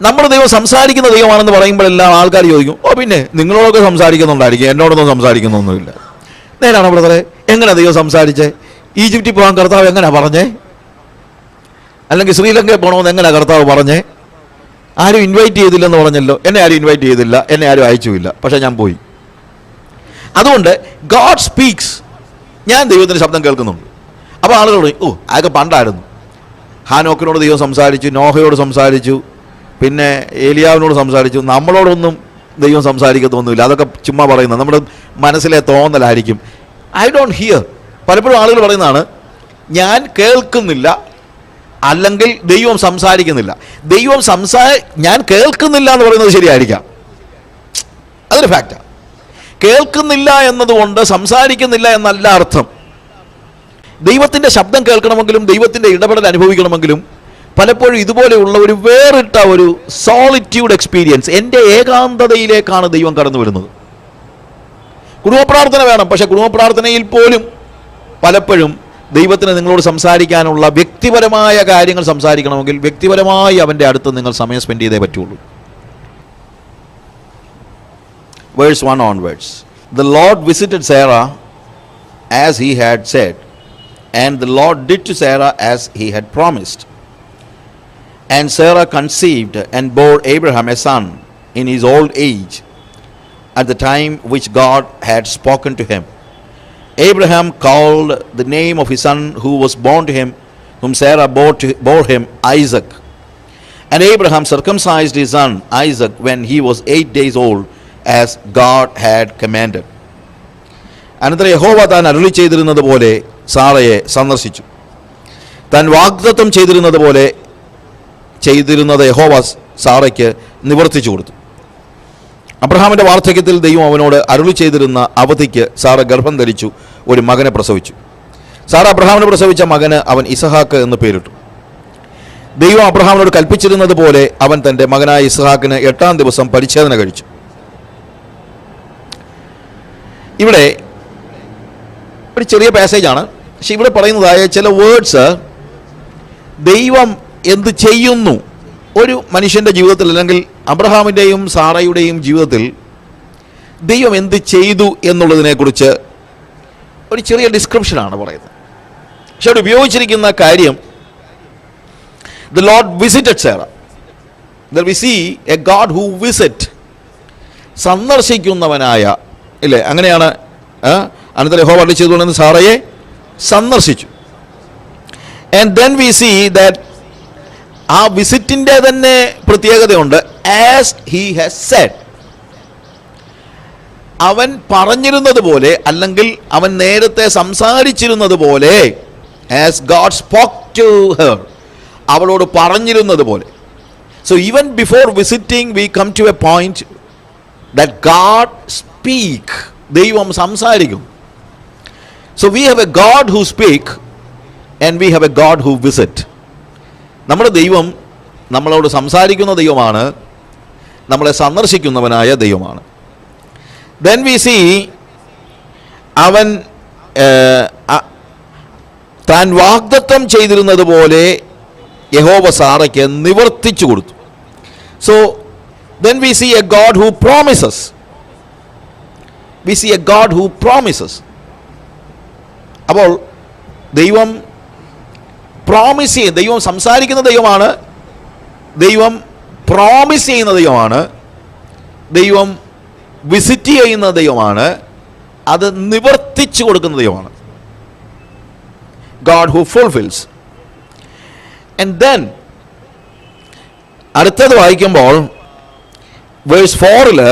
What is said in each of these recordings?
നമ്മുടെ ദൈവം സംസാരിക്കുന്ന ദൈവമാണെന്ന് പറയുമ്പോഴെല്ലാം ആൾക്കാർ ചോദിക്കും, ഓ പിന്നെ നിങ്ങളോടൊക്കെ സംസാരിക്കുന്നുണ്ടായിരിക്കും, എന്നോടൊന്നും സംസാരിക്കുന്നൊന്നുമില്ല. നേരാണോ ബ്രദറെ? എങ്ങനെ ദൈവം സംസാരിച്ചേ? ഈജിപ്തിൽ പോകാൻ കർത്താവ് എങ്ങനെ പറഞ്ഞേ? അല്ലെങ്കിൽ ശ്രീലങ്കയിൽ പോകണമെന്ന് എങ്ങനെ കർത്താവ് പറഞ്ഞേ? ആരും ഇൻവൈറ്റ് ചെയ്തില്ലെന്ന് പറഞ്ഞല്ലോ. എന്നെ ആരും ഇൻവൈറ്റ് ചെയ്തില്ല, എന്നെ ആരും അയച്ചുമില്ല, പക്ഷെ ഞാൻ പോയി. അതുകൊണ്ട് ഗോഡ് സ്പീക്സ്, ഞാൻ ദൈവത്തിൻ്റെ ശബ്ദം കേൾക്കുന്നുണ്ട്. അപ്പോൾ ആളുകൾ പറയും, ഓ അതൊക്കെ പണ്ടായിരുന്നു. ഹാനോക്കിനോട് ദൈവം സംസാരിച്ചു, നോഹയോട് സംസാരിച്ചു, പിന്നെ ഏലിയാവിനോട് സംസാരിച്ചു. നമ്മളോടൊന്നും ദൈവം സംസാരിക്കത്തൊന്നുമില്ല, അതൊക്കെ ചുമ്മാ പറയുന്നത്, നമ്മുടെ മനസ്സിലെ തോന്നലായിരിക്കും. I don't here. പലപ്പോഴും ആളുകൾ പറയുന്നതാണ്, ഞാൻ കേൾക്കുന്നില്ല, അല്ലെങ്കിൽ ദൈവം സംസാരിക്കുന്നില്ല. ഞാൻ കേൾക്കുന്നില്ല എന്ന് പറയുന്നത് ശരിയായിരിക്കാം, അതൊരു ഫാക്റ്റാണ്. കേൾക്കുന്നില്ല എന്നതുകൊണ്ട് സംസാരിക്കുന്നില്ല എന്നല്ല അർത്ഥം. ദൈവത്തിൻ്റെ ശബ്ദം കേൾക്കണമെങ്കിലും ദൈവത്തിൻ്റെ ഇടപെടൽ അനുഭവിക്കണമെങ്കിലും പലപ്പോഴും ഇതുപോലെയുള്ള ഒരു വേറിട്ട ഒരു സോളിറ്റ്യൂഡ് എക്സ്പീരിയൻസ്, എൻ്റെ ഏകാന്തതയിലേക്കാണ് ദൈവം കടന്നു വരുന്നത്. കുടുംബപ്രാർത്ഥന വേണം, പക്ഷേ കുടുംബപ്രാർത്ഥനയിൽ പോലും പലപ്പോഴും ദൈവത്തിന് നിങ്ങളോട് സംസാരിക്കാനുള്ള വ്യക്തിപരമായ കാര്യങ്ങൾ സംസാരിക്കണമെങ്കിൽ വ്യക്തിപരമായി അവൻ്റെ അടുത്ത് നിങ്ങൾ സമയം സ്പെൻഡ് ചെയ്തേ പറ്റുള്ളൂ. Verse 1 onwards. The Lord visited Sarah as he had said, and the Lord did to Sarah as he had promised. And Sarah conceived and bore Abraham a son in his old age, at the time which God had spoken to him. Abraham called the name of his son who was born to him, whom Sarah bore him, Isaac. And Abraham circumcised his son Isaac when he was 8 days old, as God had commanded. അനന്തരം യഹോവ താൻ അരുളി ചെയ്തിരുന്നത് പോലെ സാറയെ സന്ദർശിച്ചു. താൻ വാഗ്ദത്തം ചെയ്തിരുന്നത് യഹോവ സാറയ്ക്ക് നിവർത്തിച്ചു കൊടുത്തു. അബ്രഹാമിൻ്റെ വാർദ്ധക്യത്തിൽ ദൈവം അവനോട് അരുളി ചെയ്തിരുന്ന അവധിക്ക് സാറ ഗർഭം ധരിച്ചു, ഒരു മകനെ പ്രസവിച്ചു. സാറ അബ്രഹാമിന് പ്രസവിച്ച മകന് അവൻ ഇസഹാക്ക് എന്ന് പേരിട്ടു. ദൈവം അബ്രഹാമിനോട് കൽപ്പിച്ചിരുന്നത് പോലെ അവൻ തൻ്റെ മകനായ ഇസഹാക്കിന് 8-ാം ദിവസം പരിച്ഛേദന കഴിച്ചു. ഇവിടെ ഒരു ചെറിയ പാസേജാണ്, പക്ഷെ ഇവിടെ പറയുന്നതായ ചില വേർഡ്സ് ദൈവം എന്ത് ചെയ്യുന്നു ഒരു മനുഷ്യൻ്റെ ജീവിതത്തിൽ, അല്ലെങ്കിൽ അബ്രഹാമിൻ്റെയും സാറയുടെയും ജീവിതത്തിൽ ദൈവം എന്ത് ചെയ്തു എന്നുള്ളതിനെക്കുറിച്ച് ഒരു ചെറിയ ഡിസ്ക്രിപ്ഷനാണ് പറയുന്നത്. പക്ഷെ അവിടെ ഉപയോഗിച്ചിരിക്കുന്ന കാര്യം the Lord visited Sarah. There we see a God who visit, സന്ദർശിക്കുന്നവനായ, ഇല്ലേ? അങ്ങനെയാണ് അനന്തരം യഹോവ അരുളി ചെയ്തുകൊണ്ടെന്ന് സാറയെ സന്ദർശിച്ചു. And then we see that ആ വിസിറ്റിൻ്റെ തന്നെ പ്രത്യേകതയുണ്ട്. as he has said, അവൻ പറഞ്ഞിരുന്നത് പോലെ, അല്ലെങ്കിൽ അവൻ നേരത്തെ സംസാരിച്ചിരുന്നത് പോലെ, as God spoke to her, അവളോട് പറഞ്ഞിരുന്നത് പോലെ. So even before visiting we come to a point that God speak, ദൈവം സംസാരിക്കും. So we have a God who speak and we have a God who visit. നമ്മുടെ ദൈവം നമ്മളോട് സംസാരിക്കുന്ന ദൈവമാണ്, നമ്മളെ സന്ദർശിക്കുന്നവനായ ദൈവമാണ്. Then we see അവൻ താൻ വാഗ്ദത്തം ചെയ്തിരുന്നത് പോലെ യഹോവ സാറയ്ക്ക് നിവർത്തിച്ചു കൊടുത്തു. So then we see a God who promises. We see a God who promises. അപ്പോൾ ദൈവം പ്രോമിസ് ചെയ്യും, ദൈവം സംസാരിക്കുന്ന ദൈവമാണ്, ദൈവം പ്രോമിസ് ചെയ്യുന്ന ദൈവമാണ്, ദൈവം വിസിറ്റ് ചെയ്യുന്ന ദൈവമാണ്, അത് നിവർത്തിച്ചു കൊടുക്കുന്ന ദൈവമാണ്. God who fulfills. And then അടുത്തത് വായിക്കുമ്പോൾ വേഴ്സ് 4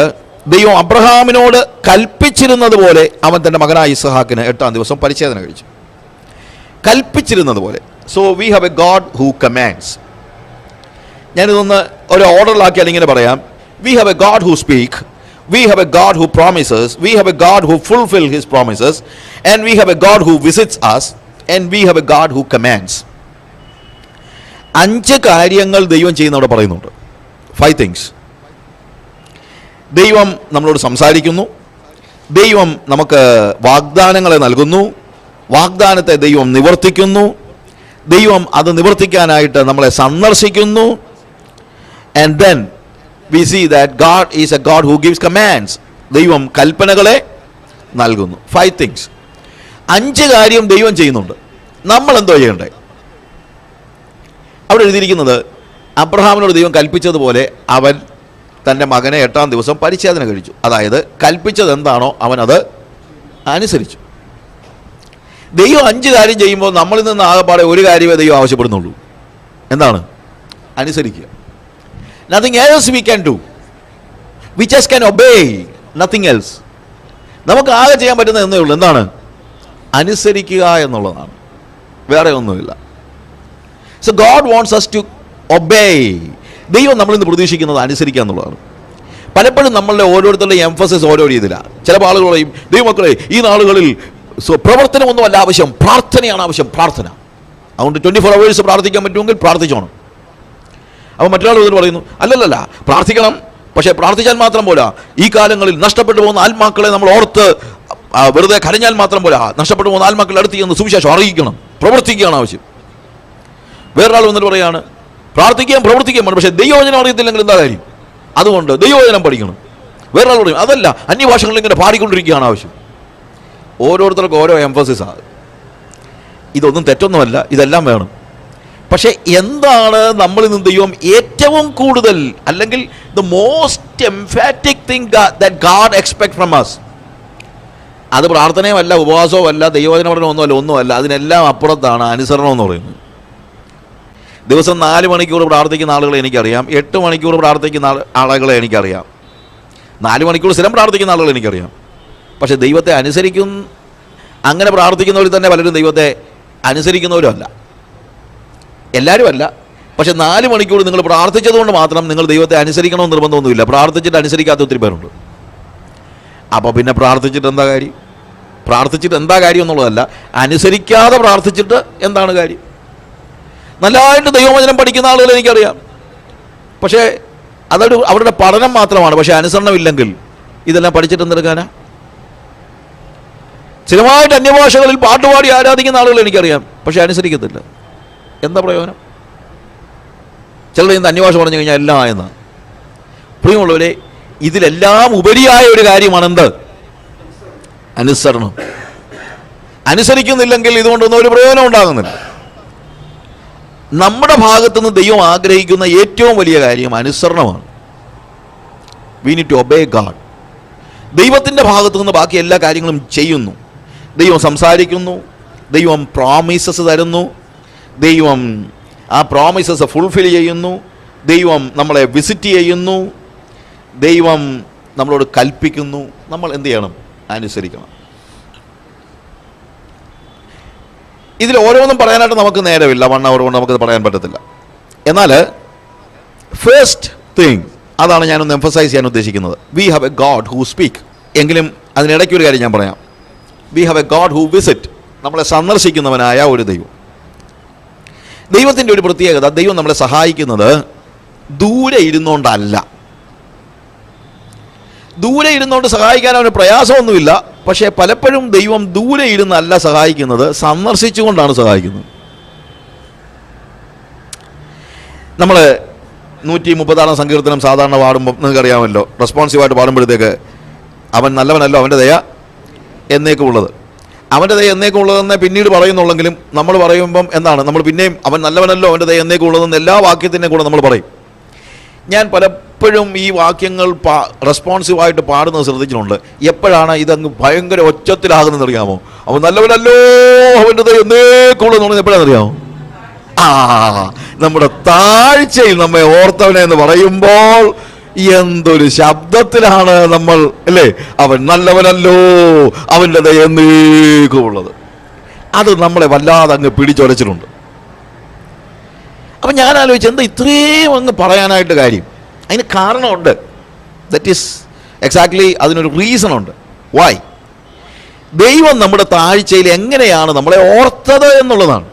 ദൈവം അബ്രഹാമിനോട് കൽപ്പിച്ചിരുന്നത് പോലെ അവൻ തൻ്റെ മകനായ ഇസഹാക്കിന് 8-ാം ദിവസം പരിച്ഛേദന കഴിച്ചു. കൽപ്പിച്ചിരുന്നത് പോലെ. So we have a God who commands. ഞാനിതൊന്ന് ഒരു ഓർഡറിലാക്കിയാൽ ഇങ്ങനെ പറയാം. V have a God who speak, we have a God who promises, we have a God who fulfills his promises, and we have a God who visits us, and we have a God who commands. 5 കാര്യങ്ങൾ ദൈവം ചെയ്യുന്ന അവിടെ പറയുന്നുണ്ട്. 5 things. ദൈവം നമ്മളോട് സംസാരിക്കുന്നു, ദൈവം നമുക്ക് വാഗ്ദാനങ്ങളെ നൽകുന്നു, വാഗ്ദാനത്തെ ദൈവം നിവർത്തിക്കുന്നു, ദൈവം അത് നിവർത്തിക്കാനായിട്ട് നമ്മളെ സന്ദർശിക്കുന്നു, And then we see that God is a God who gives commands. ദൈവം കൽപ്പനകളെ നൽകുന്നു. 5 things. 5 കാര്യം ദൈവം ചെയ്യുന്നുണ്ട്. നമ്മൾ എന്തോ ചെയ്യണ്ടേ? അവിടെ എഴുതിയിരിക്കുന്നത്, അബ്രഹാമിനോട് ദൈവം കൽപ്പിച്ചതുപോലെ അവൻ തൻ്റെ മകനെ 8-ാം ദിവസം പരിച്ഛേദന കഴിച്ചു. അതായത് കൽപ്പിച്ചത് എന്താണോ അവനത് അനുസരിച്ചു. ദൈവം 5 കാര്യം ചെയ്യുമ്പോൾ നമ്മളിൽ നിന്ന് ആകെപ്പാടെ ഒരു കാര്യമേ ദൈവം ആവശ്യപ്പെടുന്നുള്ളൂ. എന്താണ്? അനുസരിക്കുക. Nothing else we can do. We just can obey. Nothing else. നമുക്ക് ആകെ ചെയ്യാൻ പറ്റുന്നത് എന്നേ ഉള്ളൂ. എന്താണ്? അനുസരിക്കുക എന്നുള്ളതാണ്. വേറെ ഒന്നുമില്ല. So God wants us to obey. ദൈവം നമ്മളിൽ നിന്ന് പ്രതീക്ഷിക്കുന്നത് അനുസരിക്കുക എന്നുള്ളതാണ്. പലപ്പോഴും നമ്മളുടെ ഓരോരുത്തരുടെ എംഫസിസ് ഓരോ രീതിയിലാണ്. ചില ആളുകൾ പറയും, ദൈവമക്കളെ ഈ നാളുകളിൽ പ്രവർത്തനമൊന്നുമല്ല ആവശ്യം, പ്രാർത്ഥനയാണ് ആവശ്യം. പ്രാർത്ഥന. അതുകൊണ്ട് 24 hours പ്രാർത്ഥിക്കാൻ പറ്റുമെങ്കിൽ പ്രാർത്ഥിച്ചോണം. അപ്പോൾ മറ്റൊരാൾ പറയുന്നു, അല്ലല്ല, പ്രാർത്ഥിക്കണം, പക്ഷേ പ്രാർത്ഥിച്ചാൽ മാത്രം പോരാ. ഈ കാലങ്ങളിൽ നഷ്ടപ്പെട്ടു പോകുന്ന ആത്മാക്കളെ നമ്മൾ ഓർത്ത് വെറുതെ കരഞ്ഞാൽ മാത്രം പോരാ. നഷ്ടപ്പെട്ടു പോകുന്ന ആത്മാക്കളെ അടുത്ത് ചെന്ന് സുവിശേഷം അറിയിക്കണം, പ്രവർത്തിക്കുകയാണ് ആവശ്യം. വേറൊരാൾ വന്നിട്ട് പറയാണ്, പ്രാർത്ഥിക്കുകയും പ്രവർത്തിക്കുകയും വേണം, പക്ഷേ ദൈവവചനം അറിയത്തില്ലെങ്കിൽ എന്താ കാര്യം? അതുകൊണ്ട് ദൈവവചനം പഠിക്കണം. വേറൊരാൾ പറയും, അതല്ല, അന്യഭാഷകളിൽ ഇങ്ങനെ പാടിക്കൊണ്ടിരിക്കുകയാണ് ആവശ്യം. ഓരോരുത്തർക്കും ഓരോ എംഫസിസാണ്. ഇതൊന്നും തെറ്റൊന്നുമല്ല, ഇതെല്ലാം വേണം. പക്ഷേ എന്താണ് നമ്മളിൽ നിന്ന് ദൈവം ഏറ്റവും കൂടുതൽ, അല്ലെങ്കിൽ the most emphatic thing that God expect from us? അത് പ്രാർത്ഥനയുമല്ല, ഉപവാസവും അല്ല, ദൈവവചന പഠനമൊന്നുമല്ല, ഒന്നുമല്ല. അതിനെല്ലാം അപ്പുറത്താണ് അനുസരണം എന്ന് പറയുന്നത്. ദിവസം 4 മണിക്കൂർ പ്രാർത്ഥിക്കുന്ന ആളുകളെ എനിക്കറിയാം, 8 മണിക്കൂർ പ്രാർത്ഥിക്കുന്ന ആളുകളെ എനിക്കറിയാം, 4 മണിക്കൂർ സ്ഥിരം പ്രാർത്ഥിക്കുന്ന ആളുകളെ എനിക്കറിയാം. പക്ഷേ ദൈവത്തെ അങ്ങനെ പ്രാർത്ഥിക്കുന്നവർ തന്നെ പലരും ദൈവത്തെ അനുസരിക്കുന്നവരും അല്ല. എല്ലാവരും അല്ല. പക്ഷേ 4 മണിക്കൂർ നിങ്ങൾ പ്രാർത്ഥിച്ചതുകൊണ്ട് മാത്രം നിങ്ങൾ ദൈവത്തെ അനുസരിക്കണമെന്ന് നിർബന്ധമൊന്നുമില്ല. പ്രാർത്ഥിച്ചിട്ട് അനുസരിക്കാത്ത ഒത്തിരി പേരുണ്ട്. അപ്പോൾ പിന്നെ പ്രാർത്ഥിച്ചിട്ട് എന്താ കാര്യം? പ്രാർത്ഥിച്ചിട്ട് എന്താ കാര്യം എന്നുള്ളതല്ല, അനുസരിക്കാതെ പ്രാർത്ഥിച്ചിട്ട് എന്താണ് കാര്യം? നല്ലതായിട്ട് ദൈവവചനം പഠിക്കുന്ന ആളുകൾ എനിക്കറിയാം, പക്ഷേ അവരുടെ പഠനം മാത്രമാണ്. പക്ഷേ അനുസരണമില്ലെങ്കിൽ ഇതെല്ലാം പഠിച്ചിട്ട് എന്തെടുക്കാനാ? സ്ഥിരമായിട്ട് അന്യഭാഷകളിൽ പാട്ടുപാടി ആരാധിക്കുന്ന ആളുകൾ എനിക്കറിയാം, പക്ഷേ അനുസരിക്കത്തില്ല. എന്താ പ്രയോജനം? ചിലർ ഇന്ന് അന്യഭാഷ പറഞ്ഞു കഴിഞ്ഞാൽ എല്ലാം ആയെന്ന്. പ്രിയമുള്ളവരെ, ഇതിലെല്ലാം ഉപരിയായ ഒരു കാര്യമാണ് എന്ത്? അനുസരണം. അനുസരിക്കുന്നില്ലെങ്കിൽ ഇതുകൊണ്ടൊന്നും ഒരു പ്രയോജനം ഉണ്ടാകുന്നില്ല. നമ്മുടെ ഭാഗത്തുനിന്ന് ദൈവം ആഗ്രഹിക്കുന്ന ഏറ്റവും വലിയ കാര്യം അനുസരണമാണ്. We need to obey God. ദൈവത്തിൻ്റെ ഭാഗത്തുനിന്ന് ബാക്കി എല്ലാ കാര്യങ്ങളും ചെയ്യുന്നു. ദൈവം സംസാരിക്കുന്നു, ദൈവം പ്രോമിസസ് തരുന്നു, ദൈവം ആ പ്രോമിസസ് ഫുൾഫിൽ ചെയ്യുന്നു, ദൈവം നമ്മളെ വിസിറ്റ് ചെയ്യുന്നു, ദൈവം നമ്മളോട് കൽപ്പിക്കുന്നു. നമ്മൾ എന്ത് ചെയ്യണം? അനുസരിക്കണം. ഇതിൽ ഓരോന്നും പറയാനായിട്ട് നമുക്ക് നേരമില്ല, 1 hour കൊണ്ട് നമുക്കത് പറയാൻ പറ്റത്തില്ല. എന്നാൽ ഫസ്റ്റ് തിങ്, അതാണ് ഞാനൊന്ന് എംഫസൈസ് ചെയ്യാൻ ഉദ്ദേശിക്കുന്നത്. V have a God who speak. എങ്കിലും അതിനിടയ്ക്ക് ഒരു കാര്യം ഞാൻ പറയാം. V have a God who visit. നമ്മളെ സന്ദർശിക്കുന്നവനായ ഒരു ദൈവം. ദൈവത്തിൻ്റെ ഒരു പ്രത്യേകത, ദൈവം നമ്മളെ സഹായിക്കുന്നത് ദൂരെ ഇരുന്നുകൊണ്ടല്ല. ദൂരെ ഇരുന്നുകൊണ്ട് സഹായിക്കാൻ അവന് പ്രയാസമൊന്നുമില്ല. പക്ഷേ പലപ്പോഴും ദൈവം ദൂരെ ഇരുന്നല്ല സഹായിക്കുന്നത്, സന്ദർശിച്ചുകൊണ്ടാണ് സഹായിക്കുന്നത്. നമ്മൾ 136 സങ്കീർത്തനം സാധാരണ പാടുമ്പോൾ നിങ്ങൾക്കറിയാമല്ലോ, റെസ്പോൺസീവായിട്ട് പാടുമ്പോഴത്തേക്ക് അവൻ നല്ലവനല്ലോ, അവൻ്റെ ദയ എന്നേക്കും ഉള്ളത്. അവൻ്റെ ദയ എന്നേക്കും ഉള്ളതെന്ന് പിന്നീട് പറയുന്നുള്ളെങ്കിലും നമ്മൾ പറയുമ്പം എന്താണ്, നമ്മൾ പിന്നെയും അവൻ നല്ലവനല്ലോ, അവൻ്റെ ദയ എന്നേക്കും ഉള്ളതെന്ന് എല്ലാ വാക്യത്തിൻ്റെയും കൂടെ നമ്മൾ പറയും. ഞാൻ പലപ്പോഴും ഈ വാക്യങ്ങൾ റെസ്പോൺസീവായിട്ട് പാടുന്നത് ശ്രദ്ധിച്ചിട്ടുണ്ട്. എപ്പോഴാണ് ഇതങ്ങ് ഭയങ്കര ഒച്ചത്തിലാകുന്നതെന്ന് അറിയാമോ? അവൻ നല്ലവനല്ലോ, അവൻ്റെ ദയ എന്നേക്കും ഉള്ളതെന്ന് എപ്പോഴാണെന്നറിയാമോ? നമ്മുടെ താഴ്ചയിൽ നമ്മെ ഓർത്തവനെ എന്ന് പറയുമ്പോൾ എന്തൊരു ശബ്ദത്തിലാണ് നമ്മൾ, അല്ലേ? അവൻ നല്ലവനല്ലോ, അവൻ്റെ ദയ എന്നേക്കും ഉള്ളത്. അത് നമ്മളെ വല്ലാതെ അങ്ങ് പിടിച്ചൊരച്ചിട്ടുണ്ട്. അപ്പം ഞാൻ ആലോചിച്ച്, എന്താ ഇത്രയും അങ്ങ് പറയാനായിട്ട് കാര്യം? അതിന് കാരണമുണ്ട്. ദറ്റ് ഈസ് എക്സാക്ട്ലി, അതിനൊരു റീസൺ ഉണ്ട്. വൈ? ദൈവം നമ്മുടെ താഴ്ചയിൽ എങ്ങനെയാണ് നമ്മളെ ഓർത്തത് എന്നുള്ളതാണ്.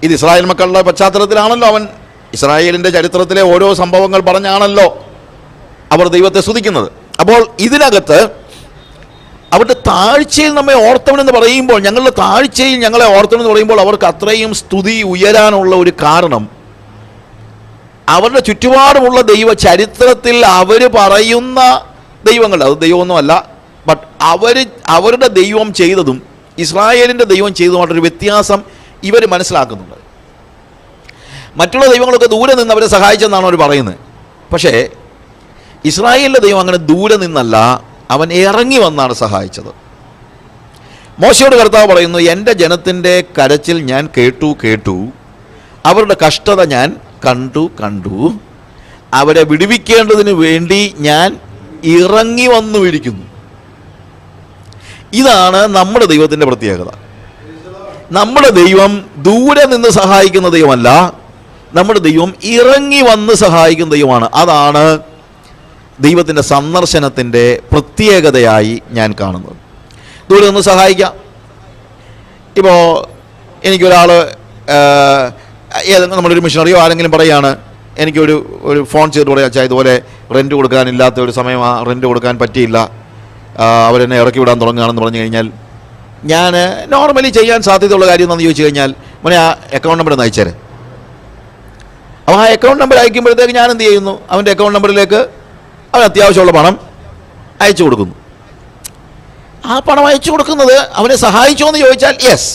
ഇത് ഇസ്രായേൽ മക്കളുടെ പശ്ചാത്തലത്തിലാണല്ലോ അവൻ ഇസ്രായേലിൻ്റെ ചരിത്രത്തിലെ ഓരോ സംഭവങ്ങൾ പറഞ്ഞാണല്ലോ അവർ ദൈവത്തെ സ്തുതിക്കുന്നത്. അപ്പോൾ ഇതിനകത്ത് അവരുടെ താഴ്ചയിൽ നമ്മെ ഓർത്തവനെന്ന് പറയുമ്പോൾ, ഞങ്ങളുടെ താഴ്ചയിൽ ഞങ്ങളെ ഓർത്തവനെന്ന് പറയുമ്പോൾ അവർക്ക് അത്രയും സ്തുതി ഉയരാനുള്ള ഒരു കാരണം അവരുടെ ചുറ്റുപാടുമുള്ള ദൈവ ചരിത്രത്തിൽ അവർ പറയുന്ന ദൈവങ്ങൾ, അത് ദൈവമൊന്നുമല്ല, ബട്ട് അവരുടെ ദൈവം ചെയ്തതും ഇസ്രായേലിൻ്റെ ദൈവം ചെയ്തതുമായിട്ടൊരു വ്യത്യാസം ഇവർ മനസ്സിലാക്കുന്നുണ്ട്. മറ്റുള്ള ദൈവങ്ങളൊക്കെ ദൂരെ നിന്ന് അവരെ സഹായിച്ചെന്നാണ് അവർ പറയുന്നത്. പക്ഷേ ഇസ്രായേലിൻ്റെ ദൈവം അങ്ങനെ ദൂരെ നിന്നല്ല, അവൻ ഇറങ്ങി വന്നാണ് സഹായിച്ചത്. മോശയോട് കർത്താവ് പറയുന്നു, എൻ്റെ ജനത്തിൻ്റെ കരച്ചിൽ ഞാൻ കേട്ടു, അവരുടെ കഷ്ടത ഞാൻ കണ്ടു, അവരെ വിടുവിക്കേണ്ടതിന് വേണ്ടി ഞാൻ ഇറങ്ങി വന്നിരിക്കുന്നു. ഇതാണ് നമ്മുടെ ദൈവത്തിൻ്റെ പ്രത്യേകത. നമ്മുടെ ദൈവം ദൂരെ നിന്ന് സഹായിക്കുന്ന ദൈവമല്ല, നമ്മുടെ ദൈവം ഇറങ്ങി വന്ന് സഹായിക്കുന്ന ദൈവമാണ്. അതാണ് ദൈവത്തിൻ്റെ സന്ദർശനത്തിൻ്റെ പ്രത്യേകതയായി ഞാൻ കാണുന്നത്. ദൂരെ നിന്ന് സഹായിക്കാം. ഇപ്പോൾ എനിക്കൊരാൾ ഏതെങ്കിലും നമ്മളൊരു മിഷണറിയോ ആരെങ്കിലും പറയുകയാണ്, എനിക്കൊരു ഫോൺ ചെയ്ത് പറയാം, അച്ഛാ ഇതുപോലെ റെൻറ്റ് കൊടുക്കാനില്ലാത്ത ഒരു സമയമാണ്, റെൻറ്റ് കൊടുക്കാൻ പറ്റിയില്ല, അവരെന്നെ ഇറക്കി വിടാൻ തുടങ്ങുകയാണെന്ന് പറഞ്ഞു കഴിഞ്ഞാൽ, ഞാൻ നോർമലി ചെയ്യാൻ സാധ്യതയുള്ള കാര്യം എന്താണെന്ന് ചോദിച്ചു കഴിഞ്ഞാൽ, മോനെ ആ അക്കൗണ്ട് നമ്പർ ഒന്ന് അയച്ചേരെ. അപ്പോൾ ആ അക്കൗണ്ട് നമ്പർ അയക്കുമ്പോഴത്തേക്ക് ഞാൻ എന്ത് ചെയ്യുന്നു, അവൻ്റെ അക്കൗണ്ട് നമ്പറിലേക്ക് അവൻ അത്യാവശ്യമുള്ള പണം അയച്ചു കൊടുക്കുന്നു. ആ പണം അയച്ചു കൊടുക്കുന്നത് അവനെ സഹായിച്ചോ എന്ന് ചോദിച്ചാൽ യെസ്,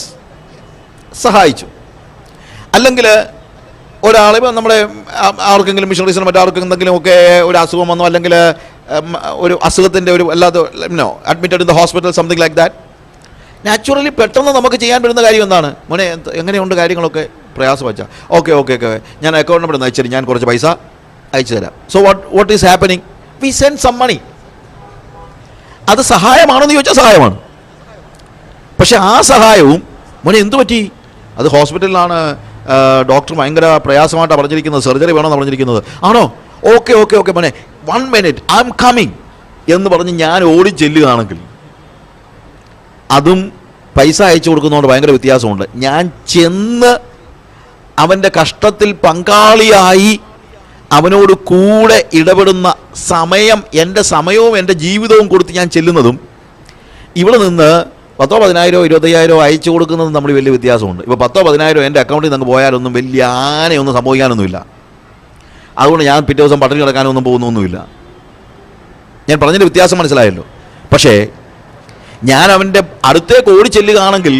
സഹായിച്ചു. അല്ലെങ്കിൽ ഒരാൾ ഇപ്പം നമ്മുടെ ആർക്കെങ്കിലും മിഷണറീസിന് മറ്റാർക്കും എന്തെങ്കിലുമൊക്കെ ഒരു അസുഖം വന്നോ, അല്ലെങ്കിൽ ഒരു അസുഖത്തിൻ്റെ ഒരു അല്ലാതെ admitted in the hospital something like that, naturally പെട്ടെന്ന് നമുക്ക് ചെയ്യാൻ പറ്റുന്ന കാര്യം എന്താണ്, മോനെ എങ്ങനെയുണ്ട് കാര്യങ്ങളൊക്കെ, പ്രയാസം വെച്ചാൽ ഓക്കെ ഞാൻ അക്കൗണ്ട് നമ്പർ ഒന്ന് അയച്ചു, ഞാൻ കുറച്ച് പൈസ അയച്ചു തരാം. So what is happening, we send some money. അത് സഹായമാണെന്ന് ചോദിച്ചാൽ സഹായമാണ്. പക്ഷെ ആ സഹായവും മോനെ എന്തു പറ്റി, അത് ഹോസ്പിറ്റലിലാണ്, ഡോക്ടർ ഭയങ്കര പ്രയാസമായിട്ടാണ് പറഞ്ഞിരിക്കുന്നത്, സർജറി വേണമെന്ന് പറഞ്ഞിരിക്കുന്നത്, ആണോ, ഓക്കെ മോനെ 1 minute ഐ എം കമ്മിങ് എന്ന് പറഞ്ഞ് ഞാൻ ഓടി ചെല്ലുകയാണെങ്കിൽ അതും പൈസ അയച്ചു കൊടുക്കുന്നതുകൊണ്ട് ഭയങ്കര വ്യത്യാസമുണ്ട്. ഞാൻ ചെന്ന് അവൻ്റെ കഷ്ടത്തിൽ പങ്കാളിയായി അവനോട് കൂടെ ഇടപെടുന്ന സമയം, എൻ്റെ സമയവും എൻ്റെ ജീവിതവും കൊടുത്ത് ഞാൻ ചെല്ലുന്നതും ഇവിടെ നിന്ന് 10,000 10,000 20,000 അയച്ചു കൊടുക്കുന്നതും നമ്മൾ വലിയ വ്യത്യാസമുണ്ട്. ഇപ്പോൾ 10,000 10,000 എൻ്റെ അക്കൗണ്ടിൽ നിന്ന് പോയാലൊന്നും വലിയ ആനയൊന്നും സംഭവിക്കാനൊന്നുമില്ല. അതുകൊണ്ട് ഞാൻ പിറ്റേ ദിവസം പട്ടിണി കിടക്കാനൊന്നും പോകുന്നൊന്നുമില്ല. ഞാൻ പറഞ്ഞതിൻ്റെ വ്യത്യാസം മനസ്സിലായല്ലോ. പക്ഷേ ഞാൻ അവൻ്റെ അടുത്തേക്ക് ഓടി ചെല്ലുകയാണെങ്കിൽ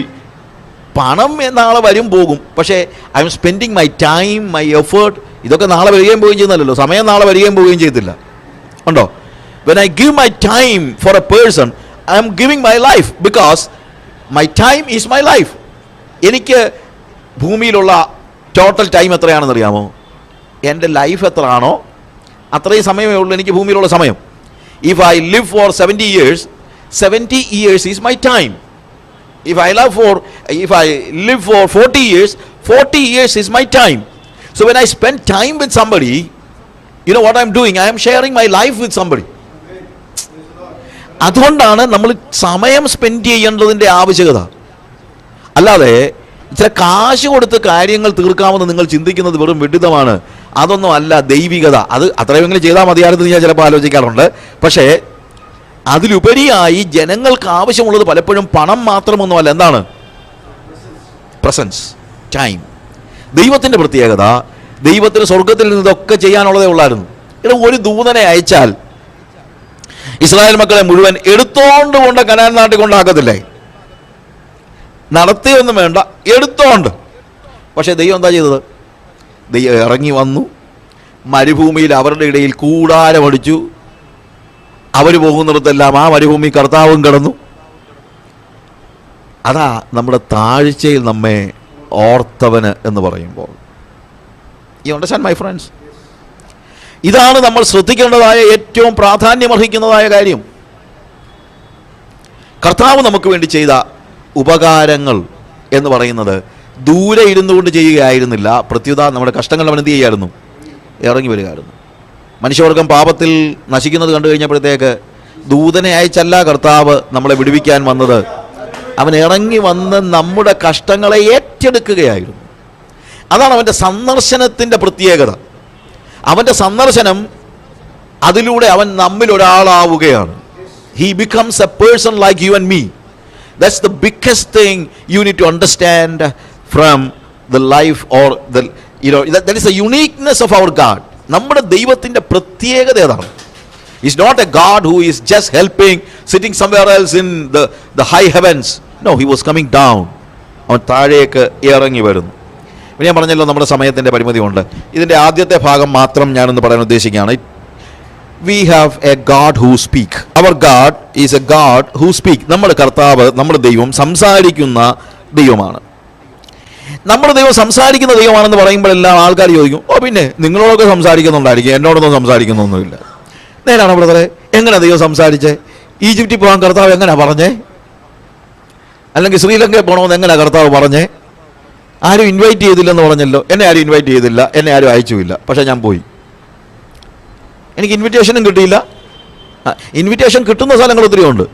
പണം നാളെ വരും പോകും, പക്ഷേ I M spending my time, my effort, ഇതൊക്കെ നാളെ വരികയും പോവുകയും ചെയ്യുന്നല്ലോ, സമയം നാളെ വരികയും പോവുകയും ചെയ്യത്തില്ല, ഉണ്ടോ? When I give my time for A person, I M giving my life, because my time is my life. എനിക്ക് ഭൂമിയിലുള്ള ടോട്ടൽ ടൈം എത്രയാണെന്ന് അറിയാമോ? എൻ്റെ ലൈഫ് എത്ര ആണോ അത്രയും സമയമേ ഉള്ളൂ എനിക്ക് ഭൂമിയിലുള്ള സമയം. If I live four 70 years, 70 years is my time. If I live for 40 years, 40 years is my time. So when I spend time with somebody, you know what I'm doing? I am sharing my life with somebody. അതുകൊണ്ടാണ് നമ്മൾ സമയം spend ചെയ്യേണ്ടതിൻ്റെ ആവശ്യകത. അല്ലാതെ ഇത്ര കാശ് കൊടുത്ത് കാര്യങ്ങൾ തീർക്കാമെന്ന് നിങ്ങൾ ചിന്തിക്കുന്നത് വെറും വിഡിതമാണ്. അതൊന്നും അല്ല ദൈവികത. അത് അത്രയെങ്കിലും ചെയ്താൽ മതിയായിരുന്നു ഞാൻ ചിലപ്പോൾ ആലോചിക്കാറുണ്ട്. പക്ഷേ അതിലുപരിയായി ജനങ്ങൾക്ക് ആവശ്യമുള്ളത് പലപ്പോഴും പണം മാത്രമൊന്നുമല്ല. എന്താണ്? Presence, time. ദൈവത്തിൻ്റെ പ്രത്യേകത, ദൈവത്തിന് സ്വർഗത്തിൽ നിന്ന് ഇതൊക്കെ ചെയ്യാനുള്ളതേ ഉള്ളായിരുന്നു. ഇവിടെ ഒരു ദൂതനെ അയച്ചാൽ ഇസ്രായേൽ മക്കളെ മുഴുവൻ എടുത്തോണ്ട് കൊണ്ട് കനാൻ നാട്ടിൽ കൊണ്ടാക്കത്തില്ലേ? നടത്തിയൊന്നും വേണ്ട, എടുത്തോണ്ട്. പക്ഷേ ദൈവം എന്താ ചെയ്തത്? ദൈവം ഇറങ്ങി വന്നു, മരുഭൂമിയിൽ അവരുടെ ഇടയിൽ കൂടാരമടിച്ചു. അവർ പോകുന്നിടത്തെല്ലാം ആ മരുഭൂമി കർത്താവും കിടന്നു. അതാ നമ്മുടെ താഴ്ചയിൽ നമ്മെ ഓർത്തവന് എന്ന് പറയുമ്പോൾ. U understand my friends? ഇതാണ് നമ്മൾ ശ്രദ്ധിക്കേണ്ടതായ ഏറ്റവും പ്രാധാന്യമർഹിക്കുന്നതായ കാര്യം. കർത്താവ് നമുക്ക് വേണ്ടി ചെയ്ത ഉപകാരങ്ങൾ എന്ന് പറയുന്നത് ദൂരെ ഇരുന്നു കൊണ്ട് ചെയ്യുകയായിരുന്നില്ല. പ്രത്യുത നമ്മുടെ കഷ്ടങ്ങൾ അവൻ എന്ത് ചെയ്യുമായിരുന്നു? ഇറങ്ങി വരികയായിരുന്നു. മനുഷ്യവർഗം പാപത്തിൽ നശിക്കുന്നത് കണ്ടു കഴിഞ്ഞപ്പോഴത്തേക്ക് ദൂതനെ അയച്ചല്ല കർത്താവ് നമ്മളെ വിടുവിക്കാൻ വന്നത്. അവൻ ഇറങ്ങി വന്ന് നമ്മുടെ കഷ്ടങ്ങളെ ഏറ്റെടുക്കുകയായിരുന്നു. അതാണ് അവൻ്റെ സന്ദർശനത്തിൻ്റെ പ്രത്യേകത. അവൻ്റെ സന്ദർശനം അതിലൂടെ അവൻ നമ്മിൽ ഒരാളാവുകയാണ്. He becomes a person like you and me. That's the biggest thing you need to understand from the life or the That is the uniqueness of our God. നമ്മുടെ ദൈവത്തിൻ്റെ പ്രത്യേകത ഏതാണ്? He's not a God who is just helping, sitting somewhere else in the high heavens. No, he was coming down. അവൻ താഴേക്ക് ഇറങ്ങി വരുന്നു. ഞാൻ പറഞ്ഞല്ലോ നമ്മുടെ സമയത്തിൻ്റെ പരിമിതി കൊണ്ട് ഇതിൻ്റെ ആദ്യത്തെ ഭാഗം മാത്രം ഞാനൊന്ന് പറയാൻ ഉദ്ദേശിക്കുകയാണ്. We have a God who speak. Our God is a God who speak. നമ്മുടെ കർത്താവ്, നമ്മുടെ ദൈവം സംസാരിക്കുന്ന ദൈവമാണ്. നമ്മുടെ ദൈവം സംസാരിക്കുന്ന ദൈവമാണെന്ന് പറയുമ്പോഴെല്ലാം ആൾക്കാർ ചോദിക്കും, ഓ പിന്നെ നിങ്ങളോടൊക്കെ സംസാരിക്കുന്നുണ്ടായിരിക്കും, എന്നോടൊന്നും സംസാരിക്കുന്നൊന്നുമില്ല. നേരാണ് ബ്രദറെ, എങ്ങനെ ദൈവം സംസാരിച്ചേ? ഈജിപ്തിൽ പോകാൻ കർത്താവ് എങ്ങനെ പറഞ്ഞേ? അല്ലെങ്കിൽ ശ്രീലങ്കയിൽ പോകണമെന്ന് എങ്ങനെ കർത്താവ് പറഞ്ഞേ? ആരും ഇൻവൈറ്റ് ചെയ്തില്ലെന്ന് പറഞ്ഞല്ലോ. എന്നെ ആരും ഇൻവൈറ്റ് ചെയ്തില്ല, എന്നെ ആരും അയച്ചുമില്ല, പക്ഷേ ഞാൻ പോയി. എനിക്ക് ഇൻവിറ്റേഷനും കിട്ടിയില്ല. ഇൻവിറ്റേഷൻ കിട്ടുന്ന സ്ഥലങ്ങൾ ഒത്തിരി ഉണ്ട്.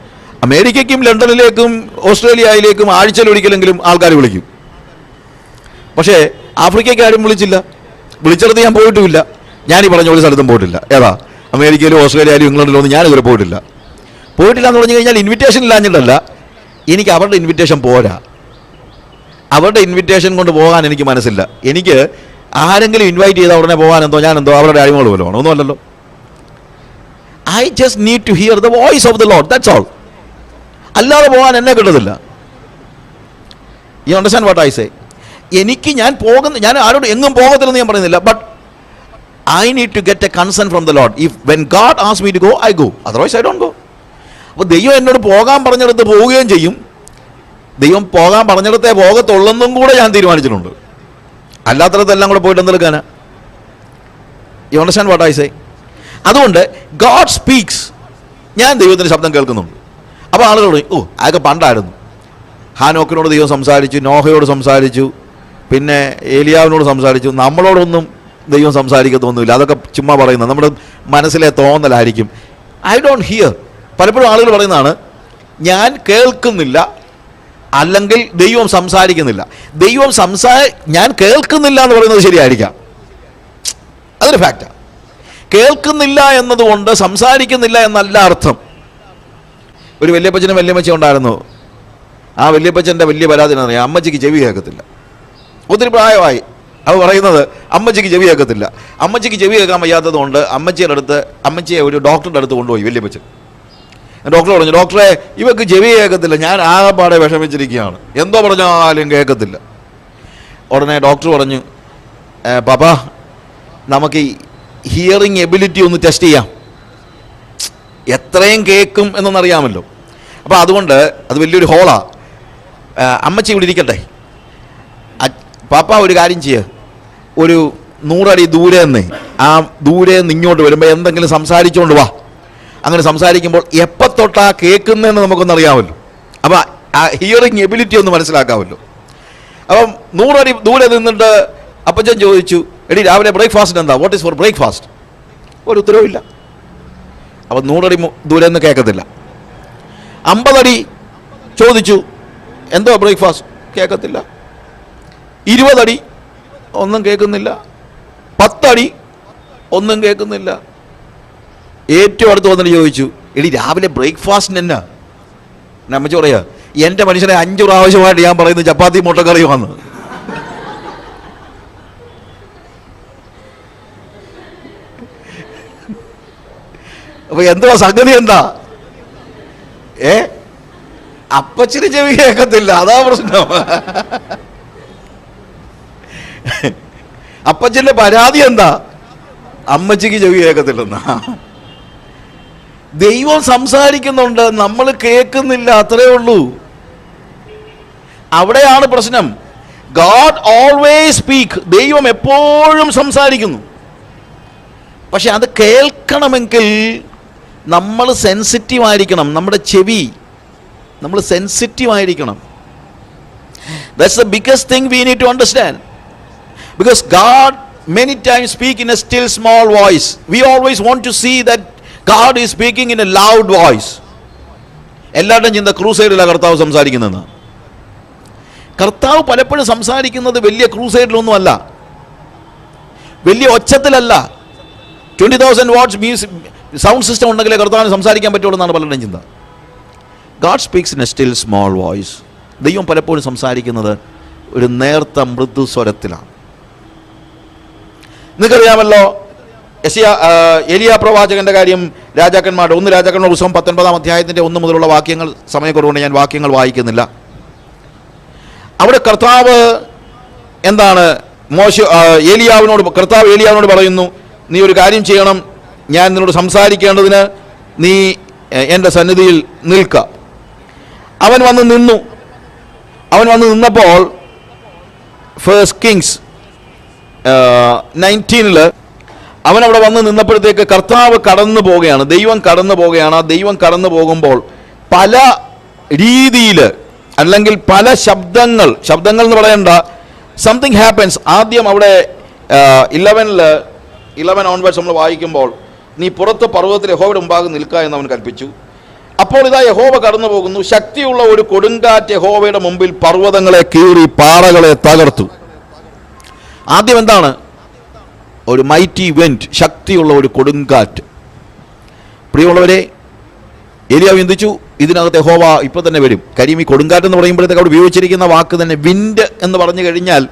അമേരിക്കയ്ക്കും ലണ്ടനിലേക്കും ഓസ്ട്രേലിയയിലേക്കും ആഴ്ചയിൽ ഒരിക്കലെങ്കിലും ആൾക്കാർ വിളിക്കും. പക്ഷേ ആഫ്രിക്കയ്ക്ക് ആരും വിളിച്ചില്ല. വിളിച്ചിടത്ത് ഞാൻ പോയിട്ടുമില്ല. ഞാനീ പറഞ്ഞ ഒരു സ്ഥലത്തും പോയിട്ടില്ല. ഏതാ? അമേരിക്കയിലും ഓസ്ട്രേലിയയിലും ഇംഗ്ലണ്ടിലും ഒന്നും ഞാനിതുവരെ പോയിട്ടില്ല. എന്ന് പറഞ്ഞു കഴിഞ്ഞാൽ ഇൻവിറ്റേഷൻ ഇല്ലാഞ്ഞിട്ടല്ല, എനിക്ക് അവരുടെ ഇൻവിറ്റേഷൻ പോരാ. അവരുടെ ഇൻവിറ്റേഷൻ കൊണ്ട് പോകാൻ എനിക്ക് മനസ്സില്ല. എനിക്ക് ആരെങ്കിലും ഇൻവൈറ്റ് ചെയ്താൽ ഉടനെ പോകാനെന്തോ ഞാനെന്തോ അവരുടെ അടിമകൾ പോലും ആണ്, ഒന്നുമല്ലല്ലോ. I just need to hear the voice of the Lord, that's all. അല്ലാതെ പോകാൻ എന്നെ കിട്ടത്തില്ല. You understand what I say? ഞാൻ ആരോട് എങ്ങും പോകത്തില്ലെന്ന് ഞാൻ പറയുന്നില്ല. But I need to get a concern from the Lord. If when God asks me to go, I go. Otherwise I don't go. അപ്പോൾ ദൈവം എന്നോട് പോകാൻ പറഞ്ഞിടത്ത് പോവുകയും ചെയ്യും. ദൈവം പോകാൻ പറഞ്ഞിടത്തേ പോകത്തുള്ളെന്നും കൂടെ ഞാൻ തീരുമാനിച്ചിട്ടുണ്ട്. അല്ലാത്തടത്തെല്ലാം കൂടെ പോയിട്ട് എന്തെടുക്കാനാ? You understand what I say? അതുകൊണ്ട് ഗോഡ് സ്പീക്സ്. ഞാൻ ദൈവത്തിൻ്റെ ശബ്ദം കേൾക്കുന്നുണ്ട്. അപ്പോൾ ആളുകൾ പറയും, ഓ അതൊക്കെ പണ്ടായിരുന്നു. ഹാനോക്കിനോട് ദൈവം സംസാരിച്ചു, നോഹയോട് സംസാരിച്ചു, പിന്നെ ഏലിയാവിനോട് സംസാരിച്ചു. നമ്മളോടൊന്നും ദൈവം സംസാരിക്കത്തൊന്നുമില്ല. അതൊക്കെ ചുമ്മാ പറയുന്നത്, നമ്മുടെ മനസ്സിലെ തോന്നലായിരിക്കും. I don't here. പലപ്പോഴും ആളുകൾ പറയുന്നതാണ്, ഞാൻ കേൾക്കുന്നില്ല, അല്ലെങ്കിൽ ദൈവം സംസാരിക്കുന്നില്ല. ഞാൻ കേൾക്കുന്നില്ല എന്ന് പറയുന്നത് ശരിയായിരിക്കാം, അതൊരു ഫാക്റ്റാണ്. കേൾക്കുന്നില്ല എന്നതുകൊണ്ട് സംസാരിക്കുന്നില്ല എന്നല്ല അർത്ഥം. ഒരു വല്യപ്പച്ചനും വല്യമ്മച്ചി ഉണ്ടായിരുന്നു. ആ വല്യപ്പച്ചൻ്റെ വലിയ പരാതി എന്താ പറയുക? അമ്മച്ചിക്ക് ചെവി കേൾക്കത്തില്ല. ഒത്തിരി പ്രായമായി. അവ പറയുന്നത് അമ്മച്ചിക്ക് ചെവി കേൾക്കത്തില്ല. അമ്മച്ചിക്ക് ചെവി കേൾക്കാൻ വയ്യാത്തത് കൊണ്ട് അമ്മച്ചിയെ ഒരു ഡോക്ടറുടെ അടുത്ത് കൊണ്ടുപോയി വല്യപ്പച്ചൻ. ഡോക്ടർ പറഞ്ഞു, ഡോക്ടറെ ഇവക്ക് ചെവി കേൾക്കത്തില്ല, ഞാൻ ആകെപ്പാടെ വിഷമിച്ചിരിക്കുകയാണ്, എന്തോ പറഞ്ഞാലും കേൾക്കത്തില്ല. ഉടനെ ഡോക്ടർ പറഞ്ഞു, പാപ്പ നമുക്ക് ഹിയറിങ് എബിലിറ്റി ഒന്ന് ടെസ്റ്റ് ചെയ്യാം, എത്രയും കേൾക്കും എന്നൊന്നറിയാമല്ലോ. അപ്പോൾ അതുകൊണ്ട് അത് വലിയൊരു ഹോളാണ്. അമ്മച്ചി ഇവിടെ ഇരിക്കട്ടെ, പാപ്പ ഒരു കാര്യം ചെയ്യുക, ഒരു 100 അടി ദൂരെ നിന്ന് ഇങ്ങോട്ട് വരുമ്പോൾ എന്തെങ്കിലും സംസാരിച്ചുകൊണ്ട് വാ. അങ്ങനെ സംസാരിക്കുമ്പോൾ എപ്പോൾ തൊട്ടാ കേൾക്കുന്നതെന്ന് നമുക്കൊന്നറിയാമല്ലോ. അപ്പോൾ ആ ഹിയറിങ് എബിലിറ്റി ഒന്ന് മനസ്സിലാക്കാമല്ലോ. അപ്പം 100 അടി ദൂരെ നിന്നിട്ട് അപ്പച്ചൻ ചോദിച്ചു, എടി രാവിലെ ബ്രേക്ക്ഫാസ്റ്റിന് എന്താ, വാട്ട് ഈസ് ഫോർ ബ്രേക്ക്ഫാസ്റ്റ്? ഒരു ഉത്തരവില്ല. അപ്പം 100 അടി ദൂരെ നിന്ന് കേൾക്കത്തില്ല. 50 അടി ചോദിച്ചു, എന്തോ ബ്രേക്ക്ഫാസ്റ്റ്? കേൾക്കത്തില്ല. 20 അടി ഒന്നും കേൾക്കുന്നില്ല. 10 അടി ഒന്നും കേൾക്കുന്നില്ല. ഏറ്റവും അടുത്ത് വന്നിട്ട് ചോദിച്ചു, എടി രാവിലെ ബ്രേക്ക്ഫാസ്റ്റിന് എന്നാ? അമ്മച്ചി പറയാ, എൻ്റെ മനുഷ്യനെ 5 പ്രാവശ്യമായിട്ട് ഞാൻ പറയുന്നത് ചപ്പാത്തി മുട്ടക്കറിയുമാണ്. അപ്പൊ എന്തുവാ സംഗതി? എന്താ? അപ്പച്ചിന് ചെവി കേൾക്കത്തില്ല, അതാ പ്രശ്നം. അപ്പച്ചൻ്റെ പരാതി എന്താ? അമ്മച്ചിക്ക് ചെവി കേൾക്കത്തില്ലെന്നാ. ദൈവം സംസാരിക്കുന്നുണ്ട്, നമ്മൾ കേൾക്കുന്നില്ല, അത്രേ ഉള്ളൂ. അവിടെയാണ് പ്രശ്നം. God always speak. ദൈവം എപ്പോഴും സംസാരിക്കുന്നു. പക്ഷെ അത് കേൾക്കണമെങ്കിൽ നമ്മൾ സെൻസിറ്റീവ് ആയിരിക്കണം. നമ്മുടെ ചെവി നമ്മൾ സെൻസിറ്റീവ് ആയിരിക്കണം. That's the biggest thing we need to understand. Because God many times speak in a still small voice. We always want to see that God is speaking in a loud voice. എല്ലാവരുടെയും ചിന്ത ക്രൂസൈഡിലാണ് കർത്താവ് സംസാരിക്കുന്നതെന്ന്. കർത്താവ് പലപ്പോഴും സംസാരിക്കുന്നത് വലിയ ക്രൂസൈഡിലൊന്നും അല്ല, വലിയ ഒച്ചത്തിലല്ല. 20,000 watts സൗണ്ട് സിസ്റ്റം ഉണ്ടെങ്കിലേ കർത്താവിന് സംസാരിക്കാൻ പറ്റുള്ളൂ എന്നാണ് പലരുടെയും ചിന്ത. God speaks in A still small voice. ദൈവം പലപ്പോഴും സംസാരിക്കുന്നത് ഒരു നേർത്ത മൃദു സ്വരത്തിലാണ്. നിങ്ങൾക്കറിയാമല്ലോ എലിയാ പ്രവാചകന്റെ കാര്യം. രാജാക്കന്മാരുടെ 1 രാജാക്കന്മാരുടെ പുസ്തകം 19-ാം അധ്യായത്തിൻ്റെ 1 മുതലുള്ള വാക്യങ്ങൾ, സമയക്കുറവുകൊണ്ട് ഞാൻ വാക്യങ്ങൾ വായിക്കുന്നില്ല. അവിടെ കർത്താവ് എന്താണ് കർത്താവ് ഏലിയാവിനോട് പറയുന്നു, നീ ഒരു കാര്യം ചെയ്യണം, ഞാൻ നിന്നോട് സംസാരിക്കേണ്ടതിന് നീ എൻ്റെ സന്നിധിയിൽ നിൽക്ക. അവൻ വന്ന് നിന്നപ്പോൾ 1 Kings 19 അവൻ അവിടെ വന്ന് നിന്നപ്പോഴത്തേക്ക് കർത്താവ് കടന്നു പോവുകയാണ്, ദൈവം കടന്നു പോവുകയാണ്. ആ ദൈവം കടന്നു പോകുമ്പോൾ പല രീതിയിൽ, അല്ലെങ്കിൽ പല ശബ്ദങ്ങൾ എന്ന് പറയണ്ട, സംതിങ് ഹാപ്പൻസ്. ആദ്യം അവിടെ 11 ഓൺവേഴ്സ് നമ്മൾ വായിക്കുമ്പോൾ, നീ പുറത്ത് പർവ്വതത്തിൽ യഹോവയുടെ മുമ്പാകെ നിൽക്കുക എന്ന് അവൻ കൽപ്പിച്ചു. അപ്പോൾ ഇതാ യഹോവ കടന്നു പോകുന്നു, ശക്തിയുള്ള ഒരു കൊടുങ്കാറ്റ് യഹോവയുടെ മുമ്പിൽ പർവ്വതങ്ങളെ കീറി പാറകളെ തകർത്തു. ആദ്യം എന്താണ്? ഒരു മൈറ്റി വെന്റ്, ശക്തിയുള്ള ഒരു കൊടുങ്കാറ്റ്. പ്രിയമുള്ളവരെ, ഏലിയാവ് ചിന്തിച്ചു, ഇതിനകത്ത് യഹോവ ഇപ്പോൾ തന്നെ വരും. കാര്യം ഈ കൊടുങ്കാറ്റ് എന്ന് പറയുമ്പോഴത്തേക്ക് അവിടെ ഉപയോഗിച്ചിരിക്കുന്ന വാക്ക് തന്നെ വിൻഡ് എന്ന് പറഞ്ഞു കഴിഞ്ഞാൽ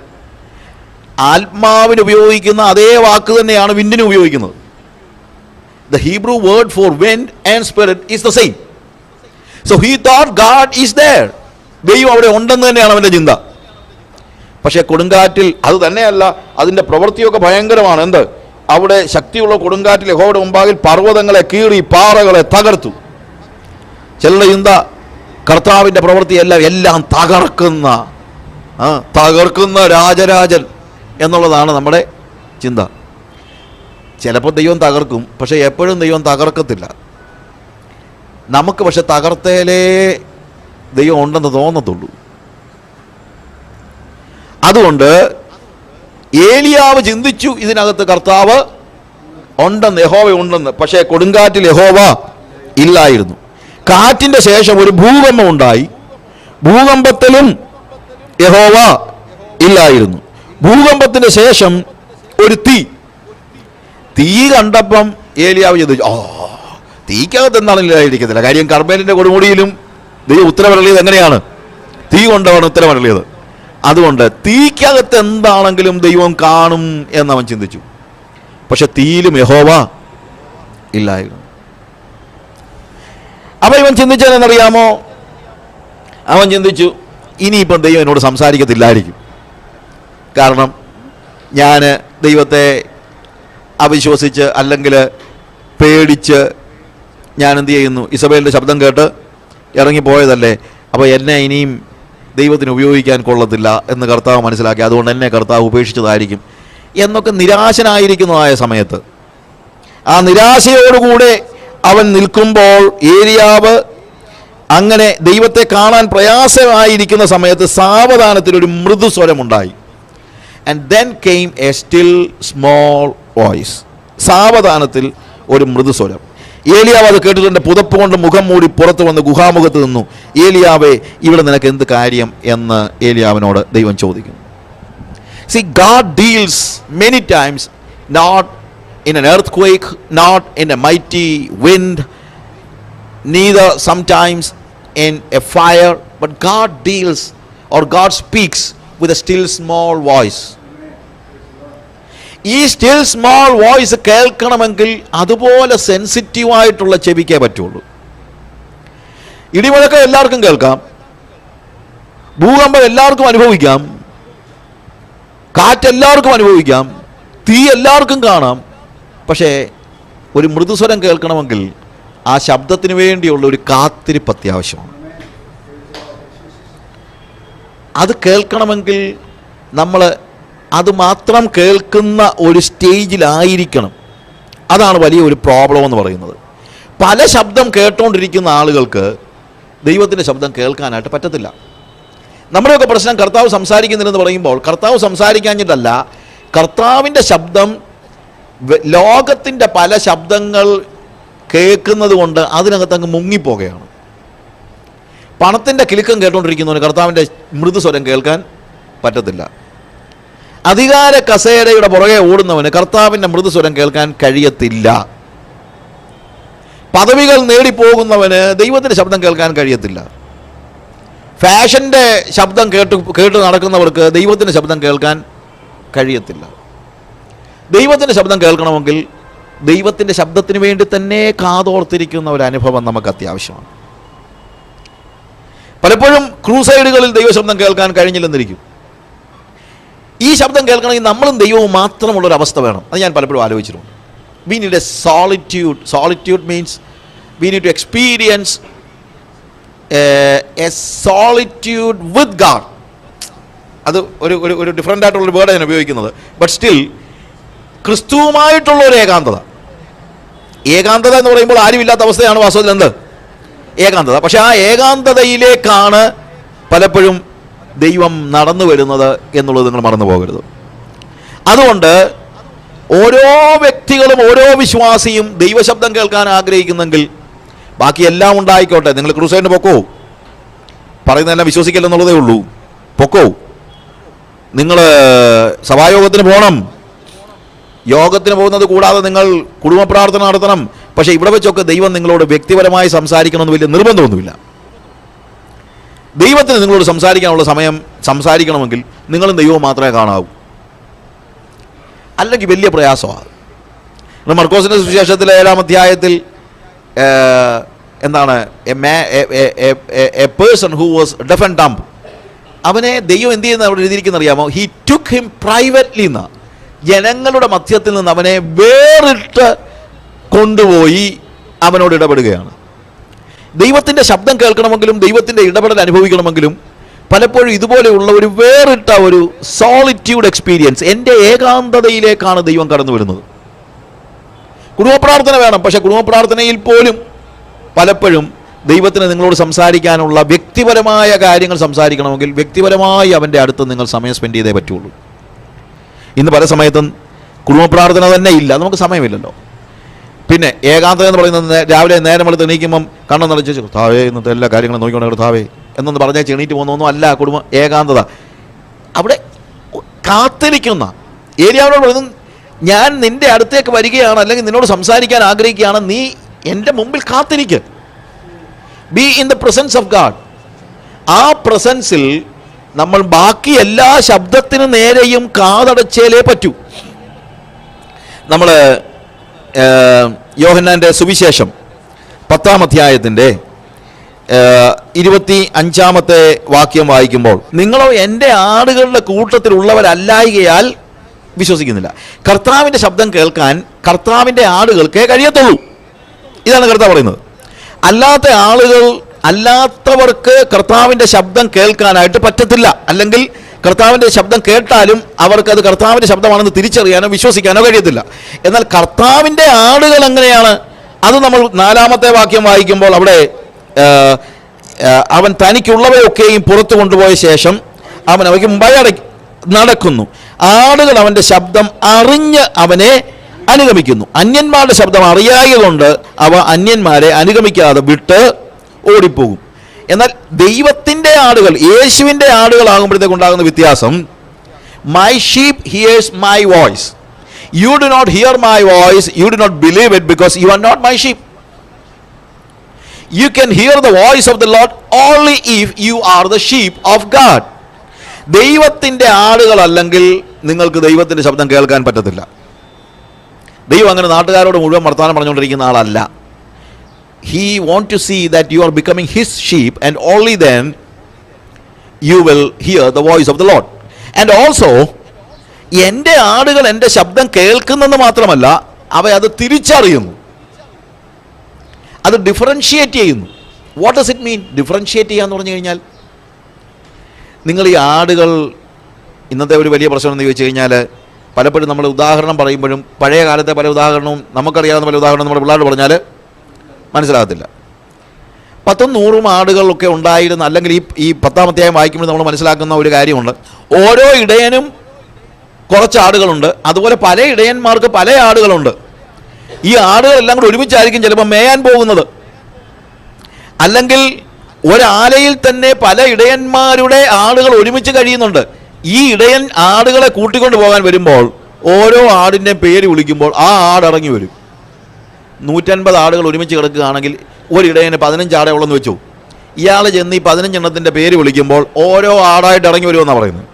ആത്മാവിന് ഉപയോഗിക്കുന്ന അതേ വാക്ക് തന്നെയാണ് വിൻഡിന് ഉപയോഗിക്കുന്നത്. The Hebrew word for wind and spirit is the same. So he thought God is there. ദൈവം അവിടെ ഉണ്ടെന്ന് തന്നെയാണ് അവൻ്റെ ചിന്ത. പക്ഷേ കൊടുങ്കാറ്റിൽ അത് തന്നെയല്ല, അതിൻ്റെ പ്രവൃത്തിയൊക്കെ ഭയങ്കരമാണ്. എന്ത്? അവിടെ ശക്തിയുള്ള കൊടുങ്കാറ്റിൽ യഹോവയുടെ മുമ്പാകിൽ പർവ്വതങ്ങളെ കീറി പാറകളെ തകർത്തു. ചിലരുടെ ചിന്ത കർത്താവിൻ്റെ എല്ലാം തകർക്കുന്ന രാജരാജൻ എന്നുള്ളതാണ് നമ്മുടെ ചിന്ത. ചിലപ്പോൾ ദൈവം തകർക്കും, പക്ഷേ എപ്പോഴും ദൈവം തകർക്കത്തില്ല. നമുക്ക് പക്ഷെ തകർത്തേലേ ദൈവം ഉണ്ടെന്ന് തോന്നത്തുള്ളൂ. അതുകൊണ്ട് ഏലിയാവ് ചിന്തിച്ചു, ഇതിനകത്ത് കർത്താവ് ഉണ്ടെന്ന്, യഹോവ ഉണ്ടെന്ന്. പക്ഷേ കൊടുങ്കാറ്റിൽ യഹോവ ഇല്ലായിരുന്നു. കാറ്റിൻ്റെ ശേഷം ഒരു ഭൂകമ്പം ഉണ്ടായി. ഭൂകമ്പത്തിലും യഹോവ ഇല്ലായിരുന്നു. ഭൂകമ്പത്തിന് ശേഷം ഒരു തീ കണ്ടപ്പം ഏലിയാവ് ചിന്തിച്ചു, തീക്കകത്ത് എന്താണ് ഇല്ലായിരിക്കത്തില്ല. കാര്യം കർമ്മേലിൻ്റെ കൊടുമുടിയിലും ദൈവം ഉത്തരവരളിയത് എങ്ങനെയാണ്? തീ കൊണ്ടാണ് ഉത്തരവരളിയത്. അതുകൊണ്ട് തീക്കകത്ത് എന്താണെങ്കിലും ദൈവം കാണും എന്നവൻ ചിന്തിച്ചു. പക്ഷെ തീയിലും യഹോവ ഇല്ലായിരുന്നു. അപ്പം ഇവൻ ചിന്തിച്ചതെന്നറിയാമോ? അവൻ ചിന്തിച്ചു, ഇനിയിപ്പം ദൈവം എന്നോട് സംസാരിക്കത്തില്ലായിരിക്കും. കാരണം ഞാൻ ദൈവത്തെ അവിശ്വസിച്ച് അല്ലെങ്കിൽ പേടിച്ച് ഞാൻ എന്ത് ചെയ്യുന്നു, ഇസബേലിൻ്റെ ശബ്ദം കേട്ട് ഇറങ്ങിപ്പോയതല്ലേ. അപ്പോൾ എന്നെ ഇനിയും ദൈവത്തിന് ഉപയോഗിക്കാൻ കൊള്ളത്തില്ല എന്ന് കർത്താവ് മനസ്സിലാക്കി. അതുകൊണ്ട് എന്നെ കർത്താവ് ഉപേക്ഷിച്ചതായിരിക്കും എന്നൊക്കെ നിരാശനായിരിക്കുന്നതായ സമയത്ത്, ആ നിരാശയോടുകൂടെ അവൻ നിൽക്കുമ്പോൾ ഏലിയാവ് അങ്ങനെ ദൈവത്തെ കാണാൻ പ്രയാസമായിരിക്കുന്ന സമയത്ത് സാവധാനത്തിൽ ഒരു മൃദുസ്വരമുണ്ടായി. And then came a still small voice. സാവധാനത്തിൽ ഒരു മൃദുസ്വരം. ഏലിയാവ് അത് കേട്ടിട്ടുണ്ട്. പുതപ്പ് കൊണ്ട് മുഖം മൂടി പുറത്തു വന്ന് ഗുഹാമുഖത്ത് നിന്നു. ഏലിയാവേ, ഇവിടെ നിനക്ക് എന്ത് കാര്യം എന്ന് ഏലിയാവിനോട് ദൈവം ചോദിക്കുന്നു. See, God deals many times not in an earthquake, not in a mighty wind, neither sometimes in a fire, but God deals, or God speaks with a still small voice. ഈ സ്റ്റിൽ സ്മോൾ വോയിസ് കേൾക്കണമെങ്കിൽ അതുപോലെ സെൻസിറ്റീവായിട്ടുള്ള ചെവിക്കേ പറ്റുള്ളൂ. ഇടിമുഴക്കം എല്ലാവർക്കും കേൾക്കാം, ഭൂകമ്പം എല്ലാവർക്കും അനുഭവിക്കാം, കാറ്റെല്ലാവർക്കും അനുഭവിക്കാം, തീ എല്ലാവർക്കും കാണാം. പക്ഷേ ഒരു മൃദുസ്വരം കേൾക്കണമെങ്കിൽ ആ ശബ്ദത്തിന് വേണ്ടിയുള്ള ഒരു കാത്തിരിപ്പ് അത്യാവശ്യമാണ്. അത് കേൾക്കണമെങ്കിൽ നമ്മൾ അത് മാത്രം കേൾക്കുന്ന ഒരു സ്റ്റേജിലായിരിക്കണം. അതാണ് വലിയ ഒരു പ്രോബ്ലം എന്ന് പറയുന്നത്. പല ശബ്ദം കേട്ടുകൊണ്ടിരിക്കുന്ന ആളുകൾക്ക് ദൈവത്തിൻ്റെ ശബ്ദം കേൾക്കാനായിട്ട് പറ്റത്തില്ല. നമ്മുടെയൊക്കെ പ്രശ്നം കർത്താവ് സംസാരിക്കുന്നില്ലെന്ന് പറയുമ്പോൾ കർത്താവ് സംസാരിക്കാഞ്ഞിട്ടല്ല, കർത്താവിൻ്റെ ശബ്ദം ലോകത്തിൻ്റെ പല ശബ്ദങ്ങൾ കേൾക്കുന്നത് കൊണ്ട് അതിനകത്ത് അങ്ങ് മുങ്ങിപ്പോകുകയാണ്. പണത്തിൻ്റെ കിലുക്കം കേട്ടുകൊണ്ടിരിക്കുന്നവന് കർത്താവിൻ്റെ മൃദുസ്വരം കേൾക്കാൻ പറ്റത്തില്ല. അധികാര കസേരയുടെ പുറകെ ഓടുന്നവന് കർത്താവിൻ്റെ മൃദുസ്വരം കേൾക്കാൻ കഴിയത്തില്ല. പദവികൾ നേടിപ്പോകുന്നവന് ദൈവത്തിൻ്റെ ശബ്ദം കേൾക്കാൻ കഴിയത്തില്ല. ഫാഷൻ്റെ ശബ്ദം കേട്ട് നടക്കുന്നവർക്ക് ദൈവത്തിൻ്റെ ശബ്ദം കേൾക്കാൻ കഴിയത്തില്ല. ദൈവത്തിൻ്റെ ശബ്ദം കേൾക്കണമെങ്കിൽ ദൈവത്തിൻ്റെ ശബ്ദത്തിന് വേണ്ടി തന്നെ കാതോർത്തിരിക്കുന്ന ഒരു അനുഭവം നമുക്ക് അത്യാവശ്യമാണ്. പലപ്പോഴും ക്രൂസൈഡുകളിൽ ദൈവശബ്ദം കേൾക്കാൻ കഴിഞ്ഞില്ലെന്നിരിക്കും. ഈ ശബ്ദം കേൾക്കണമെങ്കിൽ നമ്മളും ദൈവവും മാത്രമുള്ളൊരവസ്ഥ വേണം. അത് ഞാൻ പലപ്പോഴും ആലോചിച്ചിട്ടുണ്ട്. We need a solitude. Solitude means we need to experience a solitude with God. അത് ഒരു ഡിഫറൻ്റ് ആയിട്ടുള്ളൊരു വേർഡ് ഞാൻ ഉപയോഗിക്കുന്നത്. ബട്ട് സ്റ്റിൽ ക്രിസ്തുവുമായിട്ടുള്ള ഒരു ഏകാന്തത. ഏകാന്തത എന്ന് പറയുമ്പോൾ ആരുമില്ലാത്ത അവസ്ഥയാണ് വാസ്തവത്തിൽ എന്ത്? ഏകാന്തത. പക്ഷെ ആ ഏകാന്തതയിലേക്കാണ് പലപ്പോഴും ദൈവം നടന്നു വരുന്നത് എന്നുള്ളത് നിങ്ങൾ മറന്നു പോകരുത്. അതുകൊണ്ട് ഓരോ വ്യക്തികളും ഓരോ വിശ്വാസിയും ദൈവശബ്ദം കേൾക്കാൻ ആഗ്രഹിക്കുന്നെങ്കിൽ ബാക്കി എല്ലാം ഉണ്ടായിക്കോട്ടെ. നിങ്ങൾ ക്രൂസൈഡിന് പൊക്കോ, പറയുന്നതെല്ലാം വിശ്വസിക്കില്ലെന്നുള്ളതേ ഉള്ളൂ, പൊക്കോ. നിങ്ങൾ സഭായോഗത്തിന് പോകണം, യോഗത്തിന് പോകുന്നത് കൂടാതെ നിങ്ങൾ കുടുംബ പ്രാർത്ഥന നടത്തണം. പക്ഷേ ഇവിടെ വെച്ചൊക്കെ ദൈവം നിങ്ങളോട് വ്യക്തിപരമായി സംസാരിക്കണമെന്ന് വലിയ നിർബന്ധമൊന്നുമില്ല. ദൈവത്തിന് നിങ്ങളോട് സംസാരിക്കാനുള്ള സമയം സംസാരിക്കണമെങ്കിൽ നിങ്ങളും ദൈവവും മാത്രമേ കാണാവൂ. അല്ലെങ്കിൽ വലിയ പ്രയാസമാണ്. മർക്കോസിൻ്റെ സുവിശേഷത്തിലെ 7-ാം അധ്യായത്തിൽ എന്താണ് A person who was def and dumb, അവനെ ദൈവം എന്ത് ചെയ്യുന്ന അവിടെ എഴുതിയിരിക്കുന്ന അറിയാമോ? ഹി ടുക്ക് ഹിം പ്രൈവറ്റ്ലി എന്ന, ജനങ്ങളുടെ മധ്യത്തിൽ നിന്ന് അവനെ വേറിട്ട് കൊണ്ടുപോയി അവനോട് ഇടപെടുകയാണ്. ദൈവത്തിൻ്റെ ശബ്ദം കേൾക്കണമെങ്കിലും ദൈവത്തിൻ്റെ ഇടപെടൽ അനുഭവിക്കണമെങ്കിലും പലപ്പോഴും ഇതുപോലെയുള്ള ഒരു വേറിട്ട ഒരു സോളിറ്റ്യൂഡ് എക്സ്പീരിയൻസ്, എൻ്റെ ഏകാന്തതയിലേക്കാണ് ദൈവം കടന്നു വരുന്നത്. കുടുംബപ്രാർത്ഥന വേണം, പക്ഷേ കുടുംബപ്രാർത്ഥനയിൽ പോലും പലപ്പോഴും ദൈവത്തിന് നിങ്ങളോട് സംസാരിക്കാനുള്ള വ്യക്തിപരമായ കാര്യങ്ങൾ സംസാരിക്കണമെങ്കിൽ വ്യക്തിപരമായി അവൻ്റെ അടുത്ത് നിങ്ങൾ സമയം സ്പെൻഡ് ചെയ്തേ പറ്റുള്ളൂ. ഇന്ന് പല സമയത്തും കുടുംബപ്രാർത്ഥന തന്നെ ഇല്ല, നമുക്ക് സമയമില്ലല്ലോ. പിന്നെ ഏകാന്തത എന്ന് പറയുന്നത് രാവിലെ നേരം വെളുത്ത് എണീക്കുമ്പം കണ്ണെന്ന് അടച്ച് കർത്താവേ ഇന്നത്തെ എല്ലാ കാര്യങ്ങളും നോക്കിക്കൊണ്ട് കർത്താവേ എന്നൊന്ന് പറഞ്ഞാൽ എണീറ്റ് പോകുന്നൊന്നും അല്ല കുടുംബ ഏകാന്തത. അവിടെ കാത്തിരിക്കുന്ന ഏരിയാവോട് പറയുന്നത്, ഞാൻ നിൻ്റെ അടുത്തേക്ക് വരികയാണ്, അല്ലെങ്കിൽ നിന്നോട് സംസാരിക്കാൻ ആഗ്രഹിക്കുകയാണ്, നീ എൻ്റെ മുമ്പിൽ കാത്തിരിക്കുക. Be in the presence of God. ആ പ്രസൻസിൽ നമ്മൾ ബാക്കി എല്ലാ ശബ്ദത്തിനു നേരെയും കാതടച്ചേലേ പറ്റൂ. നമ്മൾ യോഹന്നാൻ്റെ സുവിശേഷം 10-ാം അധ്യായത്തിൻ്റെ 25-ാമത്തെ വാക്യം വായിക്കുമ്പോൾ, നിങ്ങളോ എൻ്റെ ആടുകളുടെ കൂട്ടത്തിലുള്ളവരല്ലായികയാൽ വിശ്വസിക്കുന്നില്ല. കർത്താവിൻ്റെ ശബ്ദം കേൾക്കാൻ കർത്താവിൻ്റെ ആടുകൾക്കേ കഴിയത്തുള്ളൂ. ഇതാണ് കർത്താവ് പറയുന്നത്. അല്ലാത്തവർക്ക് കർത്താവിൻ്റെ ശബ്ദം കേൾക്കാനായിട്ട് പറ്റത്തില്ല. അല്ലെങ്കിൽ കർത്താവിൻ്റെ ശബ്ദം കേട്ടാലും അവർക്കത് കർത്താവിൻ്റെ ശബ്ദമാണെന്ന് തിരിച്ചറിയാനോ വിശ്വസിക്കാനോ കഴിയത്തില്ല. എന്നാൽ കർത്താവിൻ്റെ ആടുകൾ എങ്ങനെയാണ്? അത് നമ്മൾ 4-ാമത്തെ വാക്യം വായിക്കുമ്പോൾ അവിടെ അവൻ തനിക്കുള്ളവയൊക്കെയും പുറത്തു കൊണ്ടുപോയ ശേഷം അവൻ അവയ്ക്ക് മുമ്പായി നടക്കുന്നു. ആടുകൾ അവൻ്റെ ശബ്ദം അറിഞ്ഞ് അവനെ അനുഗമിക്കുന്നു. അന്യന്മാരുടെ ശബ്ദം അറിയായതുകൊണ്ട് അവ അന്യന്മാരെ അനുഗമിക്കാതെ വിട്ട് ഓടിപ്പോകും. എന്നാൽ ദൈവത്തിൻ്റെ ആടുകൾ, യേശുവിൻ്റെ ആടുകളാകുമ്പോഴത്തേക്ക് ഉണ്ടാകുന്ന വ്യത്യാസം, my sheep hears my voice. You do not hear my voice, you do not believe it because you are not my sheep. You can hear the voice of the lord only if you are the sheep of God. ദൈവത്തിൻ്റെ ആടുകളല്ലെങ്കിൽ നിങ്ങൾക്ക് ദൈവത്തിൻ്റെ ശബ്ദം കേൾക്കാൻ പറ്റത്തില്ല. ദൈവം അങ്ങനെ നാട്ടുകാരോട് മുഴുവൻ വർത്തമാനം പറഞ്ഞുകൊണ്ടിരിക്കുന്ന ആളല്ല. He wants to see that you are becoming his sheep, and only then you will hear the voice of the Lord. And also, എൻ്റെ ആടുകൾ എൻ്റെ ശബ്ദം കേൾക്കുന്നെന്ന് മാത്രമല്ല, അവ അത് തിരിച്ചറിയുന്നു, അത് ഡിഫറൻഷിയേറ്റ് ചെയ്യുന്നു. What does it mean differentiate ചെയ്യാന്ന് പറഞ്ഞു കഴിഞ്ഞാൽ, നിങ്ങൾ ഈ ആടുകൾ, ഇന്നത്തെ ഒരു വലിയ പ്രശ്നം എന്ന് ചോദിച്ചു കഴിഞ്ഞാൽ, പലപ്പോഴും നമ്മൾ ഉദാഹരണം പറയുമ്പോഴും പഴയ കാലത്തെ പല ഉദാഹരണവും, നമുക്കറിയാവുന്ന പല ഉദാഹരണം നമ്മുടെ പിള്ളേരോട് പറഞ്ഞാൽ മനസ്സിലാകത്തില്ല. 100-100 ആടുകളൊക്കെ ഉണ്ടായിരുന്ന, അല്ലെങ്കിൽ ഈ 10-ാം അധ്യായം വായിക്കുമ്പോൾ നമ്മൾ മനസ്സിലാക്കുന്ന ഒരു കാര്യമുണ്ട്. ഓരോ ഇടയനും കുറച്ച് ആടുകളുണ്ട്, അതുപോലെ പല ഇടയന്മാർക്ക് പല ആടുകളുണ്ട്. ഈ ആടുകളെല്ലാം കൂടെ ഒരുമിച്ചായിരിക്കും ചിലപ്പോൾ മേയാൻ പോകുന്നത്. അല്ലെങ്കിൽ ഒരാലയിൽ തന്നെ പല ഇടയന്മാരുടെ ആടുകൾ ഒരുമിച്ച് കഴിയുന്നുണ്ട്. ഈ ഇടയൻ ആടുകളെ കൂട്ടിക്കൊണ്ട് പോകാൻ വരുമ്പോൾ ഓരോ ആടിൻ്റെ പേര് വിളിക്കുമ്പോൾ ആ ആട് ഇറങ്ങി വരും. 150 ആടുകൾ ഒരുമിച്ച് കിടക്കുകയാണെങ്കിൽ ഒരിടയന് 15 ആടേ ഉള്ളെന്ന് വെച്ചു. ഇയാൾ ചെന്ന് ഈ 15 എണ്ണത്തിൻ്റെ പേര് വിളിക്കുമ്പോൾ ഓരോ ആടായിട്ട് ഇറങ്ങി വരുമെന്നാണ് പറയുന്നത്.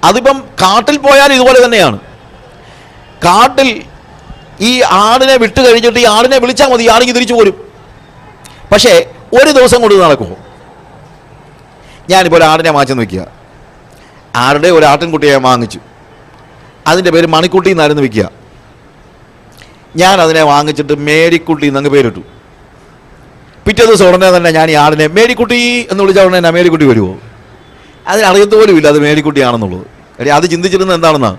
അതിപ്പം കാട്ടിൽ പോയാൽ ഇതുപോലെ തന്നെയാണ്. കാട്ടിൽ ഈ ആടിനെ വിട്ട് കഴിഞ്ഞിട്ട് ഈ ആടിനെ വിളിച്ചാൽ മതി, ആടിക്ക് തിരിച്ചു പോരും. പക്ഷേ ഒരു ദിവസം കൊണ്ട് നടക്കുമോ? ഞാനിപ്പോൾ ഒരു ആടിനെ വാങ്ങിച്ചു വയ്ക്കുക, ആരുടെ ഒരു ആട്ടിൻകുട്ടിയെ വാങ്ങിച്ചു, അതിൻ്റെ പേര് മണിക്കുട്ടി എന്നായിരുന്നു വയ്ക്കുക. ഞാൻ അതിനെ വാങ്ങിച്ചിട്ട് മേരിക്കുട്ടി എന്നങ്ങ് പേരിട്ടു. പിറ്റേ ദിവസം ഉടനെ തന്നെ ഞാൻ ഈ ആടിനെ മേരിക്കുട്ടി എന്ന് വിളിച്ചാൽ ഉടനെ തന്നെ മേരിക്കുട്ടി വരുമോ? അതിനറിയത്ത് പോലും ഇല്ല അത് മേരിക്കുട്ടിയാണെന്നുള്ളത്. അത് ചിന്തിച്ചിരുന്നത് എന്താണെന്നാ,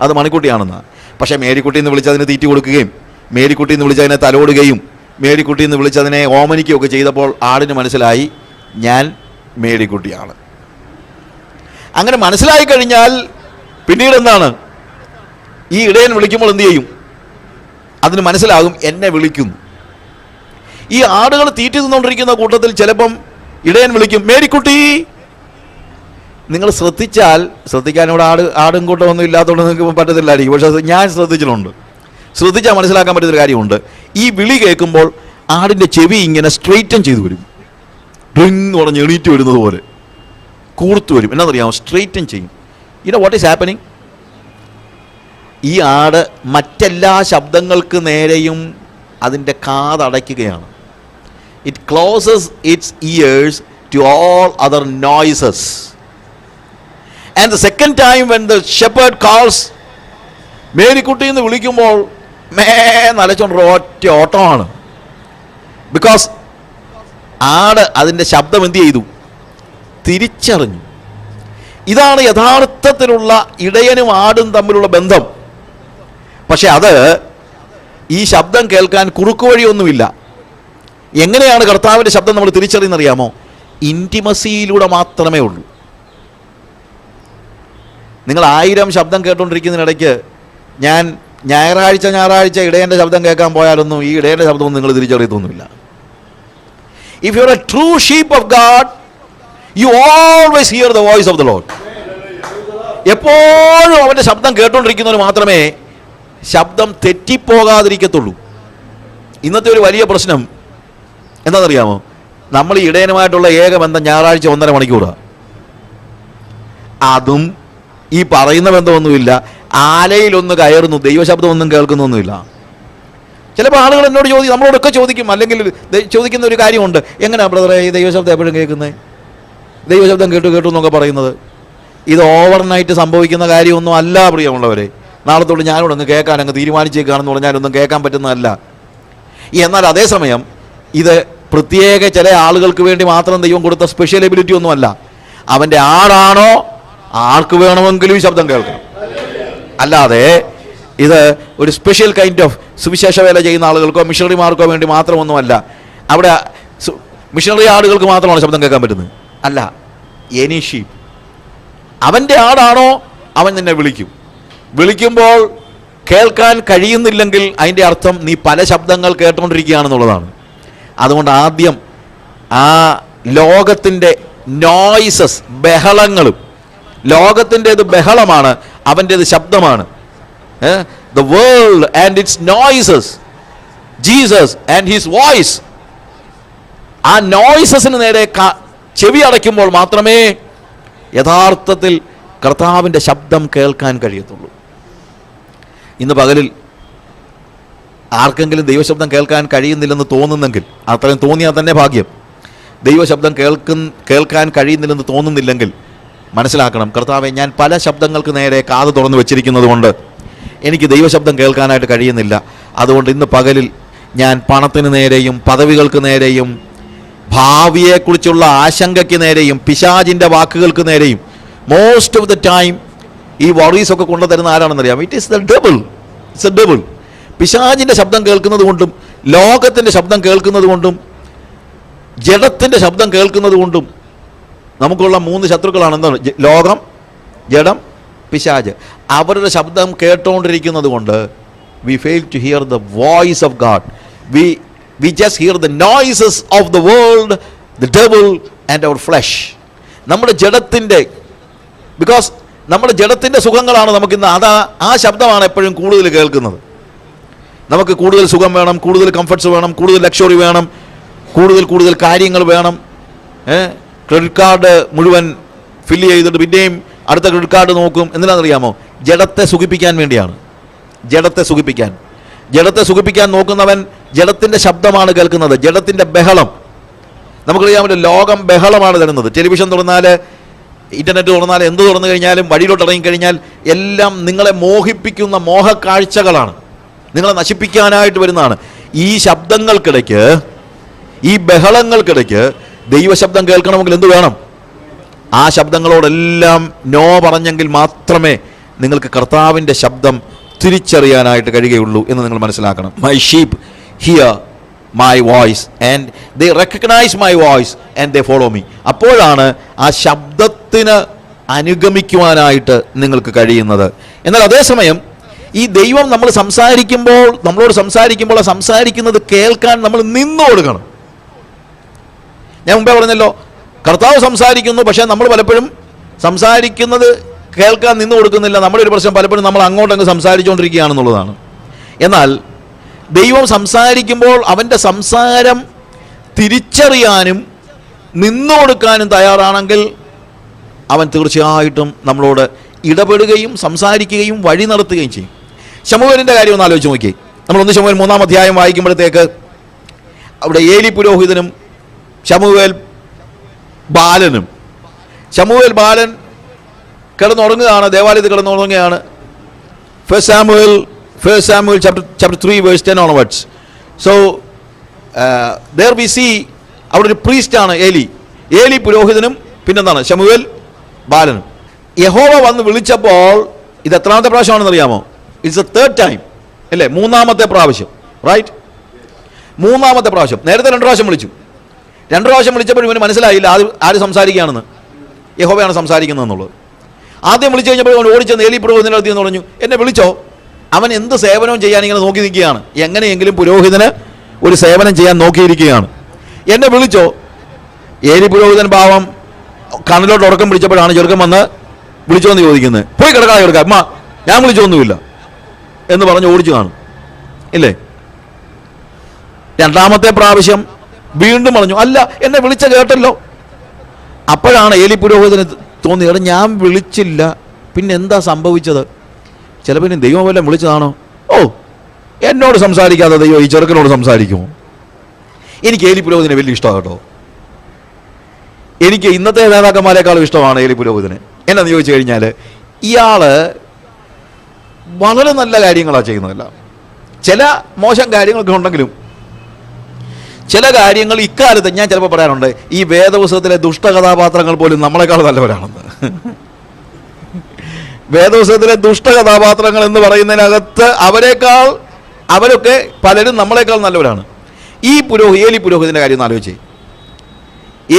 അത് മണിക്കുട്ടിയാണെന്നാ. പക്ഷേ മേരിക്കുട്ടി എന്ന് വിളിച്ചതിന് തീറ്റി കൊടുക്കുകയും മേരിക്കുട്ടി എന്ന് വിളിച്ചതിനെ തലോടുകയും മേരിക്കുട്ടി എന്ന് വിളിച്ചതിനെ ഓമനിക്കുകയൊക്കെ ചെയ്തപ്പോൾ ആടിന് മനസ്സിലായി ഞാൻ മേരിക്കുട്ടിയാണ്. അങ്ങനെ മനസ്സിലായി കഴിഞ്ഞാൽ പിന്നീട് എന്താണ്, ഈ ഇടയൻ വിളിക്കുമ്പോൾ എന്ത് ചെയ്യും? അതിന് മനസ്സിലാകും എന്നെ വിളിക്കുന്നു. ഈ ആടുകൾ തീറ്റി തിന്നുകൊണ്ടിരിക്കുന്ന കൂട്ടത്തിൽ ചിലപ്പം ഇടയൻ വിളിക്കും മേരിക്കുട്ടി. നിങ്ങൾ ശ്രദ്ധിക്കാൻ ഇവിടെ ആടും കൂട്ടമൊന്നും ഇല്ലാത്തതുകൊണ്ട് നിങ്ങൾക്ക് പറ്റത്തില്ലായിരിക്കും, പക്ഷേ ഞാൻ ശ്രദ്ധിച്ചിട്ടുണ്ട്. ശ്രദ്ധിച്ചാൽ മനസ്സിലാക്കാൻ പറ്റുന്നൊരു കാര്യമുണ്ട്. ഈ വിളി കേൾക്കുമ്പോൾ ആടിൻ്റെ ചെവി ഇങ്ങനെ സ്ട്രെയിറ്റൻ ചെയ്തു വരും, ഡ്രിങ് എന്ന് പറഞ്ഞ് എണീറ്റ് വരുന്നത് പോലെ കൂർത്തു വരും. എന്നാണെന്നറിയാമോ? സ്ട്രെയിറ്റൻ ചെയ്യും. What is happening? ഈ ആട് മറ്റെല്ലാ ശബ്ദങ്ങൾക്ക് നേരെയും അതിൻ്റെ കാതടയ്ക്കുകയാണ്. It closes its ears to all other noises. And the second time when the shepherd calls Marykutty എന്ന് വിളിക്കുമ്പോൾ നലച്ചോണ്ട് ഒറ്റ ഓട്ടമാണ്. ബിക്കോസ് ആട് അതിൻ്റെ ശബ്ദം എന്ത് ചെയ്തു? തിരിച്ചറിഞ്ഞു. ഇതാണ് യഥാർത്ഥത്തിലുള്ള ഇടയനും ആടും തമ്മിലുള്ള ബന്ധം. പക്ഷെ അത് ഈ ശബ്ദം കേൾക്കാൻ കുറുക്കു വഴിയൊന്നുമില്ല. എങ്ങനെയാണ് കർത്താവിൻ്റെ ശബ്ദം നമ്മൾ തിരിച്ചറിയുന്നറിയാമോ? ഇൻറ്റിമസിയിലൂടെ മാത്രമേ ഉള്ളൂ. നിങ്ങൾ 1000 ശബ്ദം കേട്ടുകൊണ്ടിരിക്കുന്നതിനിടയ്ക്ക് ഞാൻ ഞായറാഴ്ച ഇടയൻ്റെ ശബ്ദം കേൾക്കാൻ പോയാലൊന്നും ഈ ഇടയൻ്റെ ശബ്ദമൊന്നും നിങ്ങൾ തിരിച്ചറിയത്തൊന്നുമില്ല. If you are a true sheep of God, you always hear the voice of the Lord. എപ്പോഴും അവൻ്റെ ശബ്ദം കേട്ടുകൊണ്ടിരിക്കുന്നവർ മാത്രമേ ശബ്ദം തെറ്റിപ്പോകാതിരിക്കത്തുള്ളൂ. ഇന്നത്തെ ഒരു വലിയ പ്രശ്നം എന്താണെന്നറിയാമോ? നമ്മൾ ഈ ഇടയനുമായിട്ടുള്ള ഏക ബന്ധം ഞായറാഴ്ച 1.5 മണിക്കൂറാണ്. അതും ഈ പറയുന്ന ബന്ധമൊന്നുമില്ല. ആലയിലൊന്ന് കയറുന്നു, ദൈവശബ്ദമൊന്നും കേൾക്കുന്നൊന്നുമില്ല. ചിലപ്പോൾ ആളുകൾ എന്നോട് നമ്മളോടൊക്കെ ചോദിക്കും, അല്ലെങ്കിൽ ചോദിക്കുന്ന ഒരു കാര്യമുണ്ട്, എങ്ങനെയാണ് ബ്രദറെ ഈ ദൈവശബ്ദം എപ്പോഴും കേൾക്കുന്നത്, ദൈവശബ്ദം കേട്ടു എന്നൊക്കെ പറയുന്നത്? ഇത് ഓവർനൈറ്റ് സംഭവിക്കുന്ന കാര്യമൊന്നും അല്ല പ്രിയമുള്ളവരെ. നാളെ തൊട്ട് ഞാനോട് അങ്ങ് കേൾക്കാൻ അങ്ങ് തീരുമാനിച്ചേക്കാണെന്ന് പറഞ്ഞാലൊന്നും കേൾക്കാൻ പറ്റുന്നതല്ല. എന്നാൽ അതേസമയം ഇത് പ്രത്യേക ചില ആളുകൾക്ക് വേണ്ടി മാത്രം ദൈവം കൊടുത്ത സ്പെഷ്യൽ എബിലിറ്റി ഒന്നുമല്ല. അവൻ്റെ ആടാണോ ആർക്ക് വേണമെങ്കിലും ഈ ശബ്ദം കേൾക്കണം. അല്ലാതെ ഇത് ഒരു സ്പെഷ്യൽ കൈൻഡ് ഓഫ് സുവിശേഷ വേല ചെയ്യുന്ന ആളുകൾക്കോ മിഷണറിമാർക്കോ വേണ്ടി മാത്രമൊന്നുമല്ല. അവിടെ മിഷണറി ആടുകൾക്ക് മാത്രമാണ് ശബ്ദം കേൾക്കാൻ പറ്റുന്നത്. അല്ല, എനി ഷീപ്പ്, അവൻ്റെ ആടാണോ അവൻ നിന്നെ വിളിക്കുമ്പോൾ കേൾക്കാൻ കഴിയുന്നില്ലെങ്കിൽ അതിൻ്റെ അർത്ഥം നീ പല ശബ്ദങ്ങൾ കേട്ടുകൊണ്ടിരിക്കുകയാണെന്നുള്ളതാണ്. അതുകൊണ്ട് ആദ്യം ആ ലോകത്തിൻ്റെ നോയ്സസ്, ബഹളങ്ങളും, ലോകത്തിൻ്റേത് ബഹളമാണ്, അവൻ്റേത് ശബ്ദമാണ്. The world and its noises, Jesus and his voice. ആ നോയ്സസിന് നേരെ ചെവി അടയ്ക്കുമ്പോൾ മാത്രമേ യഥാർത്ഥത്തിൽ കർത്താവിൻ്റെ ശബ്ദം കേൾക്കാൻ കഴിയത്തുള്ളൂ. ഇന്ന് പകലിൽ ആർക്കെങ്കിലും ദൈവശബ്ദം കേൾക്കാൻ കഴിയുന്നില്ലെന്ന് തോന്നുന്നെങ്കിൽ, അത്രയും തോന്നിയാൽ തന്നെ ഭാഗ്യം. ദൈവശബ്ദം കേൾക്കാൻ കഴിയുന്നില്ലെന്ന് തോന്നുന്നില്ലെങ്കിൽ മനസ്സിലാക്കണം, കർത്താവെ, ഞാൻ പല ശബ്ദങ്ങൾക്ക് നേരെ കാത് തുറന്ന് വെച്ചിരിക്കുന്നത് കൊണ്ട് എനിക്ക് ദൈവശബ്ദം കേൾക്കാനായിട്ട് കഴിയുന്നില്ല. അതുകൊണ്ട് ഇന്ന് പകലിൽ ഞാൻ പണത്തിന് നേരെയും പദവികൾക്ക് നേരെയും ഭാവിയെക്കുറിച്ചുള്ള ആശങ്കയ്ക്ക് നേരെയും പിശാചിൻ്റെ വാക്കുകൾക്ക് നേരെയും മോസ്റ്റ് ഓഫ് ദ ടൈം ഈ വറീസൊക്കെ കൊണ്ടുതരുന്ന ആരാണെന്നറിയാം? It is the devil. It's a devil. പിശാചിൻ്റെ ശബ്ദം കേൾക്കുന്നത് കൊണ്ടും ലോകത്തിൻ്റെ ശബ്ദം കേൾക്കുന്നത് കൊണ്ടും ജഡത്തിൻ്റെ ശബ്ദം കേൾക്കുന്നത് കൊണ്ടും നമുക്കുള്ള 3 ശത്രുക്കളാണ്. എന്താണ്? ലോകം, ജഡം, പിശാച്. അവരുടെ ശബ്ദം കേട്ടുകൊണ്ടിരിക്കുന്നത് കൊണ്ട് we fail to hear the voice of God. We just hear the noises of the world, the devil and our flesh. നമ്മുടെ ജഡത്തിൻ്റെ, ബിക്കോസ് നമ്മുടെ ജഡത്തിൻ്റെ സുഖങ്ങളാണ് നമുക്കിന്ന്, ആ ശബ്ദമാണ് എപ്പോഴും കൂടുതൽ കേൾക്കുന്നത്. നമുക്ക് കൂടുതൽ സുഖം വേണം, കൂടുതൽ കംഫർട്ട്സ് വേണം, കൂടുതൽ ലക്ഷറി വേണം, കൂടുതൽ കാര്യങ്ങൾ വേണം. ക്രെഡിറ്റ് കാർഡ് മുഴുവൻ ഫില്ല് ചെയ്തിട്ട് പിന്നെയും അടുത്ത ക്രെഡിറ്റ് കാർഡ് നോക്കും. എന്തിനാണെന്നറിയാമോ? ജഡത്തെ സുഖിപ്പിക്കാൻ വേണ്ടിയാണ്. ജഡത്തെ സുഖിപ്പിക്കാൻ. ജഡത്തെ സുഖിപ്പിക്കാൻ നോക്കുന്നവൻ ജഡത്തിൻ്റെ ശബ്ദമാണ് കേൾക്കുന്നത്, ജഡത്തിൻ്റെ ബഹളം. നമുക്കറിയാമല്ലോ, ലോകം ബഹളമാണ് തരുന്നത്. ടെലിവിഷൻ തുറന്നാൽ, ഇൻ്റർനെറ്റ് തുറന്നാൽ, എന്ത് തുറന്നു കഴിഞ്ഞാലും, വഴിയിലോട്ട് ഇറങ്ങിക്കഴിഞ്ഞാൽ എല്ലാം നിങ്ങളെ മോഹിപ്പിക്കുന്ന മോഹക്കാഴ്ചകളാണ്, നിങ്ങളെ നശിപ്പിക്കാനായിട്ട് വരുന്നതാണ്. ഈ ശബ്ദങ്ങൾക്കിടയ്ക്ക്, ഈ ബഹളങ്ങൾക്കിടയ്ക്ക് ദൈവശബ്ദം കേൾക്കണമെങ്കിൽ എന്ത് വേണം? ആ ശബ്ദങ്ങളോടെല്ലാം നോ പറഞ്ഞെങ്കിൽ മാത്രമേ നിങ്ങൾക്ക് കർത്താവിൻ്റെ ശബ്ദം തിരിച്ചറിയാനായിട്ട് കഴിയുകയുള്ളൂ എന്ന് നിങ്ങൾ മനസ്സിലാക്കണം. My sheep hear my voice and they recognise my voice and they follow me. അപ്പോഴാണ് ആ ശബ്ദത്തിന് അനുഗമിക്കുവാനായിട്ട് നിങ്ങൾക്ക് കഴിയുന്നത്. എന്നാൽ അതേസമയം ഈ ദൈവം നമ്മളോട് സംസാരിക്കുമ്പോൾ ആ സംസാരിക്കുന്നത് കേൾക്കാൻ നമ്മൾ നിന്നു കൊടുക്കണം. ഞാൻ മുമ്പേ പറഞ്ഞല്ലോ, കർത്താവ് സംസാരിക്കുന്നു, പക്ഷേ നമ്മൾ പലപ്പോഴും സംസാരിക്കുന്നത് കേൾക്കാൻ നിന്ന് കൊടുക്കുന്നില്ല. നമ്മുടെ ഒരു പ്രശ്നം പലപ്പോഴും നമ്മൾ അങ്ങോട്ടങ്ങ് സംസാരിച്ചുകൊണ്ടിരിക്കുകയാണെന്നുള്ളതാണ്. എന്നാൽ ദൈവം സംസാരിക്കുമ്പോൾ അവൻ്റെ സംസാരം തിരിച്ചറിയാനും നിന്നു കൊടുക്കാനും തയ്യാറാണെങ്കിൽ അവൻ തീർച്ചയായിട്ടും നമ്മളോട് ഇടപെടുകയും സംസാരിക്കുകയും വഴി നടത്തുകയും ചെയ്യും. ശമൂവേലിൻ്റെ കാര്യം ഒന്ന് ആലോചിച്ച് നോക്കി. നമ്മൾ 1 ശമൂവേൽ 3-ാം അധ്യായം വായിക്കുമ്പോഴത്തേക്ക് അവിടെ ഏലി പുരോഹിതനും ശമൂവേൽ ബാലനും, ശമൂവേൽ ബാലൻ കിടന്നുറങ്ങുകയാണ്, ദേവാലയത്തിൽ കിടന്നുറങ്ങുകയാണ്. First Samuel chapter 3 verse 10 onwards. So there we see അവിടെ ഒരു പ്രീസ്റ്റാണ് ഏലി പുരോഹിതനും പിന്നെന്താണ് ശമൂവേൽ ബാലനും. യഹോവ വന്ന് വിളിച്ചപ്പോൾ ഇത് എത്രാമത്തെ പ്രാവശ്യമാണെന്ന് അറിയാമോ? ഇറ്റ്സ് എ തേർഡ് ടൈം അല്ലേ? 3-ാമത്തെ പ്രാവശ്യം, റൈറ്റ്? 3-ാമത്തെ പ്രാവശ്യം. നേരത്തെ 2 പ്രാവശ്യം വിളിച്ചു. 2 പ്രാവശ്യം വിളിച്ചപ്പോൾ ഇവന് മനസ്സിലായില്ല ആര് സംസാരിക്കുകയാണെന്ന്, യഹോവയാണ് സംസാരിക്കുന്നത് എന്നുള്ളത്. ആദ്യം വിളിച്ചു കഴിഞ്ഞപ്പോൾ അവൻ ഓടിച്ചെന്ന് ഏലി പുരോഹിതൻ്റെ അടുത്ത് എന്ന് പറഞ്ഞു, എന്നെ വിളിച്ചോ? അവൻ എന്ത് സേവനവും ചെയ്യാൻ ഇങ്ങനെ നോക്കി നിൽക്കുകയാണ്. എങ്ങനെയെങ്കിലും പുരോഹിതന് ഒരു സേവനം ചെയ്യാൻ നോക്കിയിരിക്കുകയാണ്. എന്നെ വിളിച്ചോ? ഏലി പുരോഹിതൻ പാവം കണ്ണിലോട്ട് ഉറക്കം പിടിച്ചപ്പോഴാണ് ചെറുക്കം വന്ന് വിളിച്ചോ എന്ന് ചോദിക്കുന്നത്. പോയി കിടക്കാതെ കിടക്കാം, അമ്മ ഞാൻ വിളിച്ചൊന്നുമില്ല എന്ന് പറഞ്ഞ് ഓടിച്ചു കാണും, ഇല്ലേ? 2-ാമത്തെ പ്രാവശ്യം വീണ്ടും പറഞ്ഞു, അല്ല എന്നെ വിളിച്ച കേട്ടല്ലോ. അപ്പോഴാണ് ഏലി പുരോഹിതന് തോന്നിയത്, ഞാൻ വിളിച്ചില്ല, പിന്നെ എന്താ സംഭവിച്ചത്? ചിലപ്പോൾ ദൈവം വല്ലതും വിളിച്ചതാണോ? ഓ, എന്നോട് സംസാരിക്കാതെ ദൈവം ഈ ചെറുക്കനോട് സംസാരിക്കുമോ? എനിക്ക് ഏലി പുരോഹിതനെ വലിയ ഇഷ്ടമാണ് കേട്ടോ. എനിക്ക് ഇന്നത്തെ നേതാക്കന്മാരെക്കാളും ഇഷ്ടമാണ് ഏലി പുരോഹിതനെ. എന്നാന്ന് ചോദിച്ചു കഴിഞ്ഞാൽ ഇയാൾ വളരെ നല്ല കാര്യങ്ങളാണ് ചെയ്യുന്നതല്ല. ചില മോശം കാര്യങ്ങളൊക്കെ ഉണ്ടെങ്കിലും ചില കാര്യങ്ങൾ ഇക്കാലത്ത് ഞാൻ ചിലപ്പോൾ പറയാറുണ്ട്, ഈ വേദപുസ്തകത്തിലെ ദുഷ്ടകഥാപാത്രങ്ങൾ പോലും നമ്മളെക്കാൾ നല്ലവരാണെന്ന്. വേദപുസ്തകത്തിലെ ദുഷ്ടകഥാപാത്രങ്ങൾ എന്ന് പറയുന്നതിനകത്ത് അവരൊക്കെ പലരും നമ്മളെക്കാൾ നല്ലവരാണ്. ഈ ഏലി പുരോഹിതൻ്റെ കാര്യം ഒന്ന് ആലോചിച്ചേ.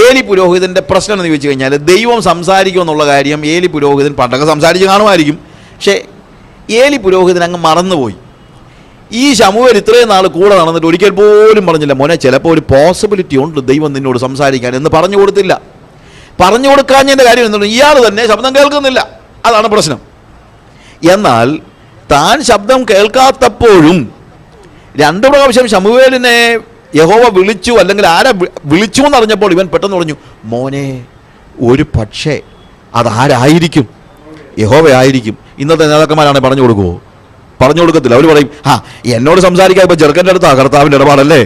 ഏലി പുരോഹിതൻ്റെ പ്രശ്നം എന്ന് ചോദിച്ചു കഴിഞ്ഞാൽ, ദൈവം സംസാരിക്കുമെന്നുള്ള കാര്യം ഏലി പുരോഹിതൻ പണ്ടൊക്കെ സംസാരിച്ച് കാണുമായിരിക്കും, പക്ഷേ ഏലി പുരോഹിതൻ അങ്ങ് മറന്നുപോയി. ഈ ശമൂവേൽ ഇത്രയും നാൾ കൂടെ നടന്നിട്ട് ഒരിക്കൽ പോലും പറഞ്ഞില്ല, മോനെ ചിലപ്പോൾ ഒരു പോസിബിലിറ്റി ഉണ്ട് ദൈവം നിന്നോട് സംസാരിക്കാൻ എന്ന് പറഞ്ഞു കൊടുത്തില്ല. പറഞ്ഞു കൊടുക്കാഞ്ഞതിൻ്റെ കാര്യം എന്താണ്? ഇയാൾ തന്നെ ശബ്ദം കേൾക്കുന്നില്ല, അതാണ് പ്രശ്നം. എന്നാൽ താൻ ശബ്ദം കേൾക്കാത്തപ്പോഴും 2 പ്രാവശ്യം ശമൂവേലിനെ യഹോവ വിളിച്ചു, അല്ലെങ്കിൽ ആരെ വിളിച്ചു എന്നറിഞ്ഞപ്പോൾ ഇവൻ പെട്ടെന്ന് പറഞ്ഞു, മോനെ ഒരു പക്ഷേ അതാരായിരിക്കും? യഹോവയായിരിക്കും. ഇന്നത്തെ നേതാക്കന്മാരാണ് പറഞ്ഞു കൊടുക്കുമോ? പറഞ്ഞു കൊടുക്കത്തില്ല. അവർ പറയും, എന്നോട് സംസാരിക്കാൻ ഇപ്പം ചെറുക്കൻ്റെ അടുത്താ കർത്താവിൻ്റെ ഇടപാടല്ലേ,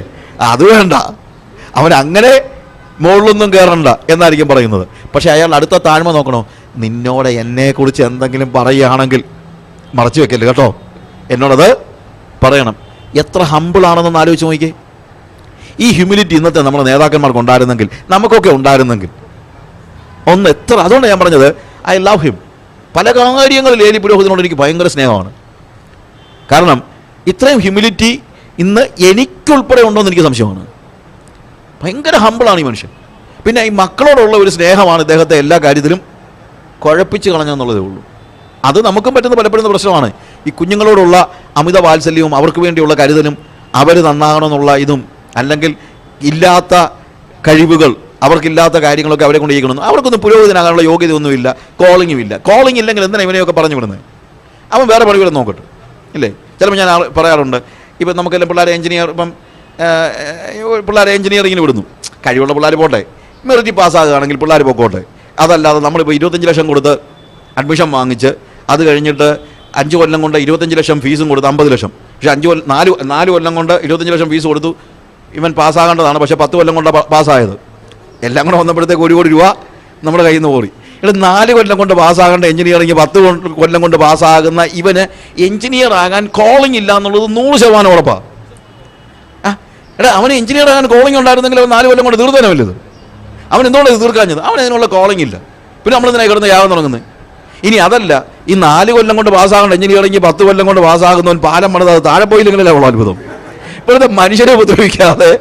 അത് വേണ്ട, അവൻ അങ്ങനെ മുകളിലൊന്നും കയറണ്ട എന്നായിരിക്കും പറയുന്നത്. പക്ഷേ അയാൾ അടുത്ത താഴ്മ നോക്കണോ? നിന്നോട് എന്നെക്കുറിച്ച് എന്തെങ്കിലും പറയുകയാണെങ്കിൽ മറച്ചു വെക്കല്ലേ കേട്ടോ, എന്നോടത് പറയണം. എത്ര ഹമ്പിളാണെന്നൊന്ന് ആലോചിച്ച് നോക്കിക്കേ. ഈ ഹ്യൂമിലിറ്റി ഇന്നത്തെ നമ്മുടെ നേതാക്കന്മാർക്ക് ഉണ്ടായിരുന്നെങ്കിൽ, നമുക്കൊക്കെ ഉണ്ടായിരുന്നെങ്കിൽ ഒന്ന് എത്ര. അതുകൊണ്ട് ഞാൻ പറഞ്ഞത് ഐ ലവ് ഹിം. പല കാര്യങ്ങളിൽ ഏലി പുരോഹിതനോട് എനിക്ക് ഭയങ്കര സ്നേഹമാണ്. കാരണം ഇത്രയും ഹ്യൂമിലിറ്റി ഇന്ന് എനിക്കുൾപ്പെടെ ഉണ്ടോ എന്ന് എനിക്ക് സംശയമാണ്. ഭയങ്കര ഹമ്പിളാണ് ഈ മനുഷ്യൻ. പിന്നെ ഈ മക്കളോടുള്ള ഒരു സ്നേഹമാണ് ഇദ്ദേഹത്തെ എല്ലാ കാര്യത്തിലും കുഴപ്പിച്ച് കളഞ്ഞെന്നുള്ളതേ ഉള്ളൂ. അത് നമുക്കും പറ്റുന്ന പലപ്പോഴും പ്രശ്നമാണ്. ഈ കുഞ്ഞുങ്ങളോടുള്ള അമിത വാത്സല്യവും അവർക്ക് വേണ്ടിയുള്ള കരുതലും അവർ നന്നാകണമെന്നുള്ള ഇതും, അല്ലെങ്കിൽ ഇല്ലാത്ത കഴിവുകൾ, അവർക്കില്ലാത്ത കാര്യങ്ങളൊക്കെ അവരെ കൊണ്ട് ചെയ്യണമെന്ന്. അവർക്കൊന്നും പുരോഹിതനാകാനുള്ള യോഗ്യതയൊന്നുമില്ല, കോളിങ്ങും ഇല്ല. കോളിംഗ് ഇല്ലെങ്കിൽ എന്തിനാണ് ഇവനെയൊക്കെ പറഞ്ഞു വിടുന്നത്? അവൻ വേറെ പണികളും നോക്കട്ടെ, ഇല്ലേ? ചിലപ്പോൾ ഞാൻ പറയാറുണ്ട്, ഇപ്പം നമുക്കെല്ലാം പിള്ളേരെ എഞ്ചിനീയറിങ്ങിന് വിടുന്നു. കഴിവുള്ള പിള്ളേർ പോട്ടെ, മെറിറ്റ് പാസ്സാകുകയാണെങ്കിൽ പിള്ളേർ പൊക്കോട്ടെ. അതല്ലാതെ നമ്മളിപ്പോൾ 25 ലക്ഷം കൊടുത്ത് അഡ്മിഷൻ വാങ്ങിച്ച് അത് കഴിഞ്ഞിട്ട് 5 കൊല്ലം കൊണ്ട് 25 ലക്ഷം ഫീസും കൊടുത്തു, 50 ലക്ഷം. പക്ഷേ 4 കൊല്ലം കൊണ്ട് 25 ലക്ഷം ഫീസ് കൊടുത്തു. ഇവൻ പാസ്സാകേണ്ടതാണ്, പക്ഷേ 10 കൊല്ലം കൊണ്ടാണ് പാസ്സായത്. എല്ലാം കൂടെ വന്നപ്പോഴത്തേക്ക് 1 കോടി രൂപ നമ്മുടെ കയ്യിൽ നിന്ന് പോയി. ഇവിടെ 4 കൊല്ലം കൊണ്ട് പാസ്സാകേണ്ട എഞ്ചിനീയറിംഗ് 10 കൊല്ലം കൊണ്ട് പാസ്സാകുന്ന ഇവന് എഞ്ചിനീയർ ആകാൻ കോളിംഗ് ഇല്ല എന്നുള്ളത് 100% ഉറപ്പാണ്. എടാ, അവന് എഞ്ചിനീയർ ആകാൻ കോളിംഗ് ഉണ്ടായിരുന്നെങ്കിൽ അവൻ 4 കൊല്ലം കൊണ്ട് തീർത്തേനെ വല്ലത്. അവൻ എന്തുകൊണ്ടാണ് തീർക്കാഞ്ഞത്? അവൻ അതിനുള്ള കോളിംഗ് ഇല്ല. പിന്നെ നമ്മളിതിനെ കിടന്ന് യാഗം തുടങ്ങുന്നത്. ഇനി അതല്ല, ഈ 4 കൊല്ലം കൊണ്ട് പാസ്സാകേണ്ട എഞ്ചിനീയറിംഗ് 10 കൊല്ലം കൊണ്ട് പാസ്സാകുന്നവൻ പാലം പണിത് അത് താഴെ പോയില്ലെങ്കിലല്ലേ ഉള്ള അത്ഭുതം. ഇപ്പോഴത്തെ മനുഷ്യരെ ഉപദ്രവിക്കാതെ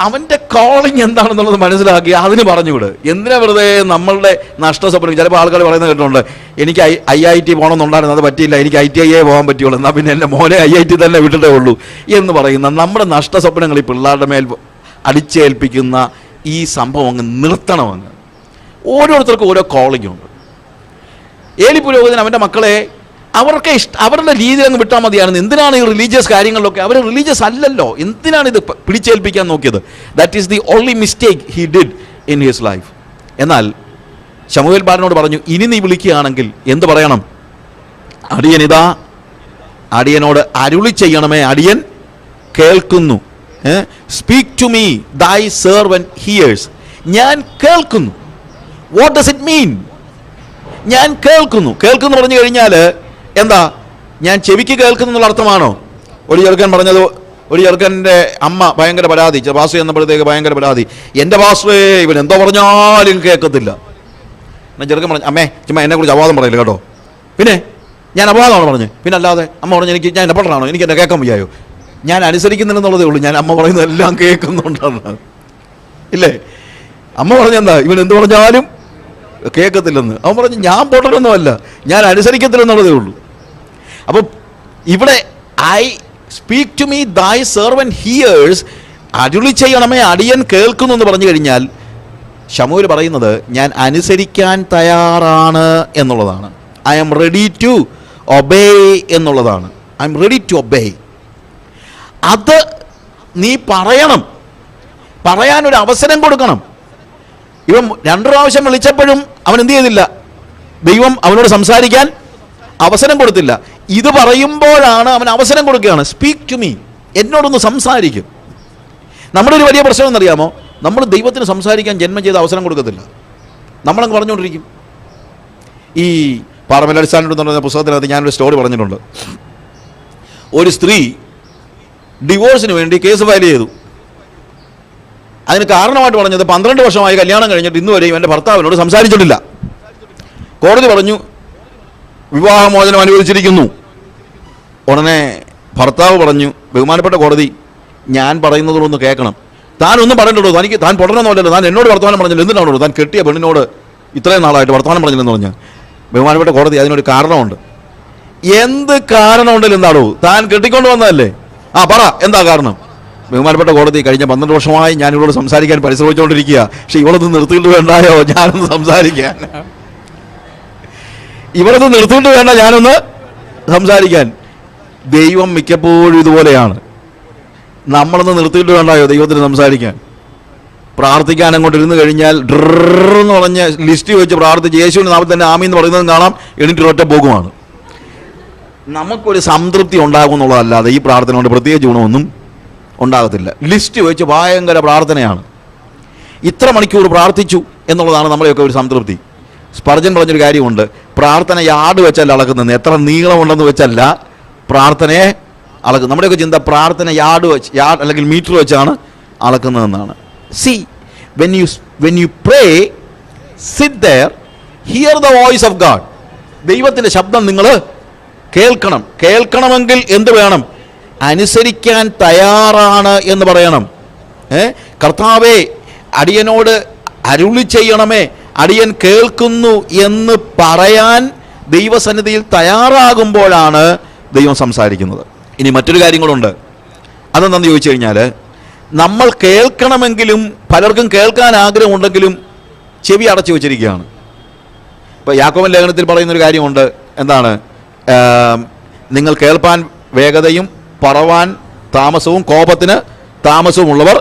അവൻ്റെ കോളിംഗ് എന്താണെന്നുള്ളത് മനസ്സിലാക്കി അതിന് പറഞ്ഞുവിട്. എന്തിനാ വെറുതെ നമ്മളുടെ നഷ്ടസ്വപ്നം? ചിലപ്പോൾ ആൾക്കാർ പറയുന്നത് കേട്ടിട്ടുണ്ട്, എനിക്ക് IIT പോകണമെന്നുണ്ടായിരുന്നു, അത് പറ്റിയില്ല, എനിക്ക് ITIയെ പോകാൻ പറ്റുള്ളൂ, എന്നാൽ പിന്നെ എൻ്റെ മോനെ IIT തന്നെ വിട്ടിട്ടേ ഉള്ളൂ എന്ന് പറയുന്ന നമ്മുടെ നഷ്ടസ്വപ്നങ്ങൾ ഈ പിള്ളേരുടെ മേൽ അടിച്ചേൽപ്പിക്കുന്ന ഈ സംഭവം അങ്ങ് നിർത്തണമെന്ന്. ഓരോരുത്തർക്കും ഓരോ കോളിംഗ് ഉണ്ട്. ഏലി പുരോഹിതൻ അവൻ്റെ മക്കളെ അവരുടെ രീതിയിൽ അങ്ങ് വിട്ടാൽ മതിയായിരുന്നു. എന്തിനാണ് ഈ റിലീജിയസ് കാര്യങ്ങളിലൊക്കെ? അവർ റിലീജിയസ് അല്ലല്ലോ, എന്തിനാണ് ഇത് പിടിച്ചേൽപ്പിക്കാൻ നോക്കിയത്? That is the only mistake he did in his life. എന്നാൽ ശമൂവേൽ ബാലനോട് പറഞ്ഞു, ഇനി നീ വിളിക്കുകയാണെങ്കിൽ എന്ത് പറയണം? അടിയനിതാ, അടിയനോട് അരുളി ചെയ്യണമേ, അടിയൻ കേൾക്കുന്നു. സ്പീക്ക് ടു മീ, ദൈ സെർവന്റ് ഹിയേഴ്സ്. ഞാൻ കേൾക്കുന്നു. വാട്ട് ഡസ് ഇറ്റ് മീൻ? ഞാൻ കേൾക്കുന്നു. കേൾക്കുന്നു പറഞ്ഞു കഴിഞ്ഞാൽ എന്താ? ഞാൻ ചെവിക്ക് കേൾക്കുന്നു എന്നുള്ള അർത്ഥമാണോ? ഒരു ചെറുക്കൻ പറഞ്ഞത്, ഒരു ചെറുക്കൻ്റെ അമ്മ ഭയങ്കര പരാതി, പാസ്റ്റർ എന്നപ്പോഴത്തേക്ക് ഭയങ്കര പരാതി, എൻ്റെ പാസ്റ്ററേ ഇവൻ എന്തോ പറഞ്ഞാലും കേൾക്കത്തില്ല. എന്നാൽ ചെറുക്കൻ പറഞ്ഞു, അമ്മേ ചുമ്മാ എന്നെക്കുറിച്ച് അപവാദം പറയില്ല കേട്ടോ. പിന്നെ ഞാൻ അപവാദമാണ് പറഞ്ഞു. പിന്നെ അല്ലാതെ അമ്മ പറഞ്ഞു, എനിക്ക് ഞാൻ എപ്പോഴാണോ എനിക്ക് എന്നെ കേൾക്കാൻ വയ്യായോ? ഞാൻ അനുസരിക്കുന്നില്ലെന്നുള്ളതേ ഉള്ളൂ, ഞാൻ അമ്മ പറയുന്നതെല്ലാം കേൾക്കുന്നുണ്ടെന്നാണ്. ഇല്ലേ? അമ്മ പറഞ്ഞെന്താ, ഇവൻ എന്ത് പറഞ്ഞാലും കേൾക്കത്തില്ലെന്ന്. അവൻ പറഞ്ഞു, ഞാൻ പൊട്ടനൊന്നുമല്ല, ഞാൻ അനുസരിക്കത്തില്ലെന്നുള്ളതേ ഉള്ളൂ. അപ്പം ഇവിടെ ഐ സ്പീക്ക് ടു മീ ദൈ സെർവന്റ് ഹിയേഴ്സ്, അരുളി ചെയ്യണമേ, അടിയൻ കേൾക്കുന്നു എന്ന് പറഞ്ഞു കഴിഞ്ഞാൽ ശമൂവേൽ പറയുന്നത് ഞാൻ അനുസരിക്കാൻ തയ്യാറാണ് എന്നുള്ളതാണ്. I am ready to obey എന്നുള്ളതാണ്. I am ready to obey. അത് നീ പറയണം, പറയാനൊരു അവസരം കൊടുക്കണം. ഇവൻ 2 പ്രാവശ്യം വിളിച്ചപ്പോഴും അവൻ എന്ത് ചെയ്തില്ല? ദൈവം അവനോട് സംസാരിക്കാൻ അവസരം കൊടുത്തില്ല. ഇത് പറയുമ്പോഴാണ് അവൻ അവസരം കൊടുക്കുകയാണ്. സ്പീക്ക് ടു മീ, എന്നോടൊന്ന് സംസാരിക്കും. നമ്മുടെ ഒരു വലിയ പ്രശ്നം എന്നറിയാമോ? നമ്മൾ ദൈവത്തിന് സംസാരിക്കാൻ ജന്മം ചെയ്ത അവസരം കൊടുക്കത്തില്ല. നമ്മളങ്ങ് പറഞ്ഞുകൊണ്ടിരിക്കും. ഈ പാറമേലടിസ്ഥാനം എന്ന് പറയുന്ന പുസ്തകത്തിനകത്ത് ഞാനൊരു സ്റ്റോറി പറഞ്ഞിട്ടുണ്ട്. ഒരു സ്ത്രീ ഡിവോഴ്സിന് വേണ്ടി കേസ് ഫയൽ ചെയ്തു. അതിന് കാരണമായിട്ട് പറഞ്ഞത് 12 വർഷമായി കല്യാണം കഴിഞ്ഞിട്ട് ഇന്നുവരെയും എൻ്റെ ഭർത്താവിനോട് സംസാരിച്ചിട്ടില്ല. കോടതി പറഞ്ഞു വിവാഹമോചനം അനുവദിച്ചിരിക്കുന്നു. ഉടനെ ഭർത്താവ് പറഞ്ഞു, ബഹുമാനപ്പെട്ട കോടതി, ഞാൻ പറയുന്നതൊന്ന് കേൾക്കണം. താൻ ഒന്നും പറയണ്ടല്ലോ, താൻ പൊട്ടണമെന്നല്ലോ, താൻ എന്നോട് വർത്തമാനം പറഞ്ഞില്ല, എന്തിനാണോ താൻ കെട്ടിയ പെണ്ണിനോട് ഇത്രയും നാളായിട്ട് വർത്തമാനം പറഞ്ഞില്ലെന്ന് പറഞ്ഞാൽ? ബഹുമാനപ്പെട്ട കോടതി, അതിനൊരു കാരണമുണ്ട്. എന്ത് കാരണമുണ്ടല്ലോ? എന്താണോ? താൻ കെട്ടിക്കൊണ്ട് വന്നതല്ലേ? പറ, എന്താ കാരണം? ബഹുമാനപ്പെട്ട കോടതി, കഴിഞ്ഞ 12 വർഷമായി ഞാൻ ഇവളോട് സംസാരിക്കാൻ പരിശ്രമിച്ചുകൊണ്ടിരിക്കുക, പക്ഷെ ഇവളൊന്ന് നിർത്തിയിട്ട് വേണ്ടായോ ഞാനൊന്ന് സംസാരിക്കാൻ? ഇവളൊന്ന് നിർത്തിയിട്ട് വേണ്ട ഞാനൊന്ന് സംസാരിക്കാൻ? ദൈവം മിക്കപ്പോഴും ഇതുപോലെയാണ്. നമ്മളൊന്ന് നിർത്തിയിട്ട് വേണ്ടായോ ദൈവത്തിന് സംസാരിക്കാൻ? പ്രാർത്ഥിക്കാൻ അങ്ങോട്ട് ഇരുന്ന് കഴിഞ്ഞാൽ ഡ്രെന്ന് പറഞ്ഞ് ലിസ്റ്റ് വെച്ച് പ്രാർത്ഥിച്ച് യേശുവിൻ്റെ നാമത്തിൽ തന്നെ ആമീൻ എന്ന് പറയുന്നതും കാണാം, എണീറ്റ് ഒറ്റ പോകുമാണ്. നമുക്കൊരു സംതൃപ്തി ഉണ്ടാകുമെന്നുള്ളതല്ലാതെ ഈ പ്രാർത്ഥന കൊണ്ട് പ്രത്യേകിച്ച് ഗുണമൊന്നും ഉണ്ടാകത്തില്ല. ലിസ്റ്റ് വെച്ച് ഭയങ്കര പ്രാർത്ഥനയാണ്. ഇത്ര മണിക്കൂർ പ്രാർത്ഥിച്ചു എന്നുള്ളതാണ് നമ്മുടെയൊക്കെ ഒരു സംതൃപ്തി. സ്പർജൻ പറഞ്ഞൊരു കാര്യമുണ്ട്, പ്രാർത്ഥന യാർഡ് വെച്ചല്ല അളക്കുന്നത്, എത്ര നീളമുണ്ടെന്ന് വെച്ചല്ല പ്രാർത്ഥനയെ അളക്കുന്നത്. നമ്മുടെയൊക്കെ ചിന്ത പ്രാർത്ഥന യാർഡ് അല്ലെങ്കിൽ മീറ്റർ വെച്ചാണ് അളക്കുന്നതെന്നാണ്. See when you pray, sit there, hear the voice of God. ദൈവത്തിൻ്റെ ശബ്ദം നിങ്ങൾ കേൾക്കണം. കേൾക്കണമെങ്കിൽ എന്ത് വേണം? അനുസരിക്കാൻ തയ്യാറാണ് എന്ന് പറയണം. കർത്താവേ, അടിയനോട് അരുളി ചെയ്യണമേ, അടിയൻ കേൾക്കുന്നു എന്ന് പറയാൻ ദൈവസന്നിധിയിൽ തയ്യാറാകുമ്പോഴാണ് ദൈവം സംസാരിക്കുന്നത്. ഇനി മറ്റൊരു കാര്യം കൂടെ ഉണ്ട്. അതെന്താണെന്ന് ചോദിച്ചു കഴിഞ്ഞാൽ, നമ്മൾ കേൾക്കണമെങ്കിലും പലർക്കും കേൾക്കാൻ ആഗ്രഹമുണ്ടെങ്കിലും ചെവി അടച്ചു വെച്ചിരിക്കുകയാണ്. ഇപ്പോൾ യാക്കോബൻ ലേഖനത്തിൽ പറയുന്നൊരു കാര്യമുണ്ട്. എന്താണ്? നിങ്ങൾ കേൾപ്പാൻ വേഗതയും പറവാൻ താമസവും കോപത്തിന് താമസവും ഉള്ളവർ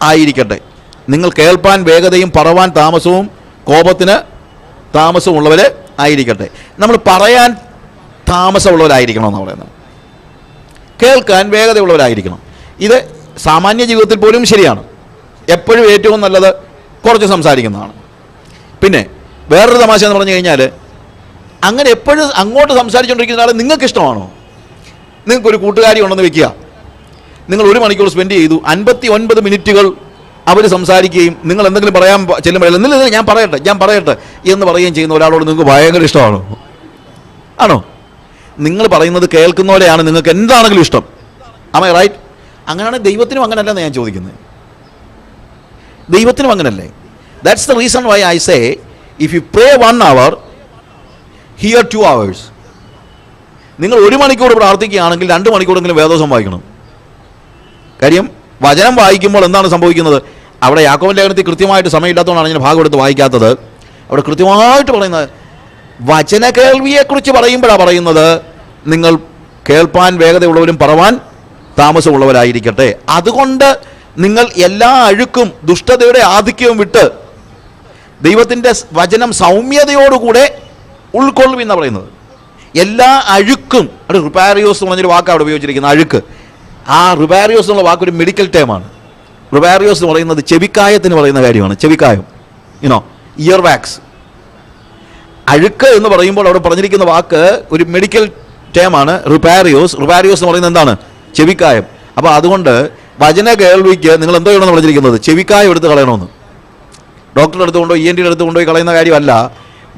ആയിരിക്കട്ടെ. നിങ്ങൾ കേൾപ്പാൻ വേഗതയും പറവാൻ താമസവും കോപത്തിന് താമസവും ഉള്ളവർ ആയിരിക്കട്ടെ. നമ്മൾ പറയാൻ താമസമുള്ളവരായിരിക്കണം എന്നാണ് പറയുന്നത്. കേൾക്കാൻ വേഗതയുള്ളവരായിരിക്കണം. ഇത് സാമാന്യ ജീവിതത്തിൽ പോലും ശരിയാണ്. എപ്പോഴും ഏറ്റവും നല്ലത് കുറച്ച് സംസാരിക്കുന്നതാണ്. പിന്നെ വേറൊരു തമാശ എന്ന് പറഞ്ഞു കഴിഞ്ഞാൽ, അങ്ങനെ എപ്പോഴും അങ്ങോട്ട് സംസാരിച്ചുകൊണ്ടിരിക്കുന്ന ആൾ നിങ്ങൾക്ക് ഇഷ്ടമാണോ? നിങ്ങൾക്കൊരു കൂട്ടുകാരി ഉണ്ടെന്ന് വെക്കുക, നിങ്ങൾ 1 മണിക്കൂർ സ്പെൻഡ് ചെയ്തു, 59 മിനിറ്റുകൾ അവർ സംസാരിക്കുകയും നിങ്ങൾ എന്തെങ്കിലും പറയാൻ ചെല്ലുമ്പോഴല്ല നിങ്ങൾ ഞാൻ പറയട്ടെ എന്ന് പറയുകയും ചെയ്യുന്ന ഒരാളോട് നിങ്ങൾക്ക് ഭയങ്കര ഇഷ്ടമാണോ? ആണോ? നിങ്ങൾ പറയുന്നത് കേൾക്കുന്നവരെയാണ് നിങ്ങൾക്ക് എന്താണെങ്കിലും ഇഷ്ടം. Am I right? അങ്ങനെയാണ് ദൈവത്തിനും അങ്ങനല്ലെന്ന് ഞാൻ ചോദിക്കുന്നത്. ദൈവത്തിനും അങ്ങനല്ലേ? That's the reason why I say if you pray 1 hour hear 2 hours. നിങ്ങൾ 1 മണിക്കൂർ പ്രാർത്ഥിക്കുകയാണെങ്കിൽ 2 മണിക്കൂറെങ്കിലും വേദോസം വായിക്കണം. കാര്യം വചനം വായിക്കുമ്പോൾ എന്താണ് സംഭവിക്കുന്നത്? അവിടെ യാക്കോബ് ലേഖനത്തിൽ കൃത്യമായിട്ട് സമയമില്ലാത്തതുകൊണ്ടാണ് ഞാൻ ഭാഗം എടുത്ത് വായിക്കാത്തത്. അവിടെ കൃത്യമായിട്ട് പറയുന്നത് വചന കേൾവിയെക്കുറിച്ച് പറയുമ്പോഴാണ് പറയുന്നത്, നിങ്ങൾ കേൾപ്പാൻ വേഗതയുള്ളവരും പറവാൻ താമസമുള്ളവരായിരിക്കട്ടെ. അതുകൊണ്ട് നിങ്ങൾ എല്ലാ അഴുക്കും ദുഷ്ടതയുടെ ആധിക്യവും വിട്ട് ദൈവത്തിൻ്റെ വചനം സൗമ്യതയോടുകൂടെ ഉൾക്കൊള്ളും എന്നാണ് പറയുന്നത്. എല്ലാ അഴുക്കും, അവിടെ റുപാരിയോസ് എന്ന് പറഞ്ഞൊരു വാക്കാണ് അവിടെ ഉപയോഗിച്ചിരിക്കുന്നത്, അഴുക്ക്. ആ റുപാരിയോസ് എന്നുള്ള വാക്കൊരു മെഡിക്കൽ ടേമാണ്. റുപാരിയോസ് എന്ന് പറയുന്നത് ചെവിക്കായത്തിന് പറയുന്ന കാര്യമാണ്. ചെവിക്കായം, ഇയർ വാക്സ്. അഴുക്ക് എന്ന് പറയുമ്പോൾ അവിടെ പറഞ്ഞിരിക്കുന്ന വാക്ക് ഒരു മെഡിക്കൽ ടേമാണ്, റുപാരിയോസ്. റുപാരിയോസ് എന്ന് പറയുന്നത് എന്താണ്? ചെവിക്കായം. അപ്പോൾ അതുകൊണ്ട് വചന കേൾവിക്ക് നിങ്ങൾ എന്തോ ചെയ്യണമെന്ന് പറഞ്ഞിരിക്കുന്നത്? ചെവിക്കായം എടുത്ത് കളയണമെന്ന്. ഡോക്ടറുടെ അടുത്ത് കൊണ്ടോ ENT അടുത്ത് കൊണ്ടുപോയി കളയുന്ന കാര്യമല്ല.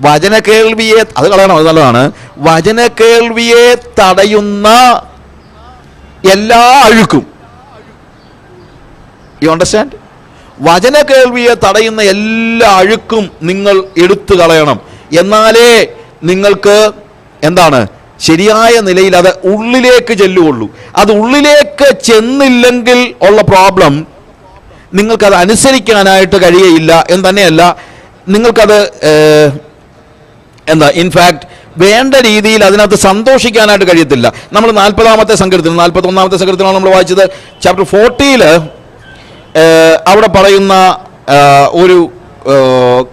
വചന കേൾവിയെ അത് കളയണം, അത് നല്ലതാണ്. വചന കേൾവിയെ തടയുന്ന എല്ലാ അഴുക്കും, യു അണ്ടർസ്റ്റാൻഡ്? വചന കേൾവിയെ തടയുന്ന എല്ലാ അഴുക്കും നിങ്ങൾ എടുത്തു കളയണം. എന്നാലേ നിങ്ങൾക്ക് എന്താണ് ശരിയായ നിലയിൽ അത് ഉള്ളിലേക്ക് ചെല്ലുകയുള്ളൂ. അത് ഉള്ളിലേക്ക് ചെന്നില്ലെങ്കിൽ ഉള്ള പ്രോബ്ലം, നിങ്ങൾക്കത് അനുസരിക്കാനായിട്ട് കഴിയയില്ല എന്ന് തന്നെയല്ല, നിങ്ങൾക്കത് ഇൻഫാക്ട് വേണ്ട രീതിയിൽ അതിനകത്ത് സന്തോഷിക്കാനായിട്ട് കഴിയത്തില്ല. നമ്മൾ 40-ാമത്തെ സങ്കീർത്തനം 41-ാമത്തെ സങ്കീർത്തനമാണ് നമ്മൾ വായിച്ചത്. ചാപ്റ്റർ 40 അവിടെ പറയുന്ന ഒരു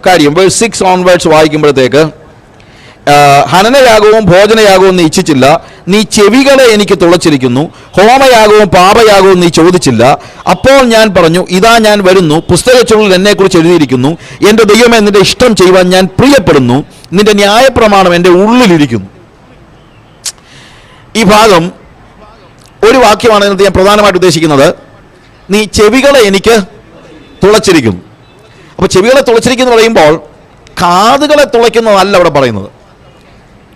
കാര്യം വേഴ്സ് 6 ഓൺവേർഡ്സ് വായിക്കുമ്പോഴത്തേക്ക്, ഹനനയാഗവും ഭോജനയാഗവും നീ ഇച്ഛിച്ചില്ല, നീ ചെവികളെ എനിക്ക് തുളച്ചിരിക്കുന്നു, ഹോമയാഗവും പാപയാഗവും നീ ചോദിച്ചില്ല. അപ്പോൾ ഞാൻ പറഞ്ഞു, ഇതാ ഞാൻ വരുന്നു, പുസ്തകച്ചുള്ളിൽ എന്നെക്കുറിച്ച് എഴുതിയിരിക്കുന്നു, എൻ്റെ ദൈവമേ നിന്റെ ഇഷ്ടം ചെയ്യുവാൻ ഞാൻ പ്രിയപ്പെടുന്നു, നിന്റെ ന്യായപ്രമാണം എൻ്റെ ഉള്ളിലിരിക്കുന്നു. ഈ ഭാഗം ഒരു വാക്യമാണ് ഇതിനകത്ത് ഞാൻ പ്രധാനമായിട്ട് ഉദ്ദേശിക്കുന്നത്. നീ ചെവികളെ എനിക്ക് തുളച്ചിരിക്കുന്നു. അപ്പോൾ ചെവികളെ തുളച്ചിരിക്കുന്നു പറയുമ്പോൾ കാതുകളെ തുളയ്ക്കുന്നതല്ല അവിടെ പറയുന്നത്.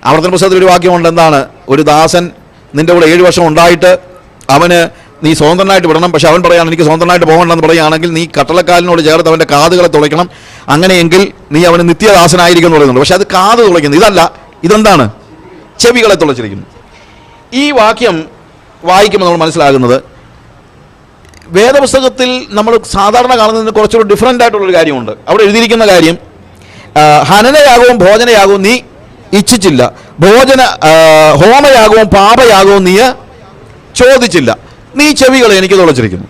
ആവർത്തന പുസ്തകത്തിൽ ഒരു വാക്യമുണ്ട്, എന്താണ്? ഒരു ദാസൻ നിന്റെ കൂടെ 7 വർഷം ഉണ്ടായിട്ട് അവന് നീ സ്വതന്ത്രനായിട്ട് വിടണം, പക്ഷെ അവൻ പറയാണ് എനിക്ക് സ്വതന്ത്രനായിട്ട് പോകണ്ടെന്ന് പറയുകയാണെങ്കിൽ നീ കട്ടളക്കാലിനോട് ചേർത്ത് അവൻ്റെ കാതുകളെ തുളയ്ക്കണം, അങ്ങനെയെങ്കിൽ നീ അവന് നിത്യദാസനായിരിക്കും എന്ന് പറയുന്നുണ്ട്. പക്ഷെ അത് കാത് തുളയ്ക്കുന്നു, ഇതല്ല. ഇതെന്താണ്? ചെവികളെ തുളച്ചിരിക്കുന്നു. ഈ വാക്യം വായിക്കുമ്പോൾ നമ്മൾ മനസ്സിലാകുന്നത്, വേദപുസ്തകത്തിൽ നമ്മൾ സാധാരണ കാണുന്നതിന് കുറച്ചുകൂടി ഡിഫറൻ്റ് ആയിട്ടുള്ളൊരു കാര്യമുണ്ട്. അവിടെ എഴുതിയിരിക്കുന്ന കാര്യം, ഹനനയാഗവും ഭോജനയാഗവും നീ ഇച്ഛിച്ചില്ല, ഹോമയാഗവും പാപയാഗവും നീ ചോദിച്ചില്ല, നീ ചെവികളെ എനിക്ക് തുളച്ചിരിക്കുന്നു.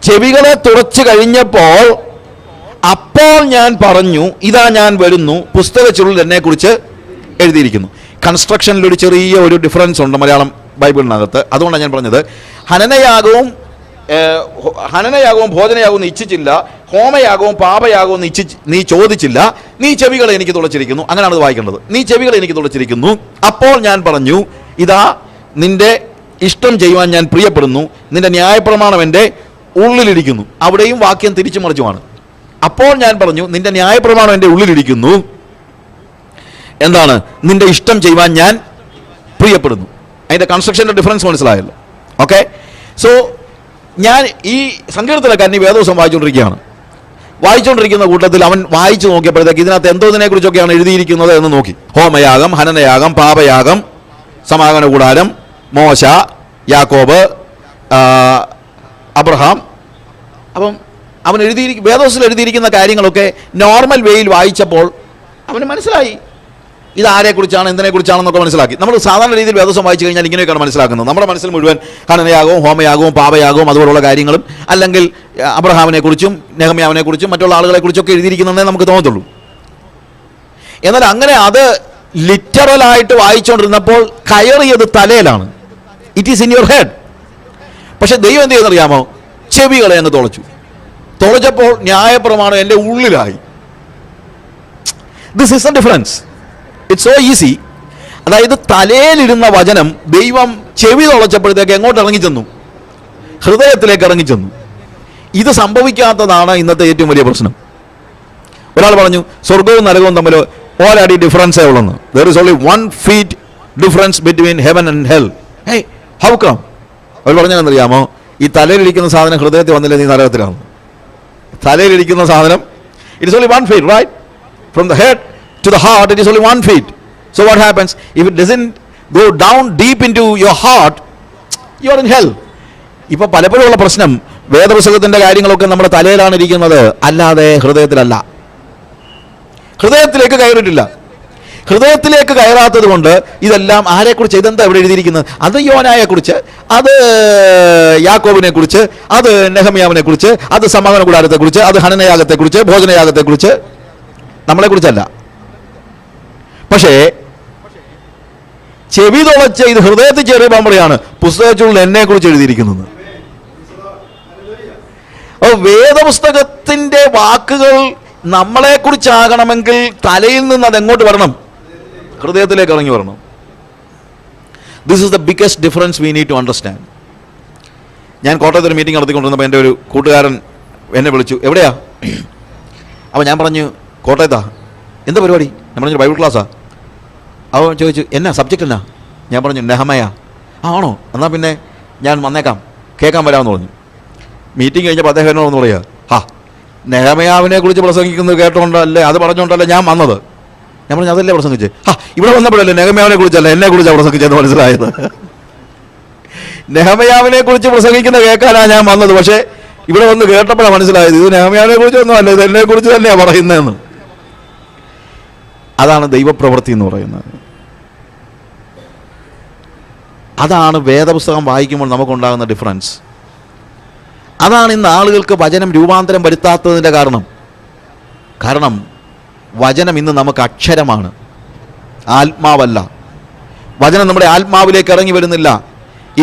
ചെവികളെ തുറച്ചു കഴിഞ്ഞപ്പോൾ അപ്പോൾ ഞാൻ പറഞ്ഞു, ഇതാ ഞാൻ വരുന്നു, പുസ്തകച്ചുള്ളിൽ എന്നെക്കുറിച്ച് എഴുതിയിരിക്കുന്നു. കൺസ്ട്രക്ഷനിലൊരു ചെറിയ ഒരു ഡിഫറൻസ് ഉണ്ട് മലയാളം ബൈബിളിനകത്ത്. അതുകൊണ്ടാണ് ഞാൻ പറഞ്ഞത്, ഹനനയാഗവും ഭോജനയാഗവും നീ ഇച്ഛിച്ചില്ല, ഹോമയാഗവും പാപയാഗവും നീ ചോദിച്ചില്ല, നീ ചെവികളെ എനിക്ക് തുളച്ചിരിക്കുന്നു. അങ്ങനെയാണ് അത് വായിക്കേണ്ടത്. നീ ചെവികളെ എനിക്ക് തുളച്ചിരിക്കുന്നു. അപ്പോൾ ഞാൻ പറഞ്ഞു, ഇതാ നിന്റെ ഇഷ്ടം ചെയ്യുവാൻ ഞാൻ പ്രിയപ്പെടുന്നു, നിന്റെ ന്യായപ്രമാണം എൻ്റെ ഉള്ളിലിരിക്കുന്നു. അവിടെയും വാക്യം തിരിച്ചു മറിച്ചുമാണ്. അപ്പോൾ ഞാൻ പറഞ്ഞു, നിന്റെ ന്യായപ്രമാണം എൻ്റെ ഉള്ളിലിരിക്കുന്നു, എന്താണ്? നിന്റെ ഇഷ്ടം ചെയ്യുവാൻ ഞാൻ പ്രിയപ്പെടുന്നു. അതിൻ്റെ കൺസ്ട്രക്ഷൻ്റെ ഡിഫറൻസ് മനസ്സിലായല്ലോ. ഓക്കെ, സോ ഞാൻ ഈ സങ്കീർത്തനക്കാരൻ ഈ വേദോസം വായിച്ചുകൊണ്ടിരിക്കുന്ന കൂട്ടത്തിൽ അവൻ വായിച്ചു നോക്കിയപ്പോഴത്തേക്ക് ഇതിനകത്ത് എന്തോതിനെക്കുറിച്ചൊക്കെയാണ് എഴുതിയിരിക്കുന്നത് എന്ന് നോക്കി. ഹോമയാഗം, ഹനനയാഗം, പാപയാഗം, സമാഗമന കൂടാരം, മോശ, യാക്കോബ്, അബ്രഹാം. അപ്പം അവൻ വേദോസിൽ എഴുതിയിരിക്കുന്ന കാര്യങ്ങളൊക്കെ നോർമൽ വേയിൽ വായിച്ചപ്പോൾ അവന് മനസ്സിലായി ഇതാരെക്കുറിച്ചാണ്, എന്തിനെക്കുറിച്ചാണെന്നൊക്കെ മനസ്സിലാക്കി. നമ്മൾ സാധാരണ രീതിയിൽ വേദോസം വായിച്ചു കഴിഞ്ഞാൽ ഇങ്ങനെയൊക്കെയാണ് മനസ്സിലാക്കുന്നത്. നമ്മുടെ മനസ്സിൽ മുഴുവൻ ഹനനയാഗവും ഹോമയാഗവും പാപയാഗവും അതുപോലുള്ള കാര്യങ്ങളും, അല്ലെങ്കിൽ അബ്രഹാമിനെക്കുറിച്ചും നെഹമ്യാവിനെക്കുറിച്ചും മറ്റുള്ള ആളുകളെക്കുറിച്ചൊക്കെ എഴുതിയിരിക്കുന്നതേ നമുക്ക് തോന്നത്തുള്ളൂ. എന്നാൽ അങ്ങനെ അത് ലിറ്ററലായിട്ട് വായിച്ചുകൊണ്ടിരുന്നപ്പോൾ കയറിയത് തലയിലാണ്. It is in your head. പക്ഷെ ദൈവം എന്ത് ചെയ്യുന്നറിയാമോ? ചെവികളെ അങ്ങ് തുളച്ചപ്പോൾ ന്യായപ്രമാണം എൻ്റെ ഉള്ളിലായി. This is a difference. It's so easy. അതായത് തലയിലിരുന്ന വചനം ദൈവം ചെവി തുളച്ചപ്പോഴത്തേക്ക് എങ്ങോട്ട് ഇറങ്ങിച്ചെന്നു? ഹൃദയത്തിലേക്ക് ഇറങ്ങിച്ചെന്നു. ഇത് സംഭവിക്കാത്തതാണ് ഇന്നത്തെ ഏറ്റവും വലിയ പ്രശ്നം. ഒരാൾ പറഞ്ഞു സ്വർഗവും നരകവും തമ്മിൽ ഓരടി ഡിഫറൻസേ ഉള്ളെന്ന്. There is only 1 feet difference between heaven and hell. Hey, how come? അവർ പറഞ്ഞതെന്നറിയാമോ? ഈ തലയിലിരിക്കുന്ന സാധനം ഹൃദയത്തിൽ വന്നില്ല, നീ നരകത്തിലാണ്. തലയിലിരിക്കുന്ന സാധനം it is only 1 feet, right? From the head to the heart it is only 1 feet. So what happens if it doesn't go down deep into your heart? You are in hell. ഇപ്പൊ പലപ്പോഴും ഉള്ള പ്രശ്നം വേദപുസ്തകത്തിന്റെ കാര്യങ്ങളൊക്കെ നമ്മുടെ തലയിലാണ് ഇരിക്കുന്നത്, അല്ലാതെ ഹൃദയത്തിലല്ല. ഹൃദയത്തിലേക്ക് കയറിയിട്ടില്ല. ഹൃദയത്തിലേക്ക് കയറാത്തത് കൊണ്ട് ഇതെല്ലാം ആരെക്കുറിച്ച്, ഇതെന്താ ഇവിടെ എഴുതിയിരിക്കുന്നത്? അത് യോനായെ കുറിച്ച്, അത് യാക്കോബിനെ കുറിച്ച്, അത് നെഹമ്യാവിനെ കുറിച്ച്, അത് സമാഗമന കൂടാരത്തെ കുറിച്ച്, അത് ഹനനയാഗത്തെ കുറിച്ച്, ഭോജനയാഗത്തെ കുറിച്ച്, നമ്മളെ കുറിച്ചല്ല. പക്ഷേ ചെവി തുളച്ച് ഇത് ഹൃദയത്തിൽ ചെറിയ പറയാണ് പുസ്തകച്ചുള്ളിൽ എന്നെ കുറിച്ച് എഴുതിയിരിക്കുന്നത്. അപ്പോൾ വേദപുസ്തകത്തിന്റെ വാക്കുകൾ നമ്മളെ കുറിച്ചാകണമെങ്കിൽ തലയിൽ നിന്ന് അതെങ്ങോട്ട് വരണം? ഹൃദയത്തിലേക്ക് ഇറങ്ങി വരണം. This is the biggest difference we need to understand. ഞാൻ കോട്ടയത്ത് ഒരു മീറ്റിംഗ് നടത്തിക്കൊണ്ടിരുന്നപ്പോൾ എൻ്റെ ഒരു കൂട്ടുകാരൻ എന്നെ വിളിച്ചു, എവിടെയാ? അപ്പോൾ ഞാൻ പറഞ്ഞു കോട്ടയത്താ. എന്താ പരിപാടി? ഞാൻ പറഞ്ഞു ബൈബിൾ ക്ലാസ്സാ. അവൻ ചോദിച്ചു എന്നാ സബ്ജക്റ്റ് എന്നാ? ഞാൻ പറഞ്ഞു നെഹമയാ. ആണോ, എന്നാൽ പിന്നെ ഞാൻ വന്നേക്കാം, കേൾക്കാൻ വരാമെന്ന് പറഞ്ഞു. മീറ്റിംഗ് കഴിഞ്ഞപ്പോൾ അദ്ദേഹം എന്നോടൊന്ന് പറയുക, നെഹമയാവിനെ കുറിച്ച് പ്രസംഗിക്കുന്നത് കേട്ടോണ്ടല്ലേ, അത് പറഞ്ഞുകൊണ്ടല്ലേ ഞാൻ വന്നത്. ഞാൻ പറഞ്ഞു അതല്ലേ പ്രസംഗിച്ച്. ഇവിടെ വന്നപ്പോഴല്ലേ നെഹമയാവിനെ കുറിച്ചല്ല എന്നെ കുറിച്ചാണ് പ്രസംഗിച്ചതെന്ന് മനസ്സിലായത്. നെഹമയാവിനെ കുറിച്ച് പ്രസംഗിക്കുന്ന കേൾക്കാനാണ് ഞാൻ വന്നത്. പക്ഷേ ഇവിടെ വന്ന് കേട്ടപ്പോഴാണ് മനസ്സിലായത് ഇത് നെഹമയാവിനെ കുറിച്ചൊന്നും അല്ല, ഇത് എന്നെ കുറിച്ച് തന്നെയാണ് പറയുന്നതെന്ന്. അതാണ് ദൈവപ്രവൃത്തി എന്ന് പറയുന്നത്. അതാണ് വേദപുസ്തകം വായിക്കുമ്പോൾ നമുക്കുണ്ടാകുന്ന ഡിഫറൻസ്. അതാണ് ഇന്ന് ആളുകൾക്ക് വചനം രൂപാന്തരം വരുത്താത്തതിൻ്റെ കാരണം വചനം ഇന്ന് നമുക്ക് അക്ഷരമാണ്, ആത്മാവല്ല. വചനം നമ്മുടെ ആത്മാവിലേക്ക് ഇറങ്ങി വരുന്നില്ല.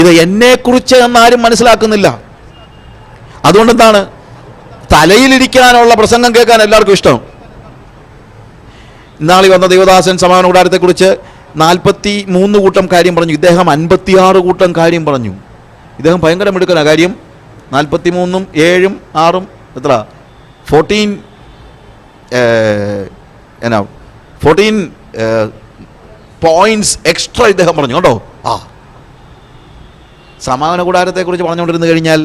ഇത് എന്നെക്കുറിച്ച് എന്നാരും മനസ്സിലാക്കുന്നില്ല. അതുകൊണ്ടെന്താണ് തലയിലിരിക്കാനുള്ള പ്രസംഗം കേൾക്കാൻ എല്ലാവർക്കും ഇഷ്ടം. ഇന്നാളി വന്ന ദേവദാസൻ സമാഗമന കൂടാരത്തെക്കുറിച്ച് 43 കൂട്ടം കാര്യം പറഞ്ഞു. ഇദ്ദേഹം 56 കൂട്ടം കാര്യം പറഞ്ഞു. ഇദ്ദേഹം ഭയങ്കര മിടുക്കനാണ്. കാര്യം 43ഉം 7ഉം 6ഉം എത്ര 14 പോയിന്റ്സ് എക്സ്ട്രാ ഇദ്ദേഹം പറഞ്ഞു കേട്ടോ. സമാഗമന കൂടാരത്തെക്കുറിച്ച് പറഞ്ഞുകൊണ്ടിരുന്നു കഴിഞ്ഞാൽ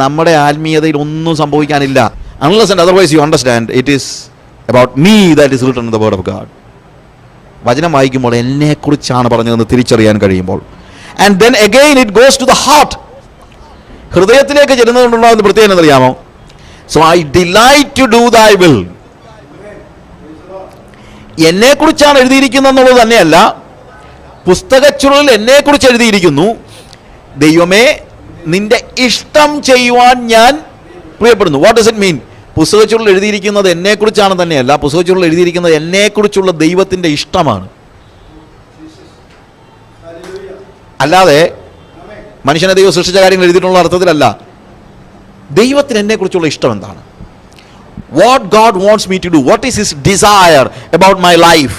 നമ്മുടെ ആത്മീയതയിൽ ഒന്നും സംഭവിക്കാനില്ല. Unless and otherwise you understand it is about me that is written in the word of God. വചനം വായിക്കുമ്പോൾ എന്നെക്കുറിച്ചാണ് പറഞ്ഞതെന്ന് തിരിച്ചറിയാൻ കഴിയുമ്പോൾ, and then again it goes to the heart. ഹൃദയത്തിലേക്ക് ചെല്ലുന്നതുകൊണ്ടുണ്ടാകുന്ന പ്രത്യേകത അറിയാമോ? So I delight to do thy will. എന്നെക്കുറിച്ചാണ് എഴുതിയിരിക്കുന്നത് തന്നെയല്ല, പുസ്തകച്ചുരുളിൽ എന്നെക്കുറിച്ച് എഴുതിയിരിക്കുന്നു, ദൈവമേ നിന്റെ ഇഷ്ടം ചെയ്യുവാൻ ഞാൻ പ്രിയപ്പെടുന്നു. What does it mean? പുസ്തകച്ചുരുളിൽ എഴുതിയിരിക്കുന്നത് എന്നെക്കുറിച്ചാണ് തന്നെയല്ല, പുസ്തകച്ചുരുളിൽ എഴുതിയിരിക്കുന്നത് എന്നെക്കുറിച്ചുള്ള ദൈവത്തിൻ്റെ ഇഷ്ടമാണ്. അല്ലാതെ മനുഷ്യനെ ദൈവം സൃഷ്ടിച്ച കാര്യങ്ങൾ എഴുതിയിട്ടുള്ള അർത്ഥത്തിലല്ല. ദൈവത്തിന് എന്നെക്കുറിച്ചുള്ള ഇഷ്ടം എന്താണ്? What God wants me to do, what is his desire about my life,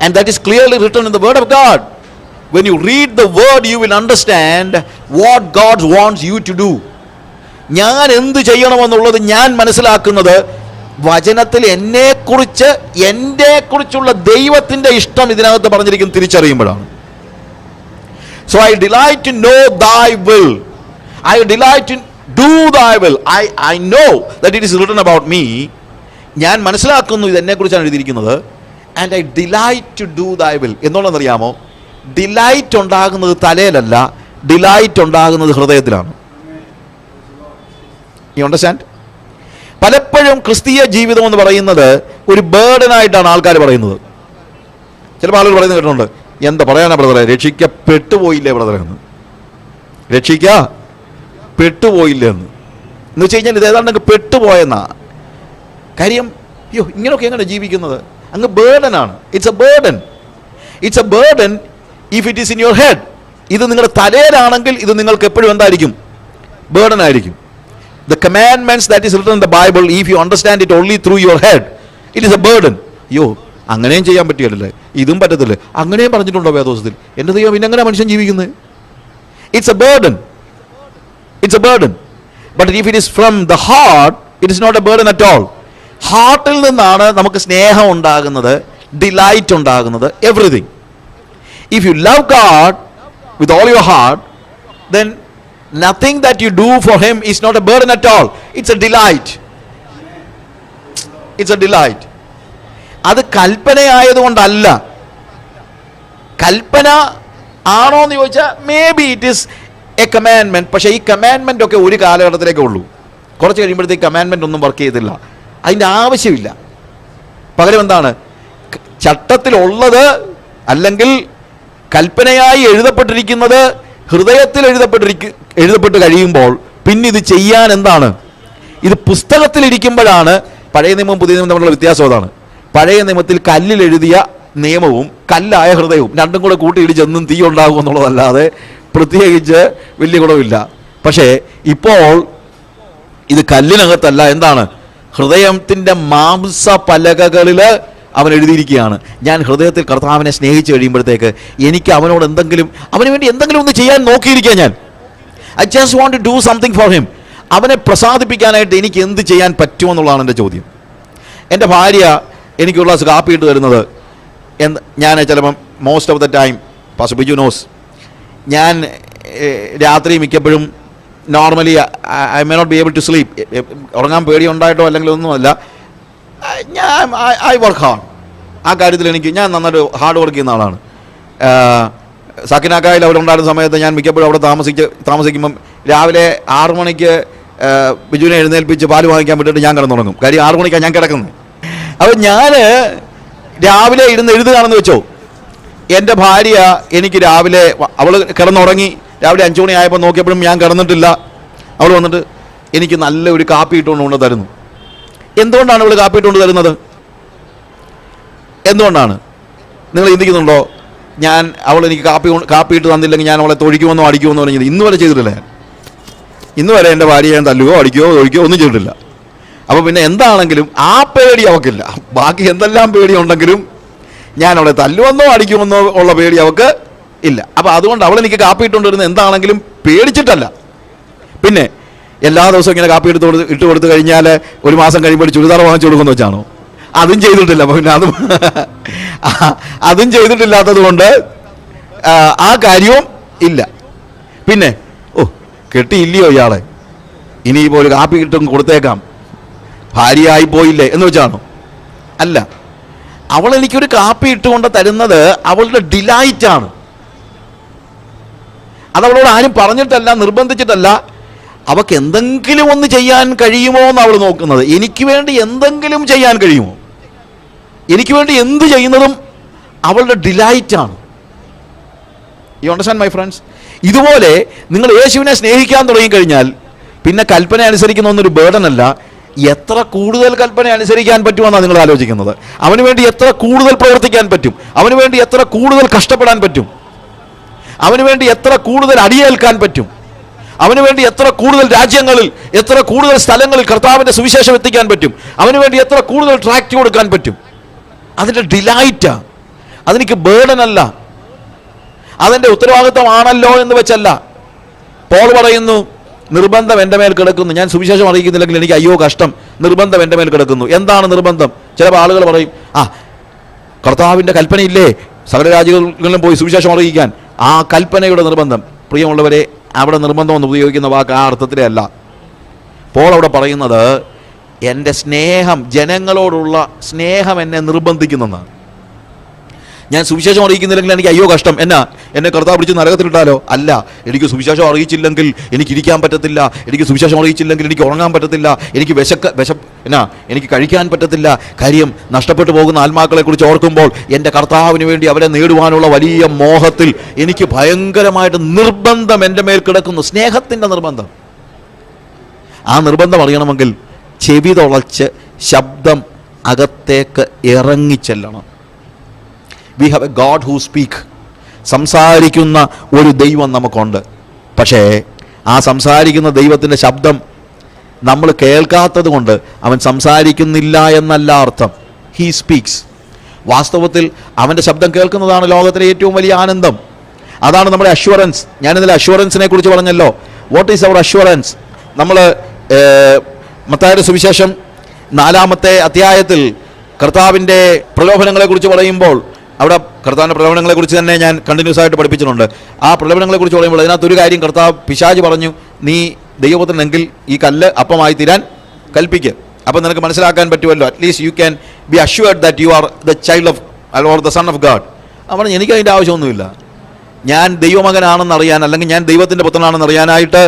and that is clearly written in the word of God. When you read the word you will understand what God wants you to do. ഞാൻ എന്ത് ചെയ്യണമെന്നുള്ളത് ഞാൻ മനസ്സിലാക്കുന്നത് വചനത്തിൽ എന്നെക്കുറിച്ചുള്ള ദൈവത്തിൻ്റെ ഇഷ്ടം ഇതിനകത്ത് പറഞ്ഞിരിക്കുന്നത് തിരിച്ചറിയുമ്പോഴാണ്. So I delight to know thy will. I delight to do thy will. I know that it is written about me. ഞാൻ മനസ്സിലാക്കുന്നു ഇത് എന്നെക്കുറിച്ചാണ് എഴുതിയിരിക്കുന്നത്. And I delight to do thy will. എന്നുള്ളതെന്നറിയാമോ? ഡിലൈറ്റ് ഉണ്ടാകുന്നത് തലയിലല്ല, ഡിലൈറ്റ് ഉണ്ടാകുന്നത് ഹൃദയത്തിലാണ്. You understand? പലപ്പോഴും ക്രിസ്തീയ ജീവിതം എന്ന് പറയുന്നത് ഒരു ബേർഡനായിട്ടാണ് ആൾക്കാർ പറയുന്നത്. ചിലപ്പോൾ ആളുകൾ പറയുന്നത് കേട്ടിട്ടുണ്ട്, എന്താ പറയാനാ ബ്രദറെ, രക്ഷിക്കപ്പെട്ടുപോയില്ലേ ബ്രദറെ എന്ന്. രക്ഷിക്കപ്പെട്ടുപോയില്ലേ എന്ന് വെച്ച് കഴിഞ്ഞാൽ ഇത് ഏതാണ്ട് പെട്ടുപോയെന്നാ കാര്യം. അയ്യോ ഇങ്ങനെയൊക്കെ എങ്ങനെ ജീവിക്കുന്നത്? അങ്ങ് ബേർഡനാണ്. It's a burden if it is in your head. ഇത് നിങ്ങളുടെ തലയിലാണെങ്കിൽ ഇത് നിങ്ങൾക്ക് എപ്പോഴും എന്തായിരിക്കും? ബേർഡൻ ആയിരിക്കും. The commandments that is written in the Bible, if you understand it only through your head, it is a burden. അയ്യോ, അങ്ങനെയും ചെയ്യാൻ പറ്റിയല്ലേ, ഇതും പറ്റത്തില്ലേ, അങ്ങനെയും പറഞ്ഞിട്ടുണ്ടോ വേദോസത്തിൽ? എൻ്റെ ദൈവം പിന്നെ എങ്ങനെ മനുഷ്യൻ ജീവിക്കുന്നത്? It's a burden. But if it is from the heart, it is not a burden at all. ഹാർട്ടിൽ നിന്നാണ് നമുക്ക് സ്നേഹം ഉണ്ടാകുന്നത്, ഡിലൈറ്റ് ഉണ്ടാകുന്നത്, everything. If you love God with all your heart, then nothing that you do for him is not a burden at all. It's a delight. അത് കൽപ്പനയായതുകൊണ്ടല്ല. കൽപ്പന ആണോ എന്ന് ചോദിച്ചാൽ may be it is A commandment. പക്ഷേ ഈ commandment ഒക്കെ ഒരു കാലഘട്ടത്തിലേക്കേ ഉള്ളൂ. കുറച്ച് കഴിയുമ്പോഴത്തേക്ക് കമാൻഡ്മെന്റ് ഒന്നും വർക്ക് ചെയ്തില്ല, അതിൻ്റെ ആവശ്യമില്ല. പകരം എന്താണ്? ചട്ടത്തിലുള്ളത് അല്ലെങ്കിൽ കൽപ്പനയായി എഴുതപ്പെട്ടിരിക്കുന്നത് ഹൃദയത്തിൽ എഴുതപ്പെട്ട് കഴിയുമ്പോൾ പിന്നെ ഇത് ചെയ്യാൻ എന്താണ്? ഇത് പുസ്തകത്തിലിരിക്കുമ്പോഴാണ്. പഴയ നിയമവും പുതിയ നിയമവും തമ്മിലുള്ള വ്യത്യാസം അതാണ്. പഴയ നിയമത്തിൽ കല്ലിൽ എഴുതിയ നിയമവും കല്ലായ ഹൃദയവും രണ്ടും കൂടെ കൂട്ടിയിടിച്ച് എന്നും തീ ഉണ്ടാകും എന്നുള്ളതല്ലാതെ പ്രത്യേകിച്ച് വലിയ ഗുണമില്ല. പക്ഷേ ഇപ്പോൾ ഇത് കല്ലിനകത്തല്ല, എന്താണ്? ഹൃദയത്തിൻ്റെ മാംസ പലകകളിൽ അവൻ എഴുതിയിരിക്കുകയാണ്. ഞാൻ ഹൃദയത്തിൽ കർത്താവിനെ സ്നേഹിച്ച് കഴിയുമ്പോഴത്തേക്ക് എനിക്ക് അവനോട് അവന് വേണ്ടി എന്തെങ്കിലും ഒന്ന് ചെയ്യാൻ നോക്കിയിരിക്കുക. ഞാൻ I just want to do something for him. അവനെ പ്രസാദിപ്പിക്കാനായിട്ട് എനിക്ക് എന്ത് ചെയ്യാൻ പറ്റുമെന്നുള്ളതാണ് എൻ്റെ ചോദ്യം. എൻ്റെ ഭാര്യ എനിക്ക് ഒരു ഗ്ലാസ് കാപ്പി ഇട്ട് തരുന്നത് ഞാൻ ചിലപ്പം most of the time, pastor Biju knows, ഞാൻ രാത്രി മിക്കപ്പോഴും normally I may not be able to sleep. ഉറങ്ങാൻ പേടിയുണ്ടായിട്ടോ അല്ലെങ്കിൽ ഒന്നുമല്ല, ഐ വർക്ക് ഹാർഡ്. ആ കാര്യത്തിൽ ഞാൻ നന്നായിട്ട് ഹാർഡ് വർക്ക് ചെയ്യുന്ന ആളാണ്. സക്കിനാക്കായിൽ അവരുണ്ടായിരുന്ന സമയത്ത് ഞാൻ മിക്കപ്പോഴും അവിടെ താമസിക്കുമ്പം രാവിലെ 6 മണിക്ക് ബിജുവിനെ എഴുന്നേൽപ്പിച്ച് പാല് വാങ്ങിക്കാൻ വിട്ടിട്ട് ഞാൻ കിടന്നുറങ്ങും. കാര്യം 6 മണിക്കാണ് ഞാൻ കിടക്കുന്നത്. അപ്പോൾ ഞാൻ രാവിലെ ഇരുന്ന് എഴുതുകയാണെന്ന് വെച്ചോ, എൻ്റെ ഭാര്യ എനിക്ക് രാവിലെ അവൾ കിടന്നുറങ്ങി രാവിലെ 5 മണി ആയപ്പോൾ നോക്കിയപ്പോഴും ഞാൻ കിടന്നിട്ടില്ല. അവൾ വന്നിട്ട് എനിക്ക് നല്ലൊരു കാപ്പി ഇട്ടുകൊണ്ട് തരുന്നു. എന്തുകൊണ്ടാണ് അവൾ കാപ്പി ഇട്ടുകൊണ്ട് തരുന്നത്? എന്തുകൊണ്ടാണ് നിങ്ങൾ ചിന്തിക്കുന്നുണ്ടോ? അവൾ എനിക്ക് കാപ്പി ഇട്ട് തന്നില്ലെങ്കിൽ ഞാൻ അവളെ തൊഴിക്കുമെന്നോ അടിക്കുമെന്നോ പറഞ്ഞത് ഇന്ന് വരെ ചെയ്തിട്ടില്ല. ഇന്ന് വരെ എൻ്റെ ഭാര്യയെ ഞാൻ തല്ലുകയോ അടിക്കുകയോ തൊഴിക്കുകയോ ഒന്നും ചെയ്തിട്ടില്ല. അപ്പോൾ പിന്നെ എന്താണെങ്കിലും ആ പേടി അവൾക്കില്ല. ബാക്കി എന്തെല്ലാം പേടിയുണ്ടെങ്കിലും ഞാൻ അവളെ തല്ലുമെന്നോ അടിക്കുമെന്നോ ഉള്ള പേടി അവൾക്ക് ഇല്ല. അപ്പോൾ അതുകൊണ്ട് അവൾ എനിക്ക് കാപ്പി ഇട്ടുകൊണ്ട് വരുന്നത് എന്താണെങ്കിലും പേടിച്ചിട്ടല്ല. പിന്നെ എല്ലാ ദിവസവും ഇങ്ങനെ കാപ്പി ഇട്ട് കൊടുത്തു കഴിഞ്ഞാൽ ഒരു മാസം കഴിയുമ്പോൾ ചുരിദാർ വാങ്ങിച്ചു കൊടുക്കുമെന്ന് വെച്ചാണോ? അതും ചെയ്തിട്ടില്ല. പിന്നെ അതും ചെയ്തിട്ടില്ലാത്തത് കൊണ്ട് ആ കാര്യവും ഇല്ല. പിന്നെ കെട്ടിയില്ലയോ ഇയാളെ, ഇനിയിപ്പോൾ ഒരു കാപ്പി ഇട്ടും കൊടുത്തേക്കാം, ഭാര്യയായി പോയില്ലേ എന്ന് വെച്ചാണോ? അല്ല, അവൾ എനിക്കൊരു കാപ്പി ഇട്ടുകൊണ്ട് തരുന്നത് അവളുടെ ഡിലൈറ്റാണ്. അതവളോട് ആരും പറഞ്ഞിട്ടല്ല, നിർബന്ധിച്ചിട്ടല്ല. അവൾക്ക് എന്തെങ്കിലും ഒന്ന് ചെയ്യാൻ കഴിയുമോ എന്ന് അവൾ നോക്കുന്നത്. എനിക്ക് വേണ്ടി എന്തെങ്കിലും ചെയ്യാൻ കഴിയുമോ, എനിക്ക് വേണ്ടി എന്ത് ചെയ്യുന്നതും അവളുടെ ഡിലൈറ്റാണ്. You understand my friends? ഇതുപോലെ നിങ്ങൾ യേശുവിനെ സ്നേഹിക്കാൻ തുടങ്ങിക്കഴിഞ്ഞാൽ പിന്നെ കൽപ്പന അനുസരിക്കുന്നൊന്നൊരു ബേർഡൻ അല്ല. എത്ര കൂടുതൽ കൽപ്പന അനുസരിക്കാൻ പറ്റുമെന്നാണ് നിങ്ങൾ ആലോചിക്കുന്നത്. അവന് വേണ്ടി എത്ര കൂടുതൽ പ്രവർത്തിക്കാൻ പറ്റും, അവന് വേണ്ടി എത്ര കൂടുതൽ കഷ്ടപ്പെടാൻ പറ്റും, അവന് വേണ്ടി എത്ര കൂടുതൽ അടിയേൽക്കാൻ പറ്റും, അവന് വേണ്ടി എത്ര കൂടുതൽ രാജ്യങ്ങളിൽ എത്ര കൂടുതൽ സ്ഥലങ്ങളിൽ കർത്താവിൻ്റെ സുവിശേഷം എത്തിക്കാൻ പറ്റും, അവന് വേണ്ടി എത്ര കൂടുതൽ ട്രാക്റ്റ് കൊടുക്കാൻ പറ്റും. അതിൻ്റെ ഡിലൈറ്റാ, അതെനിക്ക് ബേർഡൻ അല്ല, അതെൻ്റെ ഉത്തരവാദിത്വമാണല്ലോ എന്ന് വെച്ചല്ല. പോൾ പറയുന്നു, നിർബന്ധം എൻ്റെ മേൽ കിടക്കുന്നു, ഞാൻ സുവിശേഷം അറിയിക്കുന്നില്ലെങ്കിൽ എനിക്ക് അയ്യോ കഷ്ടം, നിർബന്ധം എൻ്റെ മേൽ കിടക്കുന്നു. എന്താണ് നിർബന്ധം? ചില ആളുകൾ പറയും, കർത്താവിൻ്റെ കൽപ്പനയില്ലേ സകല രാജ്യങ്ങളിലും പോയി സുവിശേഷം അറിയിക്കാൻ, ആ കൽപ്പനയുടെ നിർബന്ധം. പ്രിയമുള്ളവരെ, അവിടെ നിർബന്ധം എന്ന് ഉപയോഗിക്കുന്ന വാക്ക് ആ അർത്ഥത്തിലേ അല്ല. പോൾ അവിടെ പറയുന്നത് എൻ്റെ സ്നേഹം, ജനങ്ങളോടുള്ള സ്നേഹം എന്നെ നിർബന്ധിക്കുന്നതാണ്. ഞാൻ സുവിശേഷം അറിയിക്കുന്നില്ലെങ്കിൽ എനിക്ക് അയ്യോ കഷ്ടം, എന്നെ കർത്താവ് പിടിച്ച് നരകത്തിലിട്ടാലോ? അല്ല, എനിക്ക് സുവിശേഷം അറിയിച്ചില്ലെങ്കിൽ എനിക്ക് ഇരിക്കാൻ പറ്റത്തില്ല, എനിക്ക് സുവിശേഷം അറിയിച്ചില്ലെങ്കിൽ എനിക്ക് ഉറങ്ങാൻ പറ്റത്തില്ല, എനിക്ക് എനിക്ക് കഴിക്കാൻ പറ്റത്തില്ല. കാര്യം നഷ്ടപ്പെട്ടു പോകുന്ന ആത്മാക്കളെ കുറിച്ച് ഓർക്കുമ്പോൾ എൻ്റെ കർത്താവിന് വേണ്ടി അവരെ നേടുവാനുള്ള വലിയ മോഹത്തിൽ എനിക്ക് ഭയങ്കരമായിട്ട് നിർബന്ധം എൻ്റെ മേൽ കിടക്കുന്നു, സ്നേഹത്തിൻ്റെ നിർബന്ധം. ആ നിർബന്ധം അറിയണമെങ്കിൽ ചെവി തുളച്ച് ശബ്ദം അകത്തേക്ക് ഇറങ്ങിച്ചെല്ലണം. We have a God who speak. സംസാരിക്കുന്ന ഒരു ദൈവം നമുക്കുണ്ട്. പക്ഷേ ആ സംസാരിക്കുന്ന ദൈവത്തിൻ്റെ ശബ്ദം നമ്മൾ കേൾക്കാത്തത് കൊണ്ട് അവൻ സംസാരിക്കുന്നില്ല എന്നല്ല അർത്ഥം. He speaks. വാസ്തവത്തിൽ അവൻ്റെ ശബ്ദം കേൾക്കുന്നതാണ് ലോകത്തിലെ ഏറ്റവും വലിയ ആനന്ദം. അതാണ് നമ്മുടെ അഷ്വറൻസ്. ഞാനിതിൽ അഷ്വറൻസിനെ കുറിച്ച് പറഞ്ഞല്ലോ. What is our assurance? നമ്മൾ മത്തായിയുടെ സുവിശേഷം 4-ാമത്തെ അധ്യായത്തിൽ കർത്താവിൻ്റെ പ്രലോഭനങ്ങളെക്കുറിച്ച് പറയുമ്പോൾ, അവിടെ കർത്താവിൻ്റെ പ്രലോഭനങ്ങളെക്കുറിച്ച് തന്നെ ഞാൻ കണ്ടിന്യൂസ് ആയിട്ട് പഠിപ്പിച്ചിട്ടുണ്ട്. ആ പ്രലോഭനങ്ങളെക്കുറിച്ച് പറയുമ്പോൾ അതിനകത്തൊരു കാര്യം കർത്താവ് പിശാച് പറഞ്ഞു, നീ ദൈവപുത്രനെങ്കിൽ ഈ കല്ല് അപ്പമായി തീരാൻ കൽപ്പിക്കുക. അപ്പം നിനക്ക് മനസ്സിലാക്കാൻ പറ്റുമല്ലോ, at least you can be assured that you are the child of or the son of God. അവൻ എനിക്ക് അതിൻ്റെ ആവശ്യമൊന്നുമില്ല. ഞാൻ ദൈവമകനാണെന്ന് അറിയാൻ, അല്ലെങ്കിൽ ഞാൻ ദൈവത്തിൻ്റെ പുത്രനാണെന്ന് അറിയാനായിട്ട്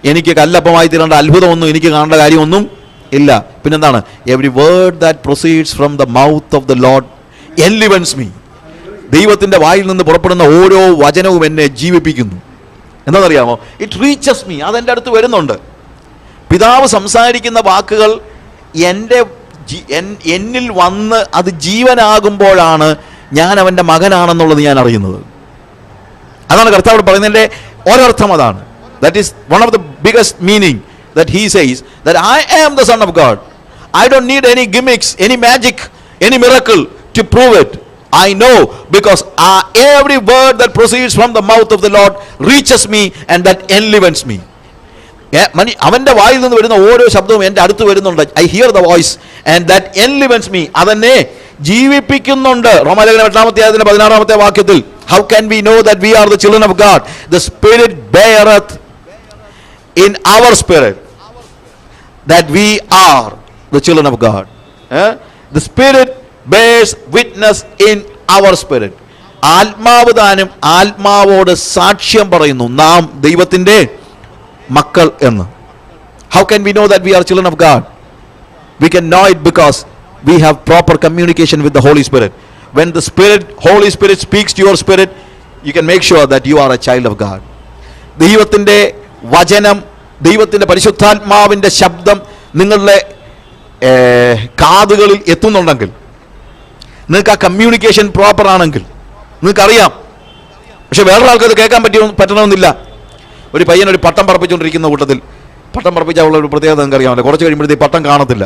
എനിക്ക് കല്ലപ്പമായി തീരേണ്ട അത്ഭുതമൊന്നും എനിക്ക് കാണേണ്ട കാര്യമൊന്നും ഇല്ല. പിന്നെന്താണ്? Every word that proceeds from the mouth of the Lord enlivens me. ദൈവത്തിൻ്റെ വായിൽ നിന്ന് പുറപ്പെടുന്ന ഓരോ വചനവും എന്നെ ജീവിപ്പിക്കുന്നു. എന്താണെന്നറിയാമോ? It reaches me. അതെൻ്റെ അടുത്ത് വരുന്നുണ്ട്. പിതാവ് സംസാരിക്കുന്ന വാക്കുകൾ എന്നിൽ വന്ന് അത് ജീവനാകുമ്പോഴാണ് ഞാൻ അവൻ്റെ മകനാണെന്നുള്ളത് ഞാൻ അറിയുന്നത്. അതാണ് കർത്താവ് പറയുന്നതിൻ്റെ ഒരർത്ഥം. അതാണ്. That is one of the biggest meaning that he says that I am the son of God. I don't need any gimmicks, any magic, any miracle to prove it. I know because every word that proceeds from the mouth of the Lord reaches me and that enlivens me. അവൻ്റെ വായിൽ നിന്ന് വരുന്ന ഓരോ ശബ്ദവും എൻ്റെ അടുത്ത് വരുന്നുണ്ട്. I hear the voice and that enlivens me. അതെന്നെ ജീവിപ്പിക്കുന്നുണ്ട്. റോമാലേഖനം 8-ാമത്തെ അധ്യായത്തിന്റെ 16-ാമത്തെ വാക്യത്തിൽ, how can we know that we are the children of God? The Spirit beareth in our spirit that we are the children of God. The Spirit bears witness in our spirit. ആത്മാവ് താനും ആത്മാവോട് സാക്ഷ്യം പറയുന്നു നാം ദൈവത്തിൻ്റെ മക്കൾ എന്ന്. How can we know that we are children of God? We can know it because we have proper communication with the Holy Spirit. When the Holy Spirit speaks to your spirit, you can make sure that you are a child of God. ദൈവത്തിൻ്റെ വചനം, ദൈവത്തിൻ്റെ പരിശുദ്ധാത്മാവിൻ്റെ ശബ്ദം നിങ്ങളുടെ കാതുകളിൽ എത്തുന്നുണ്ടെങ്കിൽ, നിങ്ങൾക്ക് ആ communication proper ആണെങ്കിൽ നിങ്ങൾക്കറിയാം. പക്ഷെ വേറൊരാൾക്കത് കേൾക്കാൻ പറ്റണമെന്നില്ല. ഒരു പയ്യൻ ഒരു പട്ടം പറപ്പിച്ചുകൊണ്ടിരിക്കുന്ന കൂട്ടത്തിൽ, പട്ടം പറപ്പിച്ചാലുള്ള ഒരു പ്രത്യേകത നിങ്ങൾക്കറിയാമല്ലോ, കുറച്ച് കഴിയുമ്പോഴത്തേക്ക് പട്ടം കാണത്തില്ല.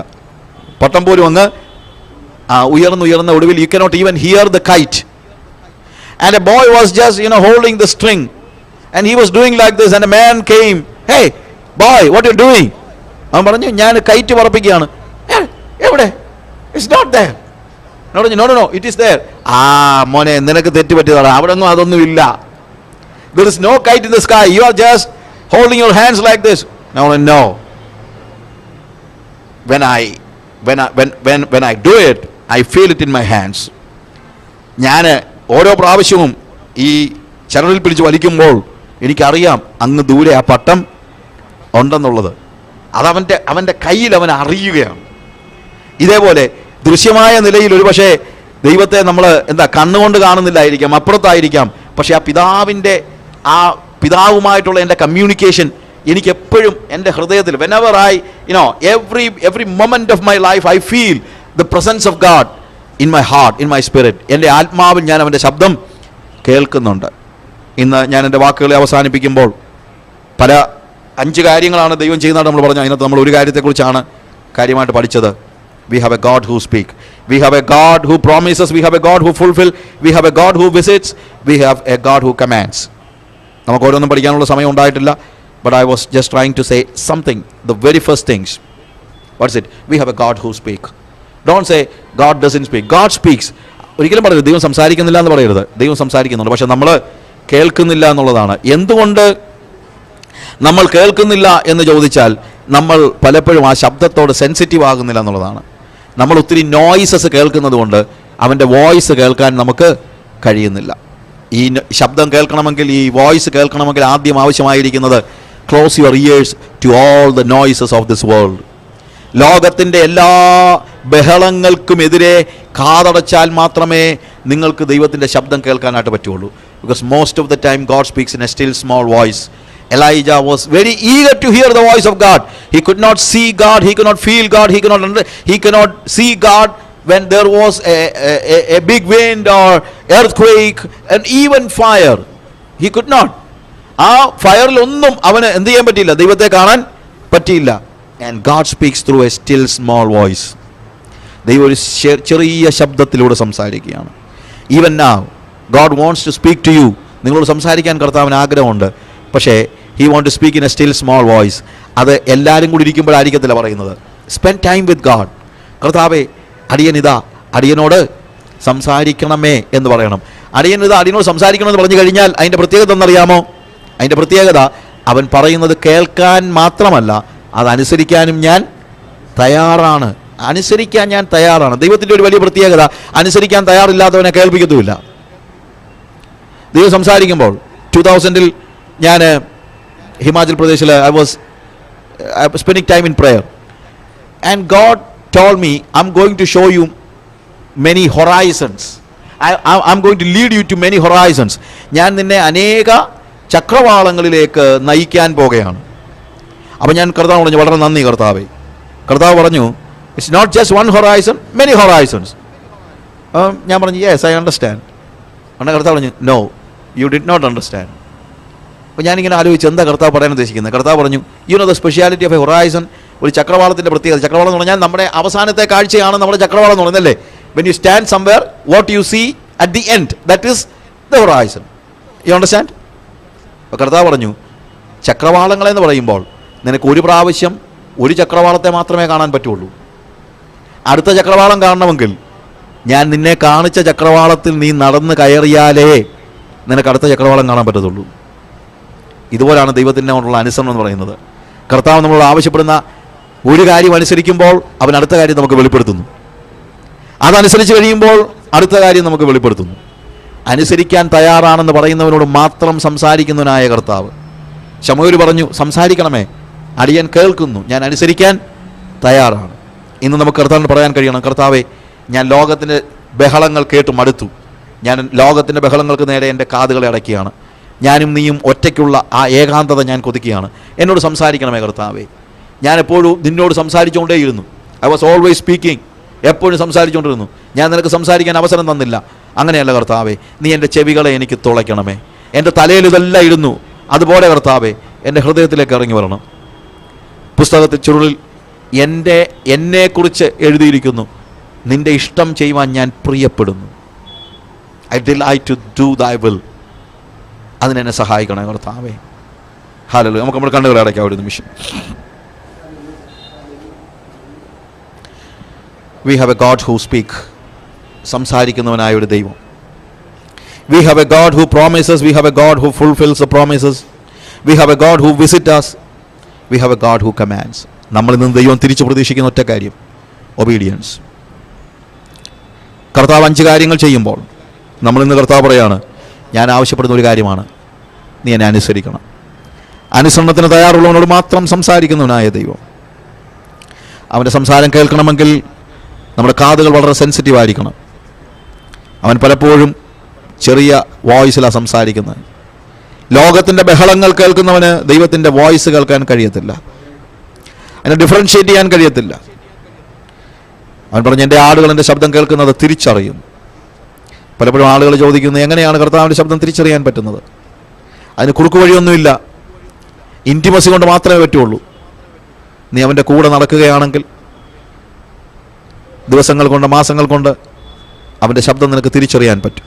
പട്ടം പോലും അങ്ങ് ഉയർന്ന ഒടുവിൽ you cannot even hear the kite. And a boy was just holding the string and he was doing like this and a man came, hey boy, what are you doing? അവൻ പറഞ്ഞു, ഞാൻ കൈറ്റ് പറപ്പിക്കുകയാണ്. എവിടെ? It's not there. No, it is there. മോനെ, നിനക്ക് തെറ്റ് പറ്റിയതാണ്. അവിടെ ഒന്നും അതൊന്നും ഇല്ല. There is no kite in the sky. You are just holding your hands like this. No. When I do it, I feel it in my hands. ഞാൻ ഓരോ പ്രാവശ്യവും ഈ ചരടിൽ പിടിച്ച് വലിക്കുമ്പോൾ എനിക്കറിയാം അങ്ങ് ദൂരെ ആ പട്ടം ഉണ്ടെന്നുള്ളത്. അവൻ്റെ കയ്യിൽ അവൻ അറിയുകയാണ്. ഇതേപോലെ ദൃശ്യമായ നിലയിൽ ഒരുപക്ഷെ ദൈവത്തെ നമ്മൾ കണ്ണുകൊണ്ട് കാണുന്നില്ലായിരിക്കാം, അപ്പുറത്തായിരിക്കാം. പക്ഷെ ആ പിതാവുമായിട്ടുള്ള എൻ്റെ കമ്മ്യൂണിക്കേഷൻ എനിക്ക് എപ്പോഴും എൻ്റെ ഹൃദയത്തിൽ, whenever every moment of my life I feel the presence of God in my heart, in my spirit. എൻ്റെ ആത്മാവിൽ ഞാൻ അവൻ്റെ ശബ്ദം കേൾക്കുന്നുണ്ട്. ഇന്ന് ഞാൻ എൻ്റെ വാക്കുകളെ അവസാനിപ്പിക്കുമ്പോൾ 5 കാര്യങ്ങളാണ് ദൈവം ചെയ്യുന്നതായിട്ട് നമ്മൾ പറഞ്ഞു. അതിനകത്ത് നമ്മൾ ഒരു കാര്യത്തെക്കുറിച്ചാണ് കാര്യമായിട്ട് പഠിച്ചത്. We have a God who speaks. We have a God who promises. We have a God who fulfills. We have a God who visits. We have a God who commands. നമുക്ക് ഓരോന്നും പഠിക്കാനുള്ള സമയം ഉണ്ടായിട്ടില്ല. But I was just trying to say something, the very first things. What's it? We have a God who speaks. Don't say God doesn't speak. God speaks. ഒരിക്കലും പറയരുത് ദൈവം സംസാരിക്കുന്നില്ല എന്ന് പറയരുത്. ദൈവം സംസാരിക്കുന്നുണ്ട്, പക്ഷെ നമ്മൾ കേൾക്കുന്നില്ല എന്നുള്ളതാണ്. എന്തുകൊണ്ട് നമ്മൾ കേൾക്കുന്നില്ല എന്ന് ചോദിച്ചാൽ നമ്മൾ പലപ്പോഴും ആ ശബ്ദത്തോട് സെൻസിറ്റീവ് ആകുന്നില്ല എന്നുള്ളതാണ്. നമ്മൾ ഒത്തിരി നോയ്സസ് കേൾക്കുന്നത് കൊണ്ട് അവൻ്റെ വോയിസ് കേൾക്കാൻ നമുക്ക് കഴിയുന്നില്ല. ഈ ശബ്ദം കേൾക്കണമെങ്കിൽ, ഈ വോയിസ് കേൾക്കണമെങ്കിൽ ആദ്യം ആവശ്യമായിരിക്കുന്നത് close your ears to all the noises of this world. ലോകത്തിൻ്റെ എല്ലാ ബഹളങ്ങൾക്കുമെതിരെ കാതടച്ചാൽ മാത്രമേ നിങ്ങൾക്ക് ദൈവത്തിൻ്റെ ശബ്ദം കേൾക്കാനായിട്ട് പറ്റുള്ളൂ. Because most of the time God speaks in A still small voice. Elijah was very eager to hear the voice of God. He could not see God, he could not feel God, he cannot see God when there was a big wind or earthquake and even fire, he could not. ആ ഫയറിലൊന്നും അവന് എന്ത് ചെയ്യാൻ പറ്റിയില്ല, ദൈവത്തെ കാണാൻ പറ്റിയില്ല. And God speaks through a still small voice. ദൈവം ഒരു ചെറിയ ശബ്ദത്തിലൂടെ സംസാരിക്കുകയാണ്. Even now God wants to speak to you. നിങ്ങളോട് സംസാരിക്കാൻ കർത്താവിന് ആഗ്രഹമുണ്ട്. പക്ഷേ he want to speak in a still small voice. അത് എല്ലാവരും കൂടി ഇരിക്കുമ്പോഴായിരിക്കത്തില്ല പറയുന്നത്. Spend time with God. കർത്താവേ, അടിയനിതാ, അടിയനോട് സംസാരിക്കണമേ എന്ന് പറയണം. അടിയനിതാ, അടിയനോട് സംസാരിക്കണമെന്ന് പറഞ്ഞു കഴിഞ്ഞാൽ അതിൻ്റെ പ്രത്യേകത എന്നറിയാമോ? അതിൻ്റെ പ്രത്യേകത അവൻ പറയുന്നത് കേൾക്കാൻ മാത്രമല്ല, അതനുസരിക്കാനും ഞാൻ തയ്യാറാണ്. അനുസരിക്കാൻ ഞാൻ തയ്യാറാണ്. ദൈവത്തിൻ്റെ ഒരു വലിയ പ്രത്യേകത, അനുസരിക്കാൻ തയ്യാറില്ലാത്തവനെ കേൾപ്പിക്കത്തുമില്ല. ദൈവം സംസാരിക്കുമ്പോൾ 2000 ഞാൻ ഹിമാചൽ പ്രദേശിൽ I was spending time in prayer and God told me, I'm going to show you many horizons. I'm going to lead you to many horizons. ഞാൻ നിന്നെ അനേക ചക്രവാളങ്ങളിലേക്ക് നയിക്കാൻ പോകുകയാണ്. അപ്പോൾ ഞാൻ കർത്താവ് പറഞ്ഞു, വളരെ നന്ദി കർത്താവേ. കർത്താവ് പറഞ്ഞു, it's not just one horizon, many horizons. ഞാൻ പറഞ്ഞു, യെസ് ഐ അണ്ടർസ്റ്റാൻഡ്. അങ്ങനെ കർത്താവ് പറഞ്ഞു, no you did not understand. അപ്പോൾ ഞാനിങ്ങനെ ആലോചിച്ച് എന്താ കർത്താവ് പറയാൻ ഉദ്ദേശിക്കുന്നത്. കർത്താവ് പറഞ്ഞു, you know the speciality of a horizon. ഒരു ചക്രവാളത്തിൻ്റെ പ്രത്യേകത, ചക്രവാളം എന്ന് പറഞ്ഞാൽ നമ്മുടെ അവസാനത്തെ കാഴ്ചയാണ് നമ്മുടെ ചക്രവാളം എന്ന് പറയുന്നല്ലേ. When you stand somewhere, what you see at the end, that is the horizon. You understand? അപ്പോൾ കർത്താവ് പറഞ്ഞു, ചക്രവാളങ്ങളെന്ന് പറയുമ്പോൾ നിനക്ക് ഒരു പ്രാവശ്യം ഒരു ചക്രവാളത്തെ മാത്രമേ കാണാൻ പറ്റുള്ളൂ. അടുത്ത ചക്രവാളം കാണണമെങ്കിൽ ഞാൻ നിന്നെ കാണിച്ച ചക്രവാളത്തിൽ നീ നടന്ന് കയറിയാലേ നിനക്ക് അടുത്ത ചക്രവാളം കാണാൻ പറ്റത്തുള്ളൂ. ഇതുപോലാണ് ദൈവത്തിനോടുള്ള അനുസരണം എന്ന് പറയുന്നത്. കർത്താവ് നമ്മളോട് ആവശ്യപ്പെടുന്ന ഒരു കാര്യം അനുസരിക്കുമ്പോൾ അവൻ അടുത്ത കാര്യം നമുക്ക് വെളിപ്പെടുത്തുന്നു. അതനുസരിച്ച് കഴിയുമ്പോൾ അടുത്ത കാര്യം നമുക്ക് വെളിപ്പെടുത്തുന്നു. അനുസരിക്കാൻ തയ്യാറാണെന്ന് പറയുന്നവനോട് മാത്രം സംസാരിക്കുന്നവനായ കർത്താവ്. ശമൂവേൽ പറഞ്ഞു, സംസാരിക്കണമേ, അടിയൻ കേൾക്കുന്നു, ഞാൻ അനുസരിക്കാൻ തയ്യാറാണ്. ഇന്ന് നമുക്ക് കർത്താവിന് പറയാൻ കഴിയണം, കർത്താവേ, ഞാൻ ലോകത്തിൻ്റെ ബഹളങ്ങൾ കേട്ട് മടുത്തു. ഞാൻ ലോകത്തിൻ്റെ ബഹളങ്ങൾക്ക് നേരെ എൻ്റെ കാതുകളെ അടയ്ക്കുകയാണ്. ഞാനും നീയും ഒറ്റയ്ക്കുള്ള ആ ഏകാന്തത ഞാൻ കൊതിക്കുകയാണ്. എന്നോട് സംസാരിക്കണമേ കർത്താവേ. ഞാൻ എപ്പോഴും നിന്നോട് സംസാരിച്ചുകൊണ്ടേയിരുന്നു. I was always speaking. എപ്പോഴും സംസാരിച്ചുകൊണ്ടിരുന്നു. ഞാൻ നിനക്ക് സംസാരിക്കാൻ അവസരം തന്നില്ല. അങ്ങനെയല്ല കർത്താവേ, നീ എൻ്റെ ചെവികളെ എനിക്ക് തുളയ്ക്കണമേ. എൻ്റെ തലയിൽ ഇതെല്ലാം ഇരുന്നു, അതുപോലെ കർത്താവേ എൻ്റെ ഹൃദയത്തിലേക്ക് ഇറങ്ങി വരണം. പുസ്തകത്തിൽ ചുരുളിൽ എന്നെക്കുറിച്ച് എഴുതിയിരിക്കുന്നു, നിൻ്റെ ഇഷ്ടം ചെയ്യുവാൻ ഞാൻ പ്രിയപ്പെടുന്നു. I delight to do they will. അതിനെന്നെ സഹായിക്കണേ കർത്താവേ. ഹല്ലേലൂയ. നമുക്ക് നമ്മുടെ കണ്ണുകളെ അടയ്ക്കാം ഒരു നിമിഷം. We have a God who speaks. സംസാരിക്കുന്നവനായ ഒരു ദൈവം. We have a God who promises. We have a God who fulfills the promises. We have a God who visits us. We have a God who commands. നമ്മളിൽ നിന്ന് ദൈവം തിരിച്ചു പ്രതീക്ഷിക്കുന്ന ഒറ്റ കാര്യം, obedience. കർത്താവ് 5 കാര്യങ്ങൾ ചെയ്യുമ്പോൾ നമ്മളിന്ന് കർത്താവ് പറയാണ്, ഞാൻ ആവശ്യപ്പെടുന്ന ഒരു കാര്യമാണ്, നീ എന്നെ അനുസരിക്കണം. അനുസരണത്തിന് തയ്യാറുള്ളവനോട് മാത്രം സംസാരിക്കുന്നവനായ ദൈവം. അവൻ്റെ സംസാരം കേൾക്കണമെങ്കിൽ നമ്മുടെ കാതുകൾ വളരെ സെൻസിറ്റീവ് ആയിരിക്കണം. അവൻ പലപ്പോഴും ചെറിയ വോയിസിലാണ് സംസാരിക്കുന്നത്. ലോകത്തിൻ്റെ ബഹളങ്ങൾ കേൾക്കുന്നവന് ദൈവത്തിൻ്റെ വോയിസ് കേൾക്കാൻ കഴിയത്തില്ല, അതിനെ ഡിഫറൻഷ്യേറ്റ് ചെയ്യാൻ കഴിയത്തില്ല. അവൻ പറഞ്ഞു, എൻ്റെ ആടുകൾ എൻ്റെ ശബ്ദം കേൾക്കുന്നത് തിരിച്ചറിയും. പലപ്പോഴും ആളുകൾ ചോദിക്കുന്നത്, എങ്ങനെയാണ് കർത്താവിൻ്റെ ശബ്ദം തിരിച്ചറിയാൻ പറ്റുന്നത്? അതിന് കുറുക്കു വഴിയൊന്നുമില്ല, ഇൻറ്റിമസി കൊണ്ട് മാത്രമേ പറ്റുള്ളൂ. നീ അവൻ്റെ കൂടെ നടക്കുകയാണെങ്കിൽ ദിവസങ്ങൾ കൊണ്ട്, മാസങ്ങൾ കൊണ്ട് അവൻ്റെ ശബ്ദം നിനക്ക് തിരിച്ചറിയാൻ പറ്റും.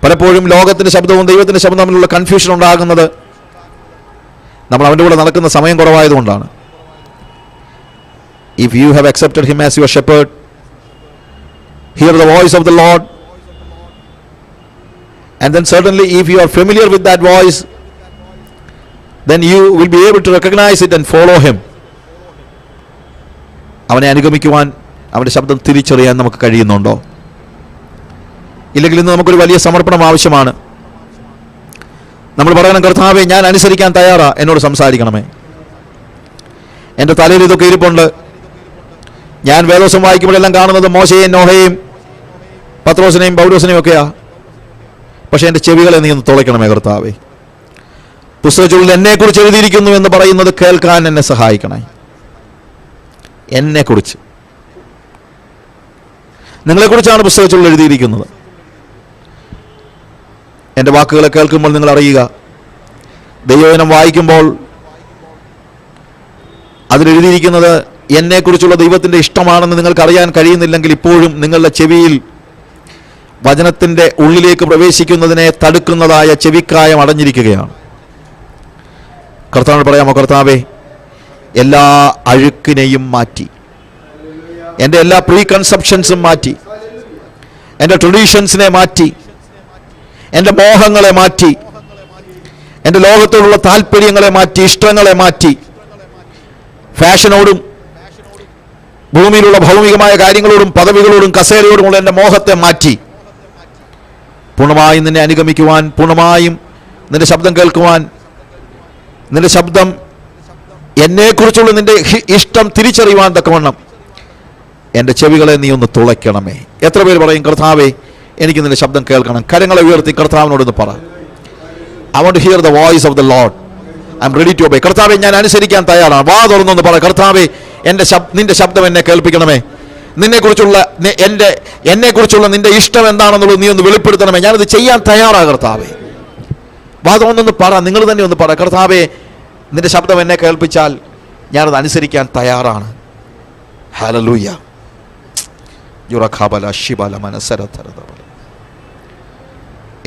പലപ്പോഴും ലോകത്തിൻ്റെ ശബ്ദവും ദൈവത്തിൻ്റെ ശബ്ദവും തമ്മിലുള്ള കൺഫ്യൂഷൻ ഉണ്ടാകുന്നത് നമ്മൾ അവൻ്റെ കൂടെ നടക്കുന്ന സമയം കുറവായതുകൊണ്ടാണ്. If you have accepted him as your shepherd, hear the voice of the Lord, and then certainly if you are familiar with that voice, then you will be able to recognize it and follow him. അവനെ അനുഗമിക്കുവാൻ, അവൻ്റെ ശബ്ദം തിരിച്ചറിയാൻ നമുക്ക് കഴിയുന്നുണ്ടോ? ഇല്ലെങ്കിൽ ഇന്ന് നമുക്കൊരു വലിയ സമർപ്പണം ആവശ്യമാണ്. നമ്മൾ പറയണം, കർത്താവേ, ഞാൻ അനുസരിക്കാൻ തയ്യാറാ, എന്നോട് സംസാരിക്കണമേ. എൻ്റെ തലയിൽ ഇതൊക്കെ ഇരിപ്പുണ്ട്. ഞാൻ വേദോസം വായിക്കുമ്പോഴെല്ലാം കാണുന്നത് മോശയെയും നോഹയെയും പത്രോസിനെയും പൗലോസിനെയും ഒക്കെയാ. പക്ഷേ എൻ്റെ ചെവികളെ നീ ഒന്ന് തുളയ്ക്കണമേ കർത്താവേ. പുസ്തകത്തിൽ എന്നെക്കുറിച്ച് എഴുതിയിരിക്കുന്നു എന്ന് പറയുന്നത് കേൾക്കാൻ എന്നെ സഹായിക്കണേ. എന്നെക്കുറിച്ച് നിങ്ങളെക്കുറിച്ചാണ് പുസ്തകത്തിൽ എഴുതിയിരിക്കുന്നത്. എൻ്റെ വാക്കുകളെ കേൾക്കുമ്പോൾ നിങ്ങൾ അറിയുക, ദൈവവചനം വായിക്കുമ്പോൾ അതിലെഴുതിയിരിക്കുന്നത് എന്നെക്കുറിച്ചുള്ള ദൈവത്തിൻ്റെ ഇഷ്ടമാണെന്ന് നിങ്ങൾക്ക് അറിയാൻ കഴിയുന്നില്ലെങ്കിൽ ഇപ്പോഴും നിങ്ങളുടെ ചെവിയിൽ വചനത്തിൻ്റെ ഉള്ളിലേക്ക് പ്രവേശിക്കുന്നതിനെ തടുക്കുന്നതായ ചെവിക്കായം അടഞ്ഞിരിക്കുകയാണ്. കർത്താവിനോട് പറയാമോ, കർത്താവേ, എല്ലാ അഴുക്കിനെയും മാറ്റി, എൻ്റെ എല്ലാ പ്രീ കൺസെപ്ഷൻസും മാറ്റി, എൻ്റെ ട്രഡീഷൻസിനെ മാറ്റി, എൻ്റെ മോഹങ്ങളെ മാറ്റി, എൻ്റെ ലോകത്തോടുള്ള താല്പര്യങ്ങളെ മാറ്റി, ഇഷ്ടങ്ങളെ മാറ്റി, ഫാഷനോടും ഭൂമിയിലുള്ള ഭൗമികമായ കാര്യങ്ങളോടും പദവികളോടും കസേരയോടുമുള്ള എൻ്റെ മോഹത്തെ മാറ്റി പൂർണ്ണമായും നിന്നെ അനുഗമിക്കുവാൻ, പൂർണ്ണമായും നിന്റെ ശബ്ദം കേൾക്കുവാൻ, നിന്റെ ശബ്ദം എന്നെക്കുറിച്ചുള്ള നിന്റെ ഇഷ്ടം തിരിച്ചറിയുവാൻ തക്കവണ്ണം എൻ്റെ ചെവികളെ നീ ഒന്ന് തുളയ്ക്കണമേ. എത്ര പേര് പറയും, കർത്താവേ, എനിക്ക് നിന്റെ ശബ്ദം കേൾക്കണം? കരങ്ങളെ ഉയർത്തി കർത്താവിനോടൊന്ന് പറ. I want to hear the voice of the Lord. I am ready to obey. കർത്താവേ, ഞാൻ അനുസരിക്കാൻ തയ്യാറാണ്. വാ തുറന്നൊന്ന് പറ, കർത്താവേ, നിന്റെ ശബ്ദം എന്നെ കേൾപ്പിക്കണമേ. എന്നെക്കുറിച്ചുള്ള നിന്റെ ഇഷ്ടം എന്താണെന്നുള്ളത് നീ ഒന്ന് വെളിപ്പെടുത്തണമേ. ഞാനത് ചെയ്യാൻ തയ്യാറാണ് കർത്താവേ. വാ തുറന്നൊന്ന് പറ, നിങ്ങൾ തന്നെ ഒന്ന് പറ, കർത്താവേ, നിന്റെ ശബ്ദം എന്നെ കേൾപ്പിച്ചാൽ ഞാനത് അനുസരിക്കാൻ തയ്യാറാണ്. ഹല്ലേലൂയ.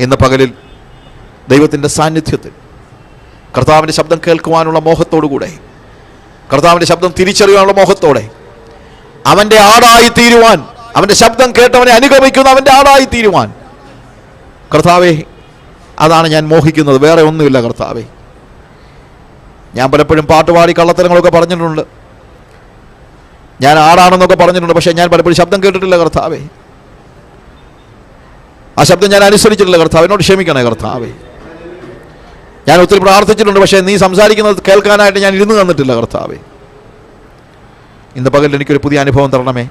ഇന്ന് പകലിൽ ദൈവത്തിൻ്റെ സാന്നിധ്യത്തിൽ കർത്താവിൻ്റെ ശബ്ദം കേൾക്കുവാനുള്ള മോഹത്തോടുകൂടെ, കർത്താവിൻ്റെ ശബ്ദം തിരിച്ചറിയാനുള്ള മോഹത്തോടെ, അവൻ്റെ ആടായി തീരുവാൻ, അവൻ്റെ ശബ്ദം കേട്ടവനെ അനുഗമിക്കുന്ന അവൻ്റെ ആടായി തീരുവാൻ, കർത്താവേ, അതാണ് ഞാൻ മോഹിക്കുന്നത്, വേറെ ഒന്നുമില്ല കർത്താവേ. ഞാൻ പലപ്പോഴും പാട്ടുപാടി കള്ളത്തരങ്ങളൊക്കെ പറഞ്ഞിട്ടുണ്ട്, ഞാൻ ആടാണെന്നൊക്കെ പറഞ്ഞിട്ടുണ്ട്, പക്ഷേ ഞാൻ പലപ്പോഴും ശബ്ദം കേട്ടിട്ടില്ല കർത്താവേ. ആ ശബ്ദം ഞാൻ അനുസരിച്ചിട്ടില്ല കർത്താവ്, എന്നോട് ക്ഷമിക്കണേ കർത്താവേ. ഞാൻ ഒത്തിരി പ്രാർത്ഥിച്ചിട്ടുണ്ട്, പക്ഷേ നീ സംസാരിക്കുന്നത് കേൾക്കാനായിട്ട് ഞാൻ ഇരുന്ന് തന്നിട്ടില്ല കർത്താവേ. ഇന്ന് പകൽ എനിക്കൊരു പുതിയ അനുഭവം തരണമേ.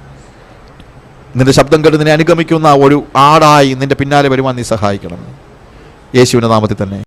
നിന്റെ ശബ്ദം കേട്ട് നിന്നെ അനുഗമിക്കുന്ന ഒരു ആടായി നിന്റെ പിന്നാലെ വരുവാൻ നീ സഹായിക്കണം. യേശുവിൻ്റെ നാമത്തിൽ തന്നെ.